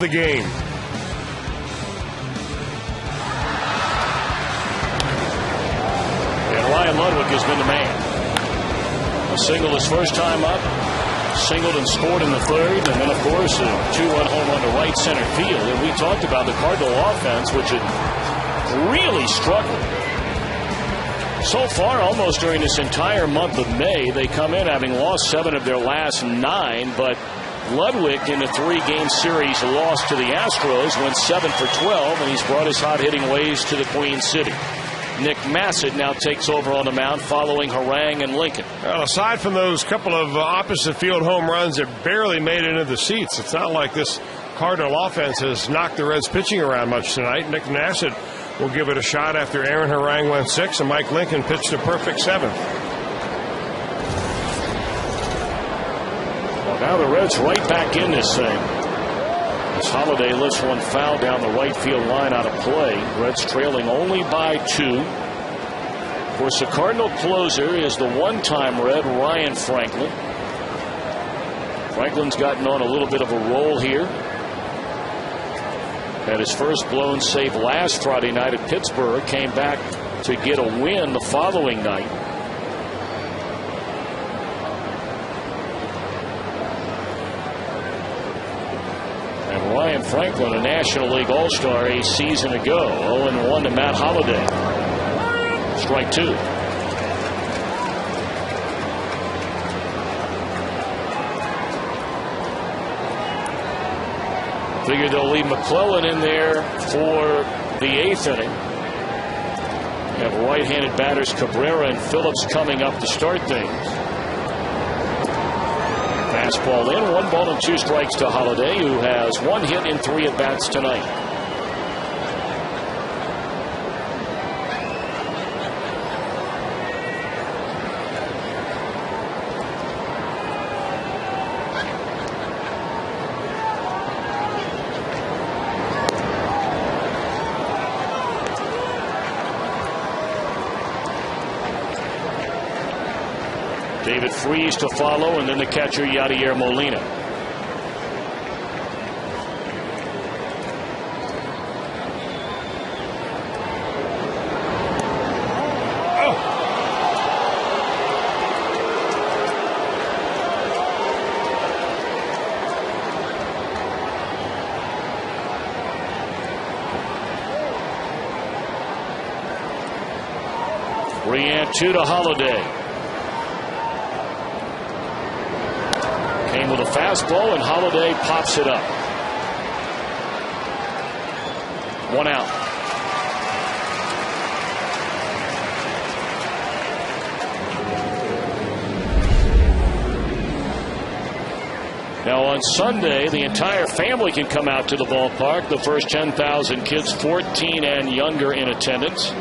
Speaker 3: The game.
Speaker 2: And Ryan Ludwick has been the man. A single his first time up, singled and scored in the third, and then, of course, a 2-1 home run to right center field. And we talked about the Cardinal offense, which had really struggled. So far, almost during this entire month of May, they come in having lost 7 of their last 9, but Ludwick in the 3-game series lost to the Astros, went 7 for 12, and he's brought his hot-hitting ways to the Queen City. Nick Massett now takes over on the mound following Harang and Lincoln.
Speaker 3: Well, aside from those couple of opposite field home runs that barely made it into the seats, it's not like this Cardinal offense has knocked the Reds pitching around much tonight. Nick Massett will give it a shot after Aaron Harang went 6 and Mike Lincoln pitched a perfect 7th.
Speaker 2: Now the Reds right back in this thing. As Holiday lifts one foul down the right field line out of play. Reds trailing only by 2. Of course, the Cardinal closer is the one-time Red, Ryan Franklin. Franklin's gotten on a little bit of a roll here. Had his first blown save last Friday night at Pittsburgh. Came back to get a win the following night. Ryan Franklin, a National League All-Star a season ago. 0-1 to Matt Holliday. Strike 2. Figured they'll leave McClellan in there for the 8th inning. Have right-handed batters Cabrera and Phillips coming up to start things. Fastball in, 1 ball and 2 strikes to Holiday, who has 1 hit in 3 at-bats tonight. David Freese to follow, and then the catcher Yadier Molina.
Speaker 3: Oh.
Speaker 2: Three and 2 to Holiday. Came with a fastball, and Holiday pops it up. 1 out. Now on Sunday, the entire family can come out to the ballpark. The first 10,000 kids 14 and younger in attendance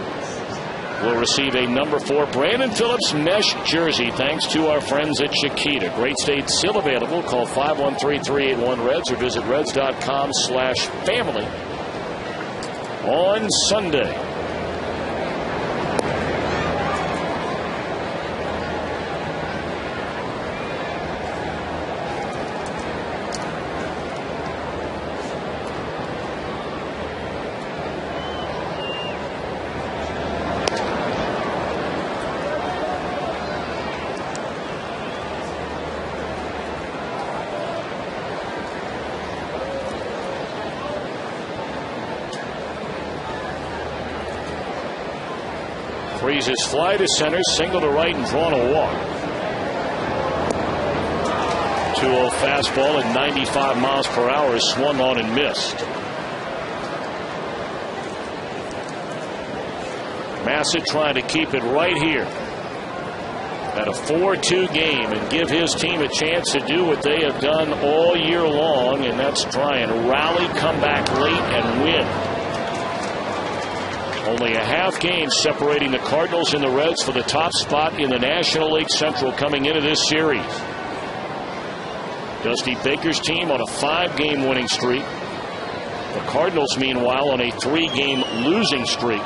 Speaker 2: will receive a number 4 Brandon Phillips mesh jersey, thanks to our friends at Chiquita. Great state still available. Call 513-381-REDS or visit reds.com/family on Sunday. Freeze's fly to center, single to right, and drawn a walk. 2-0 fastball at 95 miles per hour is swung on and missed. Massett trying to keep it right here at a 4-2 game and give his team a chance to do what they have done all year long, and that's try and rally, come back late, and win. Only a half game separating the Cardinals and the Reds for the top spot in the National League Central coming into this series. Dusty Baker's team on a 5-game winning streak. The Cardinals, meanwhile, on a 3-game losing streak.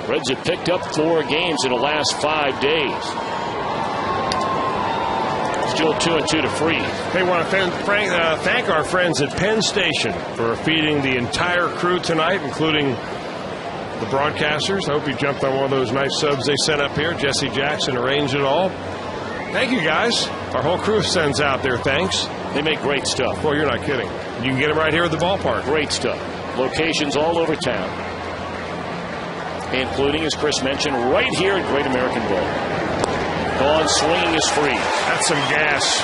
Speaker 2: Reds have picked up 4 games in the last 5 days. Still 2-2 to Freeze.
Speaker 3: They want to thank our friends at Penn Station for feeding the entire crew tonight, including the broadcasters. I hope you jumped on one of those nice subs they sent up here. Jesse Jackson arranged it all. Thank you, guys. Our whole crew sends out their thanks.
Speaker 2: They make great stuff.
Speaker 3: Well, you're not kidding. You can get them right here at the ballpark.
Speaker 2: Great stuff. Locations all over town, including, as Chris mentioned, right here at Great American Bowl. Gone swinging is Freeze.
Speaker 3: That's some gas.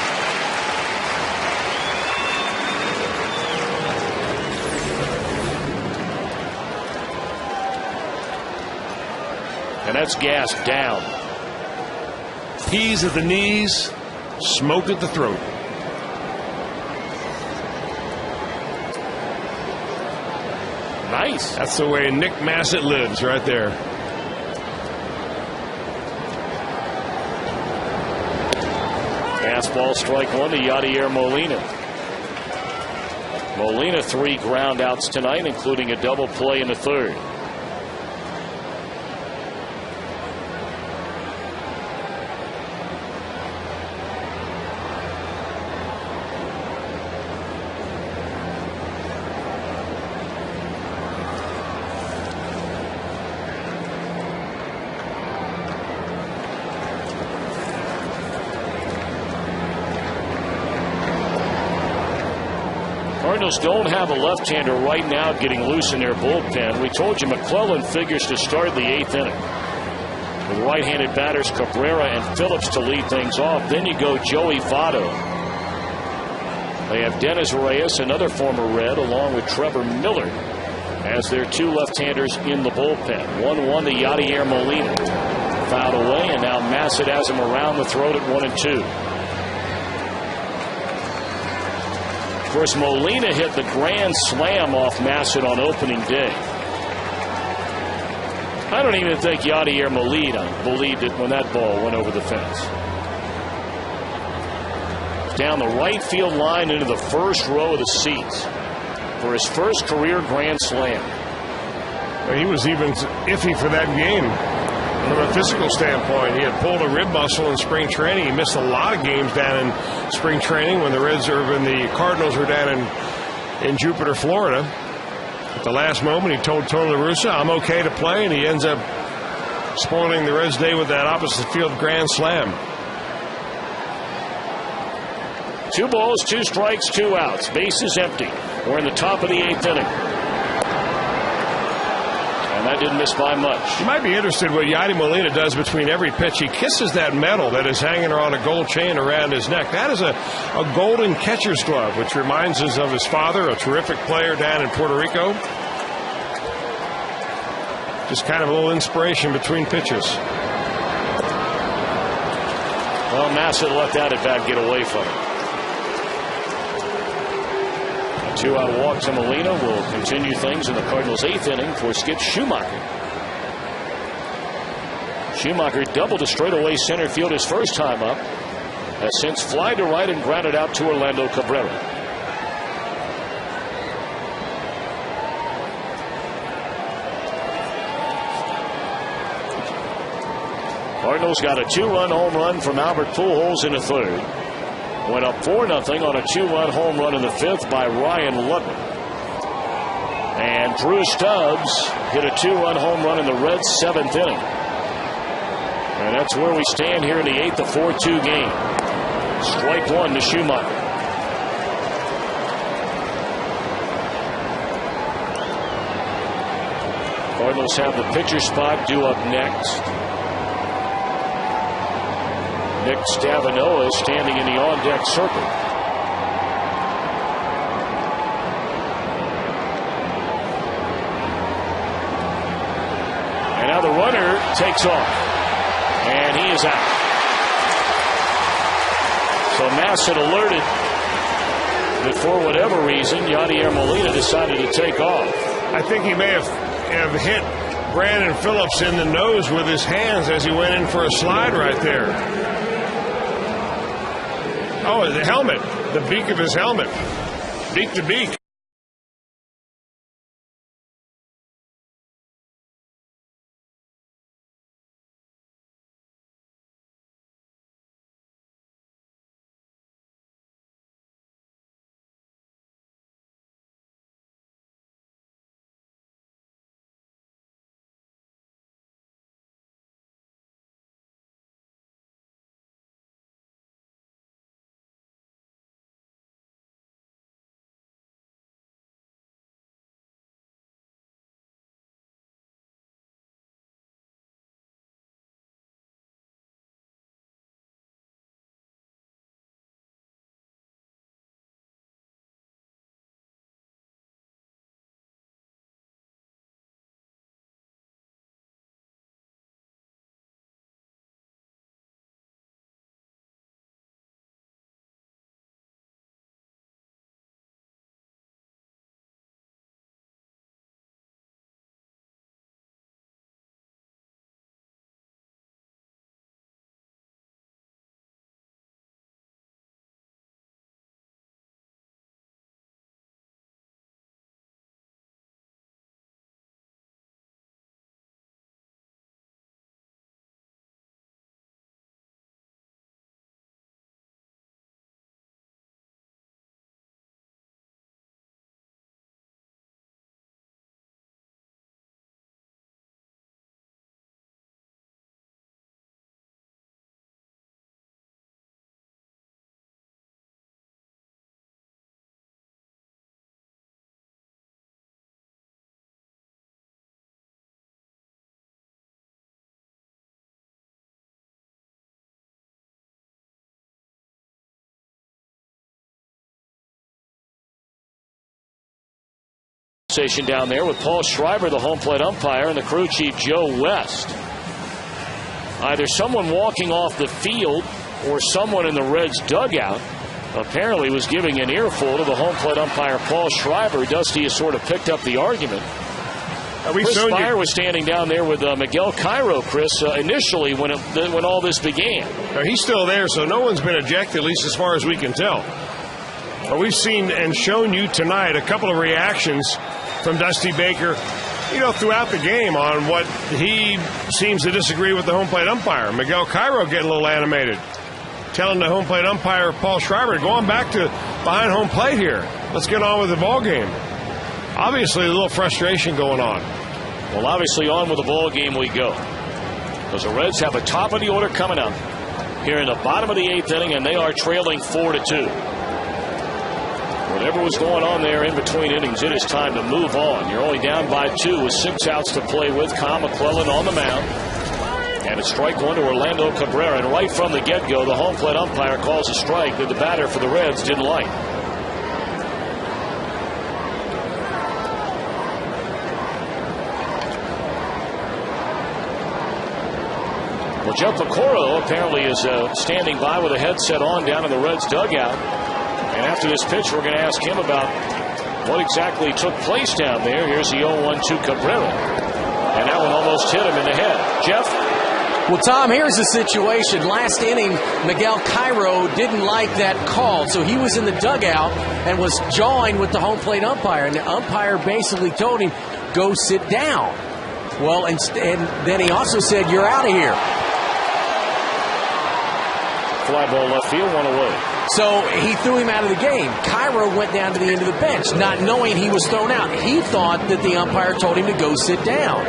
Speaker 2: And that's gas down.
Speaker 3: Peas at the knees, smoke at the throat.
Speaker 2: Nice.
Speaker 3: That's the way Nick Massett lives right there.
Speaker 2: Fastball, strike 1 to Yadier Molina. Molina 3 ground outs tonight, including a double play in the 3rd. Cardinals don't have a left-hander right now getting loose in their bullpen. We told you McClellan figures to start the 8th inning. With right-handed batters Cabrera and Phillips to lead things off. Then you go Joey Votto. They have Dennis Reyes, another former Red, along with Trevor Miller. as there are 2 left-handers in the bullpen. 1-1 to Yadier Molina. Fouled away, and now Massett has him around the throat at 1-2. Of course, Molina hit the grand slam off Massett on opening day. I don't even think Yadier Molina believed it when that ball went over the fence. Down the right field line into the first row of the seats for his first career grand slam.
Speaker 3: He was even iffy for that game from a physical standpoint. He had pulled a rib muscle in spring training. He missed a lot of games down in spring training when the Cardinals were down in Jupiter, Florida. At the last moment, he told Tony La Russa, "I'm okay to play," and he ends up spoiling the Reds' day with that opposite field grand slam.
Speaker 2: 2 balls, 2 strikes, 2 outs. Bases empty. We're in the top of the 8th inning. And that didn't miss by much.
Speaker 3: You might be interested what Yadier Molina does between every pitch. He kisses that medal that is hanging on a gold chain around his neck. That is a golden catcher's glove, which reminds us of his father, a terrific player down in Puerto Rico. Just kind of a little inspiration between pitches.
Speaker 2: Well, Massett let that at bat get away from him. 2-out walk to Molina will continue things in the Cardinals' 8th inning for Skip Schumacher. Schumacher doubled to straightaway center field his first time up, has since flied to right and grounded out to Orlando Cabrera. Cardinals got a 2-run home run from Albert Pujols in the 3rd. Went up 4-0 on a 2-run home run in the 5th by Ryan Ludwick. And Drew Stubs hit a 2-run home run in the Reds' 7th inning. And that's where we stand here in the 8th, a 4-2 game. Strike 1 to Schumacher. Cardinals have the pitcher spot due up next. Nick Stavinoa is standing in the on-deck circle. And now the runner takes off. And he is out. So Massett alerted that for whatever reason, Yadier Molina decided to take off.
Speaker 3: I think he may have hit Brandon Phillips in the nose with his hands as he went in for a slide right there. Oh, the helmet, the beak of his helmet, beak to beak.
Speaker 2: Conversation down there with Paul Schreiber, the home plate umpire, and the crew chief Joe West. Either someone walking off the field or someone in the Reds dugout apparently was giving an earful to the home plate umpire Paul Schreiber. Dusty has sort of picked up the argument. Chris Meyer was standing down there with Miguel Cairo, Chris, initially when all this began.
Speaker 3: Now, he's still there, so no one's been ejected, at least as far as we can tell. But we've seen and shown you tonight a couple of reactions from Dusty Baker, throughout the game on what he seems to disagree with the home plate umpire. Miguel Cairo getting a little animated, telling the home plate umpire Paul Schreiber, go on back to behind home plate here. Let's get on with the ball game. Obviously, a little frustration going on.
Speaker 2: Well, obviously, on with the ball game we go. Because the Reds have a top of the order coming up here in the bottom of the 8th inning, and they are trailing 4-2. Whatever was going on there in between innings, it is time to move on. You're only down by 2 with 6 outs to play with. Kyle McClellan on the mound. And a strike one to Orlando Cabrera. And right from the get-go, the home plate umpire calls a strike that the batter for the Reds didn't like. Well, Jeff Picorro apparently is standing by with a headset on down in the Reds dugout. And after this pitch, we're going to ask him about what exactly took place down there. Here's the 0-1 to Cabrera. And that one almost hit him in the head. Jeff?
Speaker 6: Well, Tom, here's the situation. Last inning, Miguel Cairo didn't like that call, so he was in the dugout and was jawing with the home plate umpire. And the umpire basically told him, go sit down. Well, and then he also said, you're out of here.
Speaker 2: Fly ball left field, one away.
Speaker 6: So he threw him out of the game. Cairo went down to the end of the bench, not knowing he was thrown out. He thought that the umpire told him to go sit down.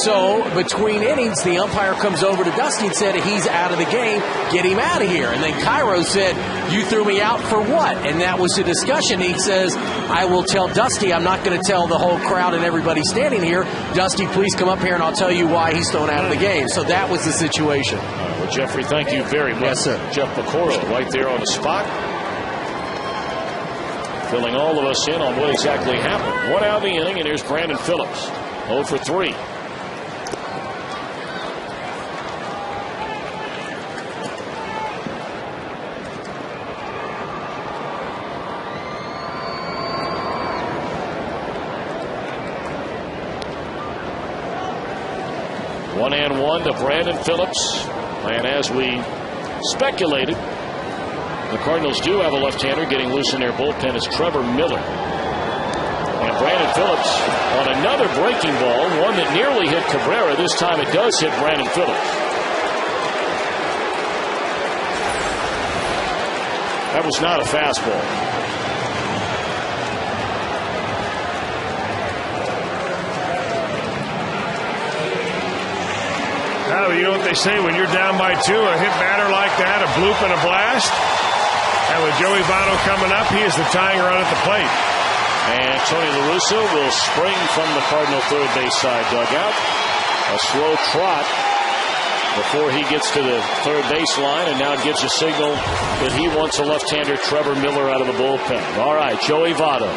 Speaker 6: So between innings, the umpire comes over to Dusty and said, he's out of the game, get him out of here. And then Cairo said, you threw me out for what? And that was the discussion. He says, I will tell Dusty. I'm not going to tell the whole crowd and everybody standing here. Dusty, please come up here and I'll tell you why he's thrown out of the game. So that was the situation.
Speaker 2: Well, Jeffrey, thank you very much.
Speaker 6: Yes, sir.
Speaker 2: Jeff Picorro right there on the spot, filling all of us in on what exactly happened. 1 out of the inning, and here's Brandon Phillips. 0 for 3. One and one to Brandon Phillips. And as we speculated, the Cardinals do have a left-hander getting loose in their bullpen. It's Trevor Miller. And Brandon Phillips on another breaking ball, one that nearly hit Cabrera. This time it does hit Brandon Phillips. That was not a fastball.
Speaker 3: Now, you know what they say, when you're down by 2, a hit batter like that, a bloop and a blast. And with Joey Votto coming up, he is the tying run at the plate.
Speaker 2: And Tony La Russa will spring from the Cardinal third base side dugout. A slow trot before he gets to the third base line, and now gives a signal that he wants a left-hander Trevor Miller out of the bullpen. All right, Joey Votto,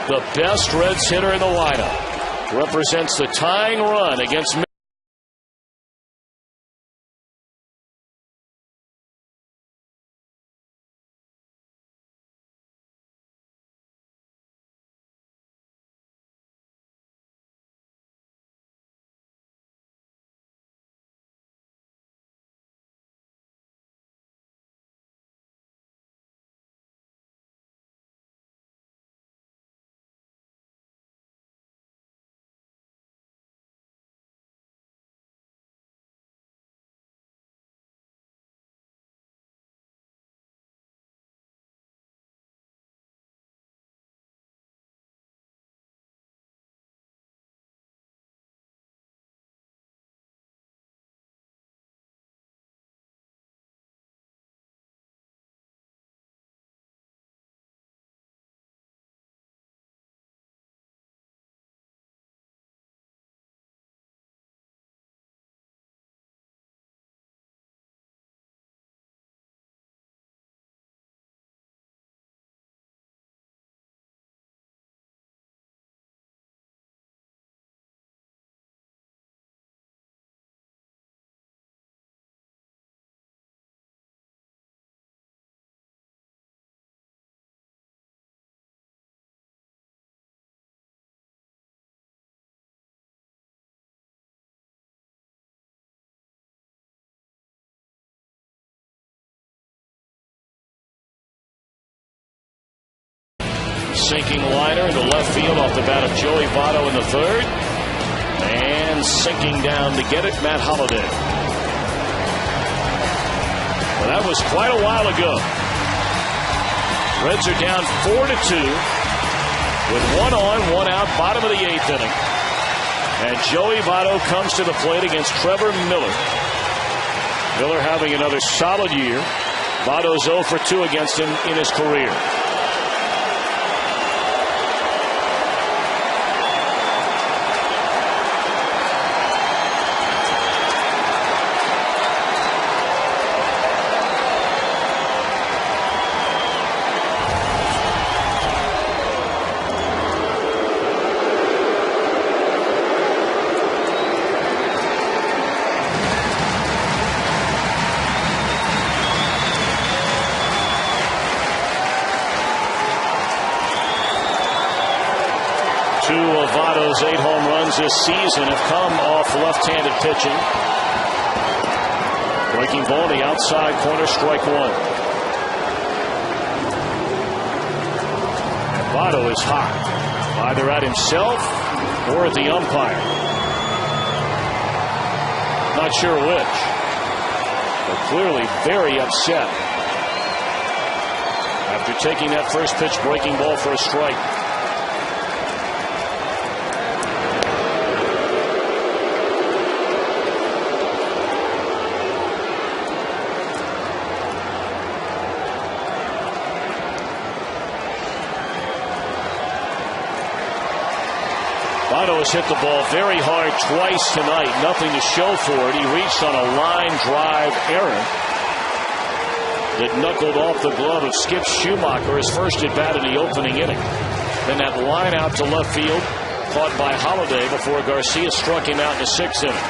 Speaker 2: the best Reds hitter in the lineup, represents the tying run against sinking liner into left field off the bat of Joey Votto in the third. And sinking down to get it, Matt Holliday. Well, that was quite a while ago. Reds are down 4-2 with 1 on, 1 out, bottom of the 8th inning. And Joey Votto comes to the plate against Trevor Miller. Miller having another solid year. Votto's 0 for 2 against him in his career. Votto's 8 home runs this season have come off left-handed pitching. Breaking ball on the outside corner, strike 1. And Votto is hot, either at himself or at the umpire. Not sure which, but clearly very upset after taking that first pitch breaking ball for a strike. Votto has hit the ball very hard twice tonight. Nothing to show for it. He reached on a line drive error that knuckled off the glove of Skip Schumacher, his first at bat in the opening inning. Then that line out to left field, caught by Holliday before Garcia struck him out in the 6th inning.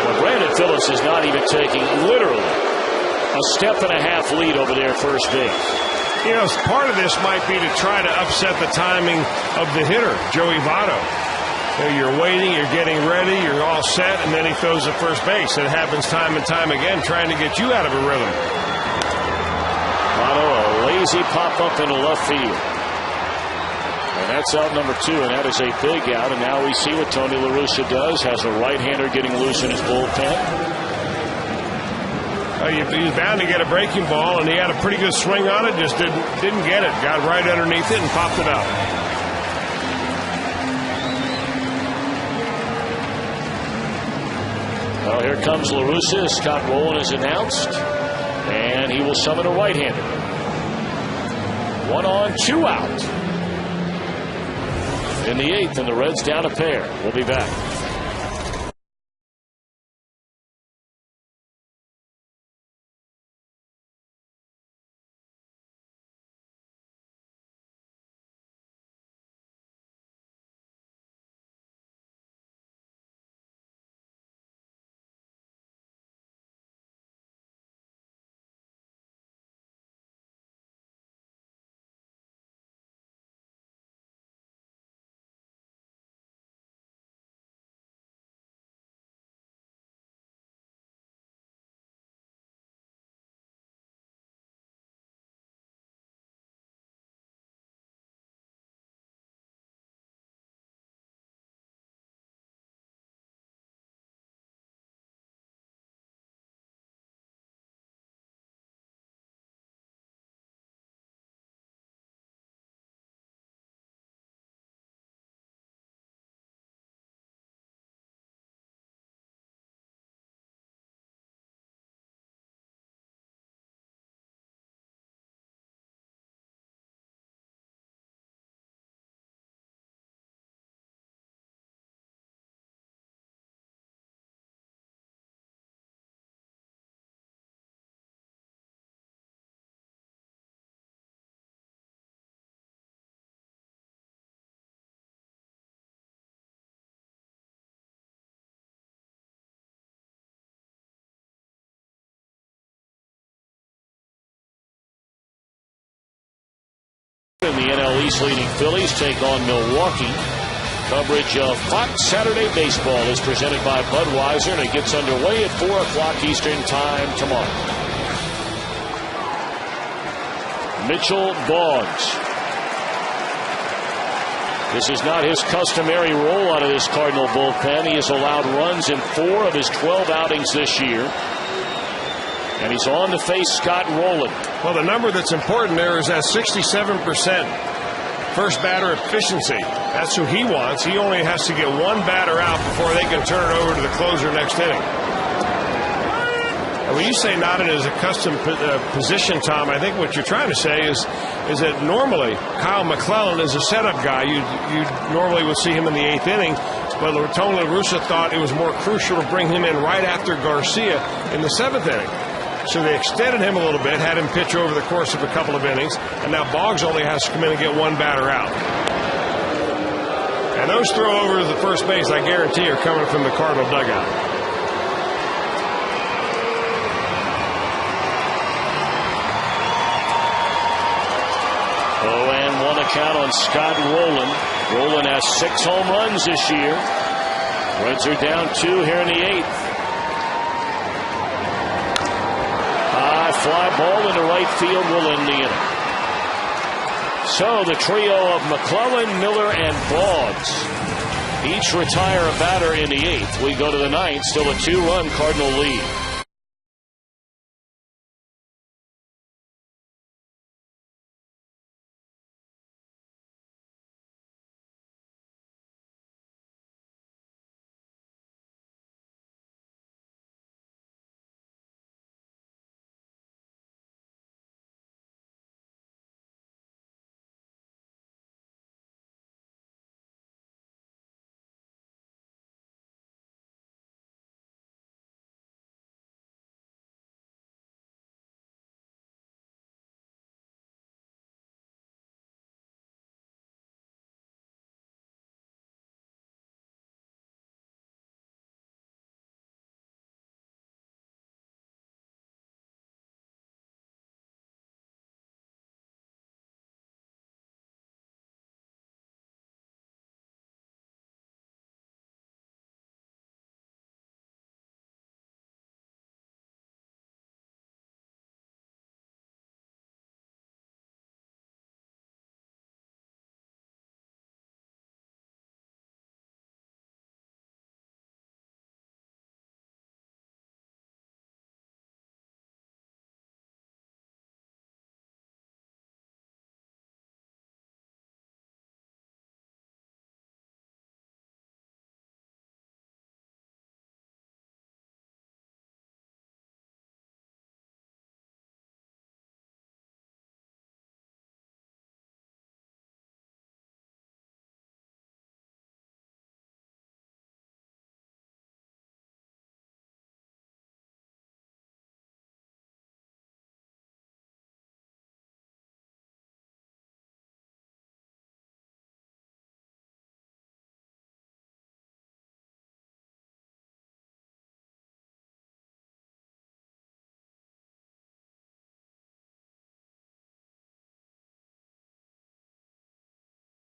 Speaker 2: Well, Brandon Phillips is not even taking literally a step and a half lead over there at first base.
Speaker 3: You know, part of this might be to try to upset the timing of the hitter, Joey Votto. You know, you're waiting, you're getting ready, you're all set, and then he throws at first base. It happens time and time again, trying to get you out of a rhythm.
Speaker 2: Votto, a lazy pop-up into left field. And that's out number 2, and that is a big out. And now we see what Tony La Russa does. Has a right-hander getting loose in his bullpen.
Speaker 3: He was bound to get a breaking ball, and he had a pretty good swing on it, just didn't get it. Got right underneath it and popped it out.
Speaker 2: Well, here comes La Russa. Scott Rowland is announced, and he will summon a right-hander. 1 on, 2 out. In the 8th, and the Reds down a pair. We'll be back. And the NL East leading Phillies take on Milwaukee. Coverage of Fox Saturday Baseball is presented by Budweiser, and it gets underway at 4 o'clock Eastern Time tomorrow. Mitchell Boggs. This is not his customary role out of this Cardinal bullpen. He has allowed runs in 4 of his 12 outings this year. And he's on to face Scott Rowland.
Speaker 3: Well, the number that's important there is that 67% first batter efficiency. That's who he wants. He only has to get one batter out before they can turn it over to the closer next inning. And when you say not in his accustomed position, Tom, I think what you're trying to say is that normally Kyle McClellan is a setup guy. You normally would see him in the 8th inning, but Tony La Russa thought it was more crucial to bring him in right after Garcia in the 7th inning. So they extended him a little bit, had him pitch over the course of a couple of innings, and now Boggs only has to come in and get one batter out. And those throwovers to the first base, I guarantee, are coming from the Cardinal dugout.
Speaker 2: Oh, and 1 account on Scott Rowland. Rowland has 6 home runs this year. Reds are down 2 here in the 8th. Fly ball into right field will end the inning. So the trio of McClellan, Miller, and Boggs each retire a batter in the 8th. We go to the 9th, still a 2-run Cardinal lead.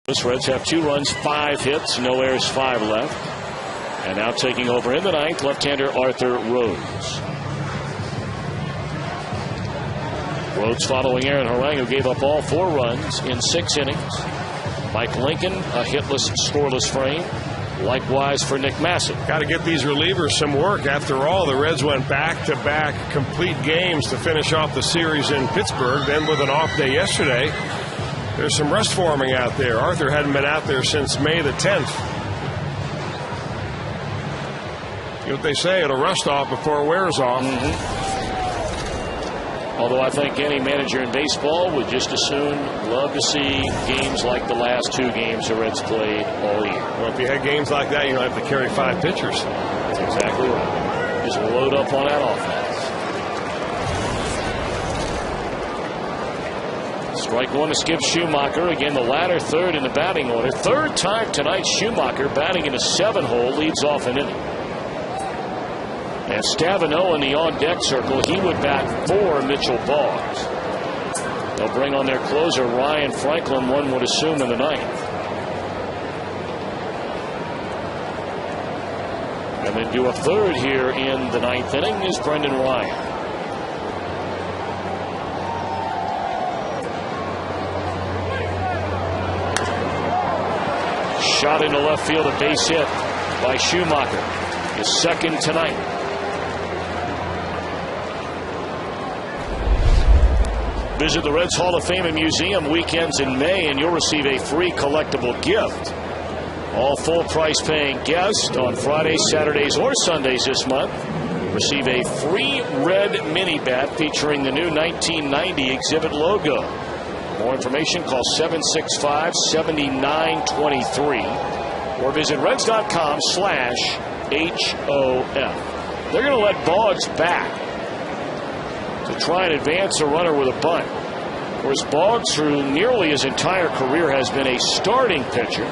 Speaker 2: The Reds have 2 runs, 5 hits, no errors, 5 left. And now taking over in the 9th, left-hander Arthur Rhodes. Rhodes following Aaron Harang, who gave up all 4 runs in 6 innings. Mike Lincoln, a hitless, scoreless frame. Likewise for Nick Massett.
Speaker 3: Got to get these relievers some work. After all, the Reds went back-to-back complete games to finish off the series in Pittsburgh. Then with an off day yesterday, there's some rust forming out there. Arthur hadn't been out there since May the 10th. You know what they say, it'll rust off before it wears off.
Speaker 2: Although I think any manager in baseball would just as soon love to see games like the last 2 games the Reds played all year.
Speaker 3: Well, if you had games like that, you don't have to carry 5 pitchers.
Speaker 2: That's exactly right. Just load up on that offense. Strike 1 to Skip Schumacher. Again, the latter third in the batting order. 3rd time tonight, Schumacher batting in a 7-hole leads off an inning. And Stavino in the on-deck circle, he would bat for Mitchell Boggs. They'll bring on their closer, Ryan Franklin, one would assume, in the 9th. And into a third here in the ninth inning is Brendan Ryan. Shot into left field, a base hit by Schumacher. His second tonight. Visit the Reds Hall of Fame and Museum weekends in May, and you'll receive a free collectible gift. All full price paying guests on Fridays, Saturdays, or Sundays this month receive a free red mini bat featuring the new 1990 exhibit logo. For more information, call 765-7923 or visit Reds.com/HOF. They're going to let Boggs back to try and advance a runner with a bunt. Of course, Boggs, through nearly his entire career, has been a starting pitcher.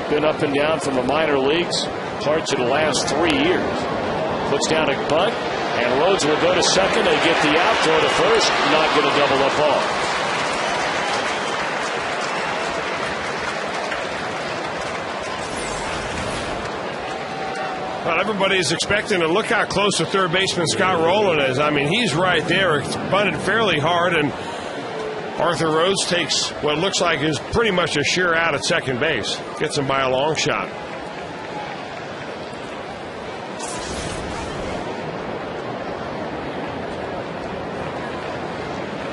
Speaker 2: Been up and down from the minor leagues parts of the last 3 years. Puts down a bunt, and Rhodes will go to second. They get the out, throw to first, not going to double up ball.
Speaker 3: Well, everybody's expecting to look how close to third baseman Scott Rowland is. I mean, he's right there. It's bunted fairly hard, and Arthur Rhodes takes what looks like is pretty much a sure out at second base. Gets him by a long shot.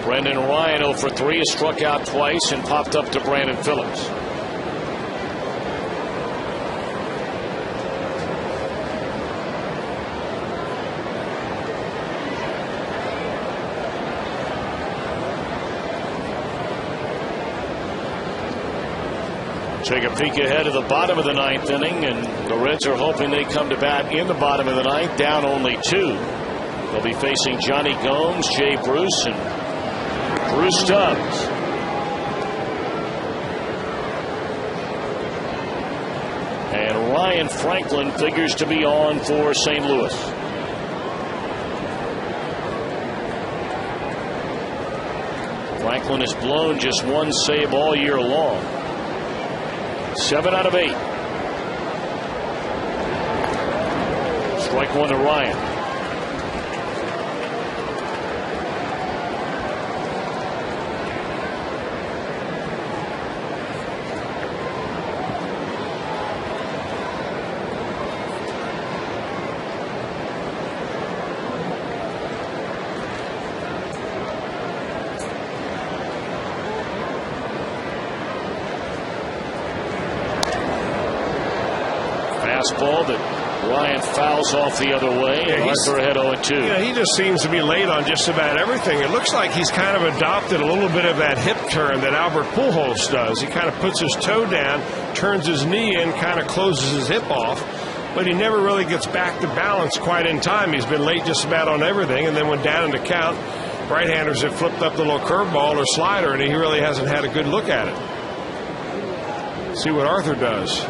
Speaker 2: Brendan Ryan 0 for 3 has struck out twice and popped up to Brandon Phillips. Take a peek ahead of the bottom of the ninth inning, and the Reds are hoping they come to bat in the bottom of the ninth, down only 2. They'll be facing Johnny Gomes, Jay Bruce, and Bruce Stubs. And Ryan Franklin figures to be on for St. Louis. Franklin has blown just one save all year long. 7 out of 8. Strike one to Ryan. Fastball that Ryan fouls off the other way, and Arthur ahead 0-2.
Speaker 3: Yeah, he just seems to be late on just about everything. It looks like he's kind of adopted a little bit of that hip turn that Albert Pujols does. He kind of puts his toe down, turns his knee in, kind of closes his hip off, but he never really gets back to balance quite in time. He's been late just about on everything, and then when down in the count, right-handers have flipped up the little curveball or slider, and he really hasn't had a good look at it. See what Arthur does.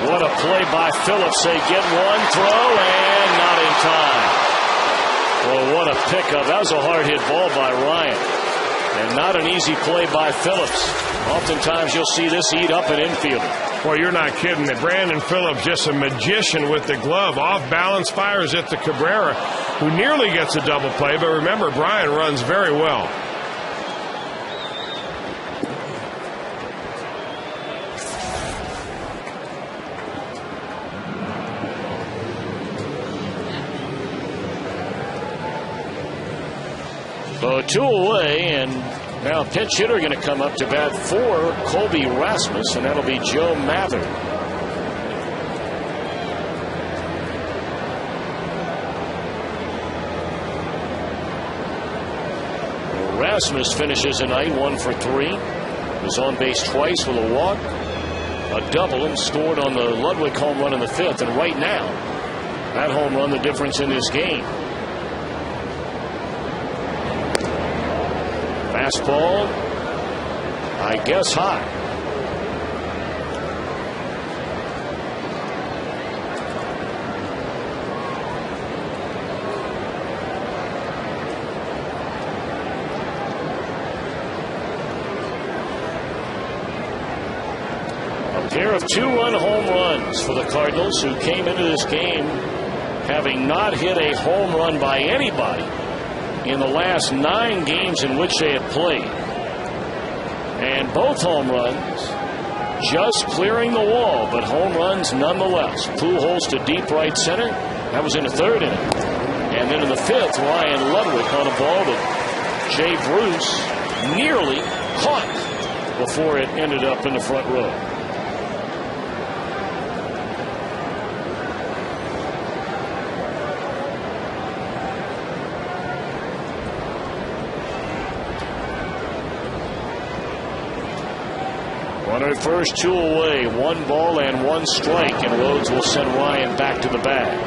Speaker 2: What a play by Phillips. They get one throw and not in time. Well, what a pickup. That was a hard hit ball by Ryan. And not an easy play by Phillips. Oftentimes you'll see this eat up an infielder.
Speaker 3: Well, you're not kidding. Brandon Phillips, just a magician with the glove. Off balance, fires it to Cabrera, who nearly gets a double play. But remember, Brian runs very well.
Speaker 2: So 2 away, and now a pinch hitter going to come up to bat for Colby Rasmus, and that'll be Joe Mather. Rasmus finishes the night 1 for 3. Was on base twice with a walk, a double, and scored on the Ludwick home run in the 5th. And right now, that home run the difference in this game. Fastball, I guess high. A Pair of 2-run home runs for the Cardinals, who came into this game having not hit a home run by anybody in the last 9 games in which they had played. And both home runs just clearing the wall, but home runs nonetheless. Pujols to deep right center. That was in the 3rd inning. And then in the 5th, Ryan Ludwick on a ball that Jay Bruce nearly caught before it ended up in the front row. Runner at first, 2 away, 1 ball and 1 strike, and Rhodes will send Ryan back to the bag.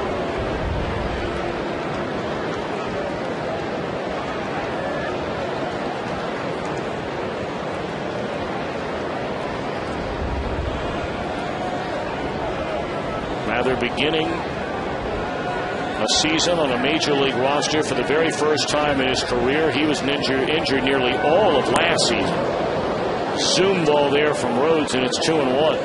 Speaker 2: Rather beginning a season on a major league roster for the very first time in his career. He was injured nearly all of last season. Zoom ball there from Rhodes, and it's 2-1.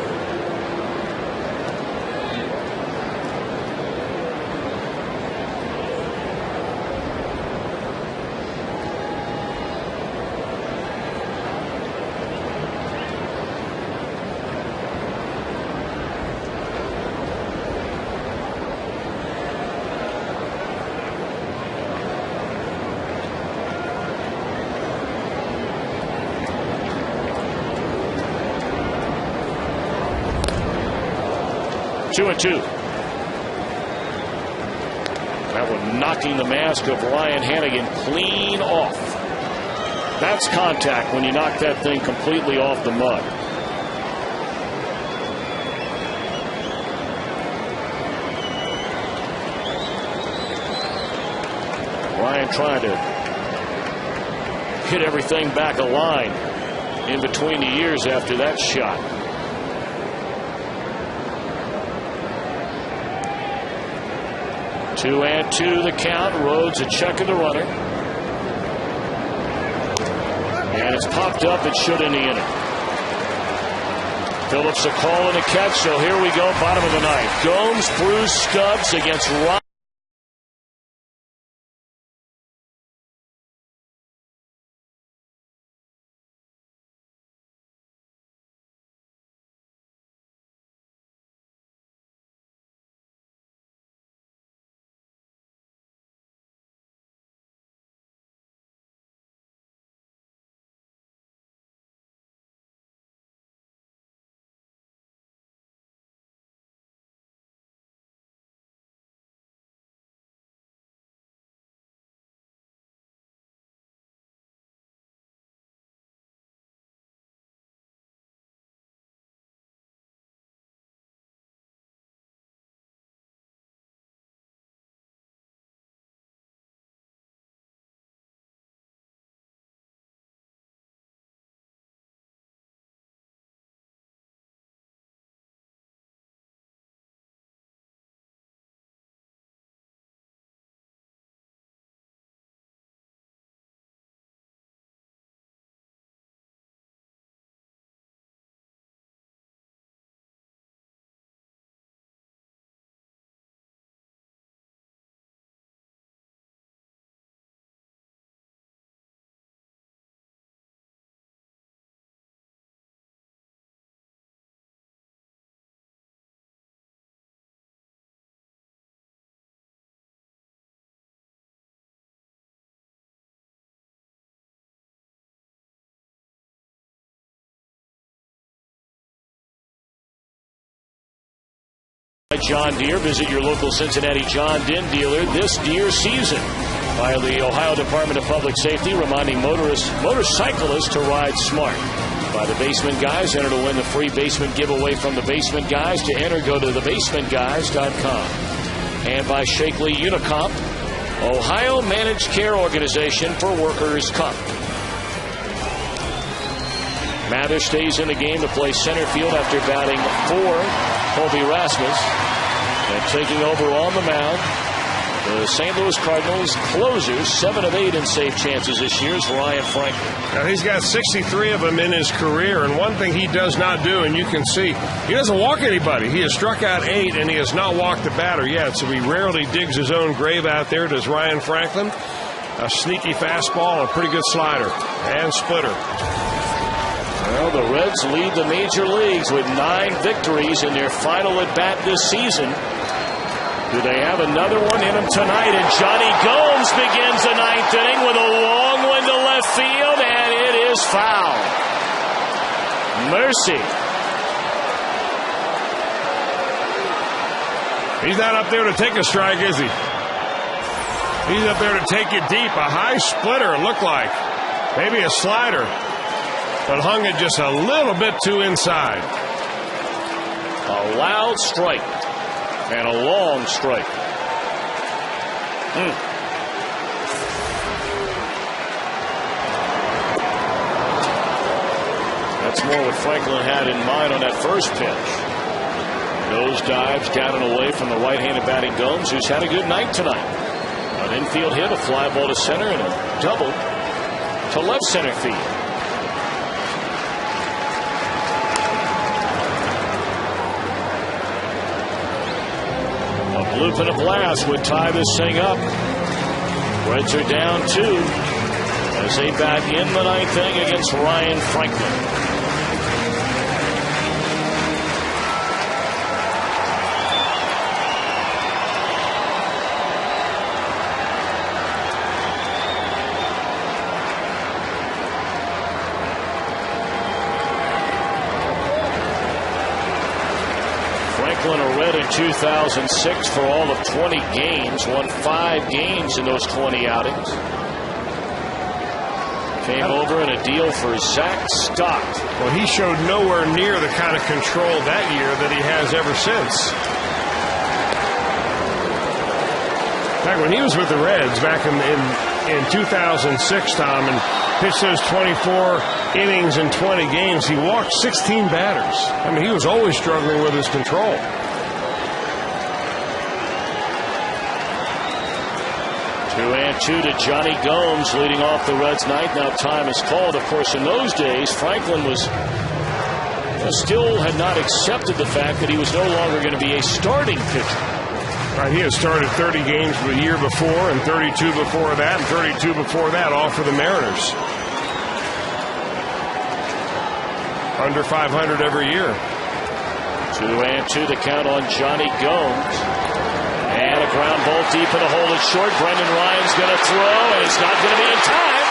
Speaker 2: Two and 2. That one knocking the mask of Ryan Hanigan clean off. That's contact when you knock that thing completely off the mud. Ryan trying to hit everything back a line in between the ears after that shot. 2-2 the count. Rhodes a check of the runner. And it's popped up. It should in the inning. Phillips a call and a catch. So here we go. Bottom of the 9th. Gomes through Stubs against Ryan. John Deere. Visit your local Cincinnati John Deere dealer this Deere season. By the Ohio Department of Public Safety, reminding motorcyclists to ride smart. By the Basement Guys, enter to win the free basement giveaway from the Basement Guys. To enter, go to thebasementguys.com. And by Shakely Unicomp, Ohio Managed Care Organization for Workers' Comp. Mather stays in the game to play center field after batting for Colby Rasmus. And taking over on the mound The St. Louis Cardinals closers, 7 of 8 in save chances this year is Ryan Franklin.
Speaker 3: Now, he's got 63 of them in his career, and one thing he does not do, and you can see, he doesn't walk anybody. He has struck out 8, and he has not walked a batter yet, so he rarely digs his own grave out there, does Ryan Franklin. A sneaky fastball, a pretty good slider, and splitter.
Speaker 2: Well, the Reds lead the major leagues with 9 victories in their final at-bat this season. Do they have another one in them tonight? And Johnny Gomes begins the 9th inning with a long one to left field, and it is foul. Mercy.
Speaker 3: He's not up there to take a strike, is he? He's up there to take it deep. A high splitter, it looked like. Maybe a slider. But hung it just a little bit too inside.
Speaker 2: A loud strike. And a long strike. That's more what Franklin had in mind on that first pitch. Those dives down and away from the right-handed batting Gomes, who's had a good night tonight. An infield hit, a fly ball to center, and a double to left center field. Loop and a blast would tie this thing up. Reds are down 2 as they bat in the 9th inning against Ryan Franklin. A Red in 2006 for all of 20 games, won 5 games in those 20 outings. Came over in a deal for Zach Stott.
Speaker 3: Well, he showed nowhere near the kind of control that year that he has ever since. In fact, when he was with the Reds back in 2006, Tom, and pitched those 24 innings in 20 games, he walked 16 batters. I mean, he was always struggling with his control.
Speaker 2: 2-2 to Johnny Gomes leading off the Reds' night. Now time is called. Of course, in those days, Franklin still had not accepted the fact that he was no longer going to be a starting pitcher.
Speaker 3: Right, he had started 30 games the year before, and 32 before that, and 32 before that, all for the Mariners. Under 500 every year.
Speaker 2: 2-2 the count on Johnny Gomes. And a ground ball deep in the hole. It's short. Brendan Ryan's going to throw, and it's not going to be in time.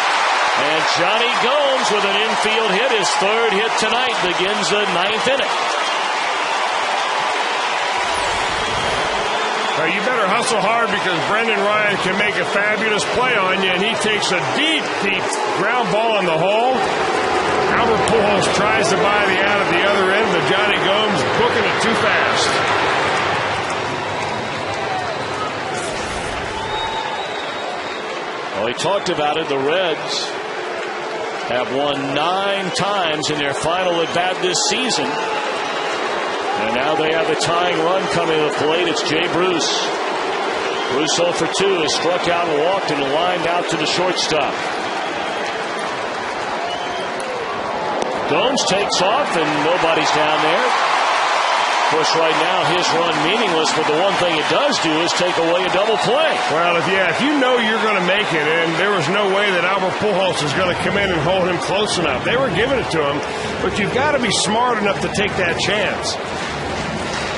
Speaker 2: And Johnny Gomes with an infield hit. His 3rd hit tonight begins the 9th inning.
Speaker 3: Now you better hustle hard because Brendan Ryan can make a fabulous play on you, and he takes a deep, deep ground ball in the hole. Albert Pujols tries to buy the out at the other end, but Johnny Gomes booking it too fast.
Speaker 2: Well, he talked about it. The Reds have won 9 times in their final at bat this season. And now they have a tying run coming to the plate. It's Jay Bruce. Bruce 0 for 2 has struck out and walked and lined out to the shortstop. Gomes takes off and nobody's down there. Of course, right now his run meaningless, but the one thing it does do is take away a double play.
Speaker 3: Well, if you know you're going to make it, and there was no way that Albert Pujols is going to come in and hold him close enough. They were giving it to him, but you've got to be smart enough to take that chance.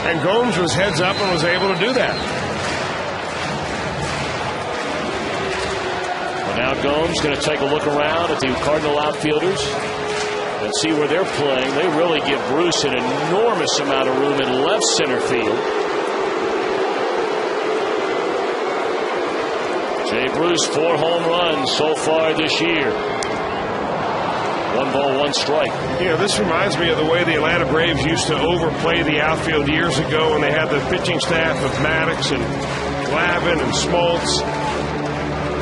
Speaker 3: And Gomes was heads up and was able to do that.
Speaker 2: Well, now Gomes going to take a look around at the Cardinal outfielders and see where they're playing. They really give Bruce an enormous amount of room in left center field. Jay Bruce, 4 home runs so far this year. 1 ball, 1 strike.
Speaker 3: You know, this reminds me of the way the Atlanta Braves used to overplay the outfield years ago when they had the pitching staff of Maddox and Glavine and Smoltz.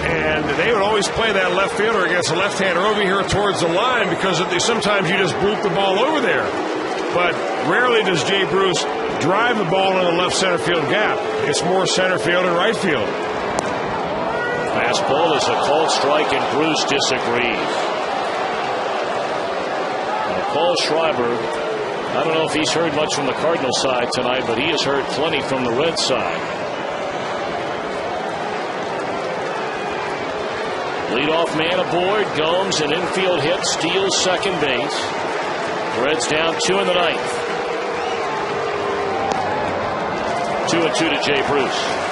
Speaker 3: And they would always play that left fielder against a left-hander over here towards the line because sometimes you just boot the ball over there. But rarely does Jay Bruce drive the ball in the left center field gap. It's more center field and right field.
Speaker 2: Fastball is a called strike, and Bruce disagrees. Now, Paul Schreiber, I don't know if he's heard much from the Cardinals side tonight, but he has heard plenty from the Reds side. Leadoff man aboard. Gomes, an infield hit, steals second base. Reds down 2 in the 9th. 2-2 to Jay Bruce.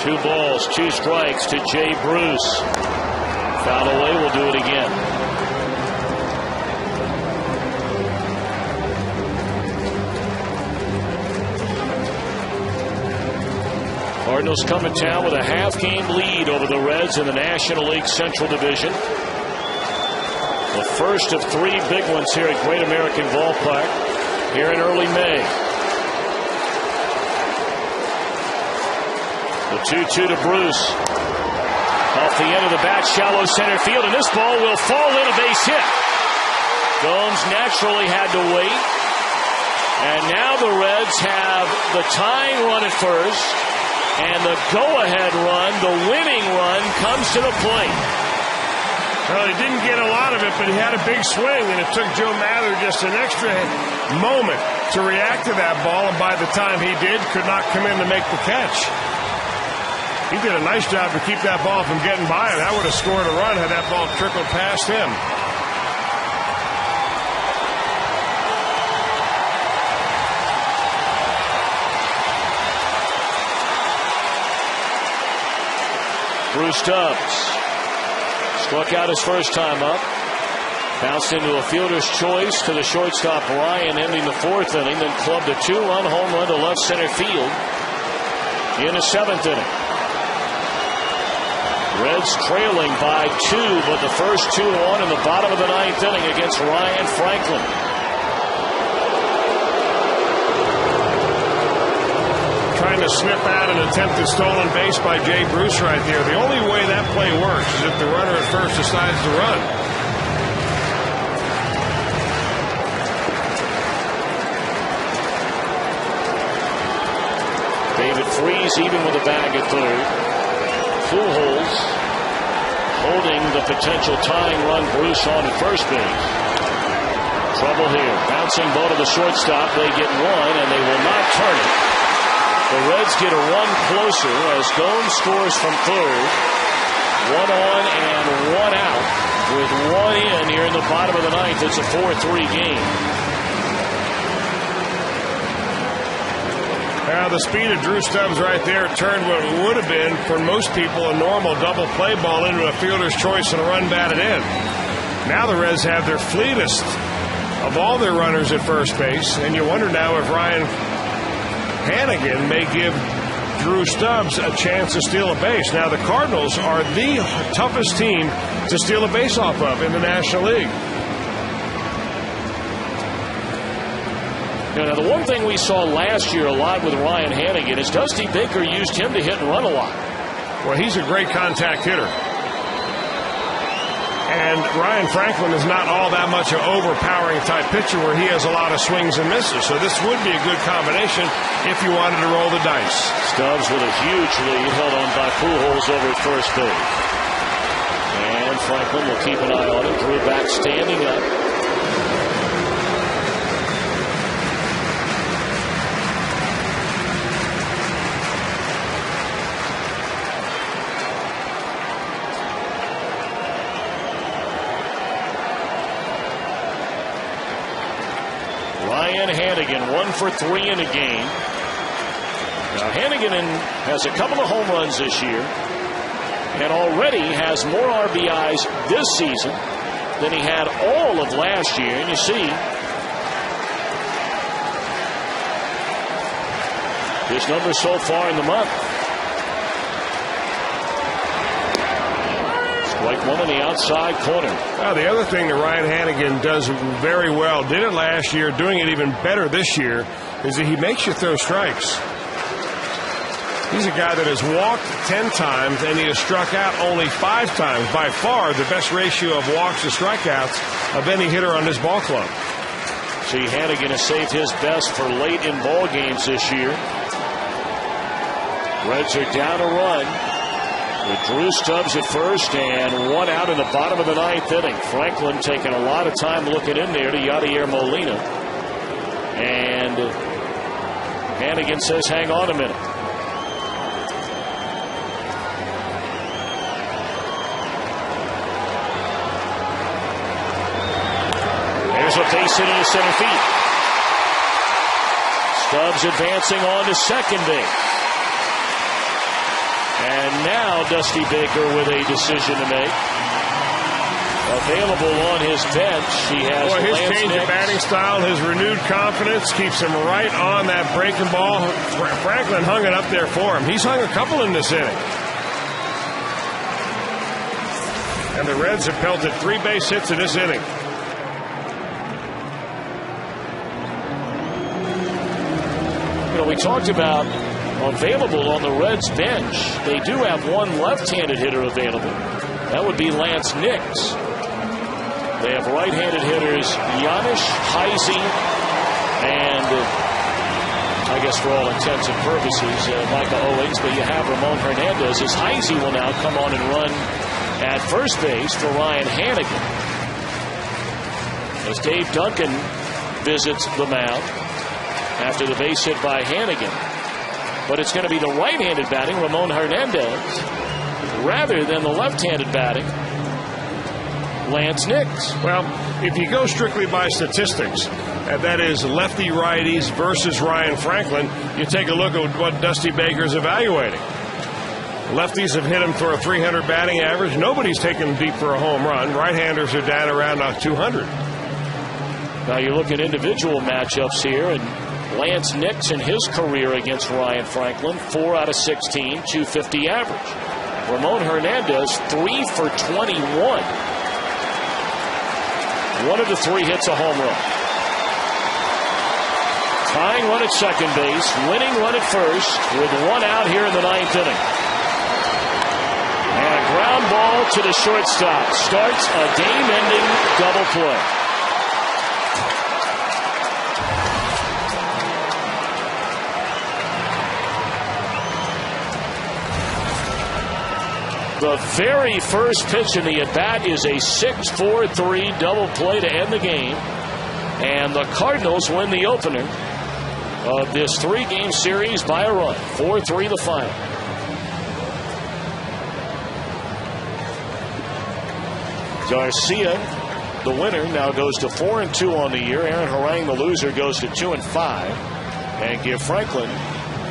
Speaker 2: Two balls, 2 strikes to Jay Bruce. Foul away, will do it again. Cardinals come to town with a half-game lead over the Reds in the National League Central Division. The first of 3 big ones here at Great American Ballpark here in early May. The 2-2 to Bruce. Off the end of the bat, shallow center field, and this ball will fall in, a base hit. Gomes naturally had to wait. And now the Reds have the tying run at first, and the go-ahead run, the winning run, comes to the plate.
Speaker 3: Well, he didn't get a lot of it, but he had a big swing, and it took Joe Mather just an extra moment to react to that ball, and by the time he did, could not come in to make the catch. He did a nice job to keep that ball from getting by him. That would have scored a run had that ball trickled past him.
Speaker 2: Bruce Stubs struck out his first time up. Bounced into a fielder's choice to the shortstop Ryan, ending the 4th inning, then clubbed a 2-run home run to left center field in the 7th inning. Reds trailing by 2, but the first 2-1 in the bottom of the 9th inning against Ryan Franklin.
Speaker 3: Trying to snip out an attempted stolen base by Jay Bruce right there. The only way that play works is if the runner at first decides to run.
Speaker 2: David Freese even with a bag at third. Pujols holding the potential tying run. Bruce on at first base. Trouble here. Bouncing ball to the shortstop. They get 1, and they will not turn it. The Reds get a run closer as Gomes scores from third. 1 on and 1 out with 1 in here in the bottom of the 9th. It's a 4-3 game.
Speaker 3: Now the speed of Drew Stubs right there turned what would have been, for most people, a normal double play ball into a fielder's choice and a run batted in. Now the Reds have their fleetest of all their runners at first base, and you wonder now if Ryan Hannigan may give Drew Stubs a chance to steal a base. Now the Cardinals are the toughest team to steal a base off of in the National League.
Speaker 2: Now, the one thing we saw last year a lot with Ryan Hannigan is Dusty Baker used him to hit and run a lot.
Speaker 3: Well, he's a great contact hitter. And Ryan Franklin is not all that much an overpowering type pitcher where he has a lot of swings and misses. So this would be a good combination if you wanted to roll the dice.
Speaker 2: Stubs with a huge lead, held on by Pujols over at first base. And Franklin will keep an eye on him. Drew back standing up. Ryan Hannigan 1 for 3 in a game. Now Hannigan has a couple of home runs this year and already has more RBIs this season than he had all of last year. And you see His numbers so far in the month. Strike one in the outside corner.
Speaker 3: The other thing that Ryan Hanigan does very well, did it last year, doing it even better this year, is that he makes you throw strikes. He's a guy that has walked 10 times and he has struck out only 5 times. By far the best ratio of walks to strikeouts of any hitter on this ball club.
Speaker 2: See, Hanigan has saved his best for late in ball games this year. Reds are down a run with Drew Stubs at first and 1 out in the bottom of the 9th inning. Franklin taking a lot of time looking in there to Yadier Molina. And Hanigan says, hang on a minute. There's a base hit into center field. Stubs advancing on to second base. And now Dusty Baker with a decision to make. Available on his bench, he has
Speaker 3: his change of batting style, his renewed confidence keeps him right on that breaking ball. Franklin hung it up there for him. He's hung a couple in this inning. And the Reds have pelted 3 base hits in this inning.
Speaker 2: We talked about available on the Reds bench. They do have one left-handed hitter available. That would be Lance Nix. They have right-handed hitters Giannis, Heisey, and I guess for all intents and purposes, Micah Owings, but you have Ramon Hernandez. As Heisey will now come on and run at first base for Ryan Hanigan. As Dave Duncan visits the mound after the base hit by Hanigan. But it's going to be the right-handed batting, Ramon Hernandez, rather than the left-handed batting, Lance Nix.
Speaker 3: Well, if you go strictly by statistics, and that is lefty-righties versus Ryan Franklin, you take a look at what Dusty Baker's evaluating. Lefties have hit him for a 300 batting average. Nobody's taken him deep for a home run. Right-handers are down around 200.
Speaker 2: Now you look at individual matchups here, and Lance Nix in his career against Ryan Franklin, 4 out of 16, 250 average. Ramon Hernandez, 3 for 21. 1 of the 3 hits a home run. Tying run at second base, winning run at first, with 1 out here in the 9th inning. And a ground ball to the shortstop starts a game-ending double play. The very first pitch in the at-bat is a 6-4-3 double play to end the game. And the Cardinals win the opener of this 3-game series by a run. 4-3 the final. Garcia, the winner, now goes to 4-2 on the year. Aaron Harang, the loser, goes to 2-5. And give Franklin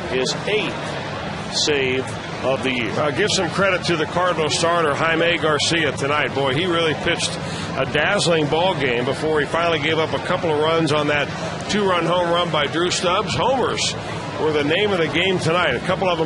Speaker 2: his 8th save of the year.
Speaker 3: Give some credit to the Cardinal starter, Jaime Garcia, tonight. Boy, he really pitched a dazzling ball game before he finally gave up a couple of runs on that 2-run home run by Drew Stubs. Homers were the name of the game tonight. A couple of them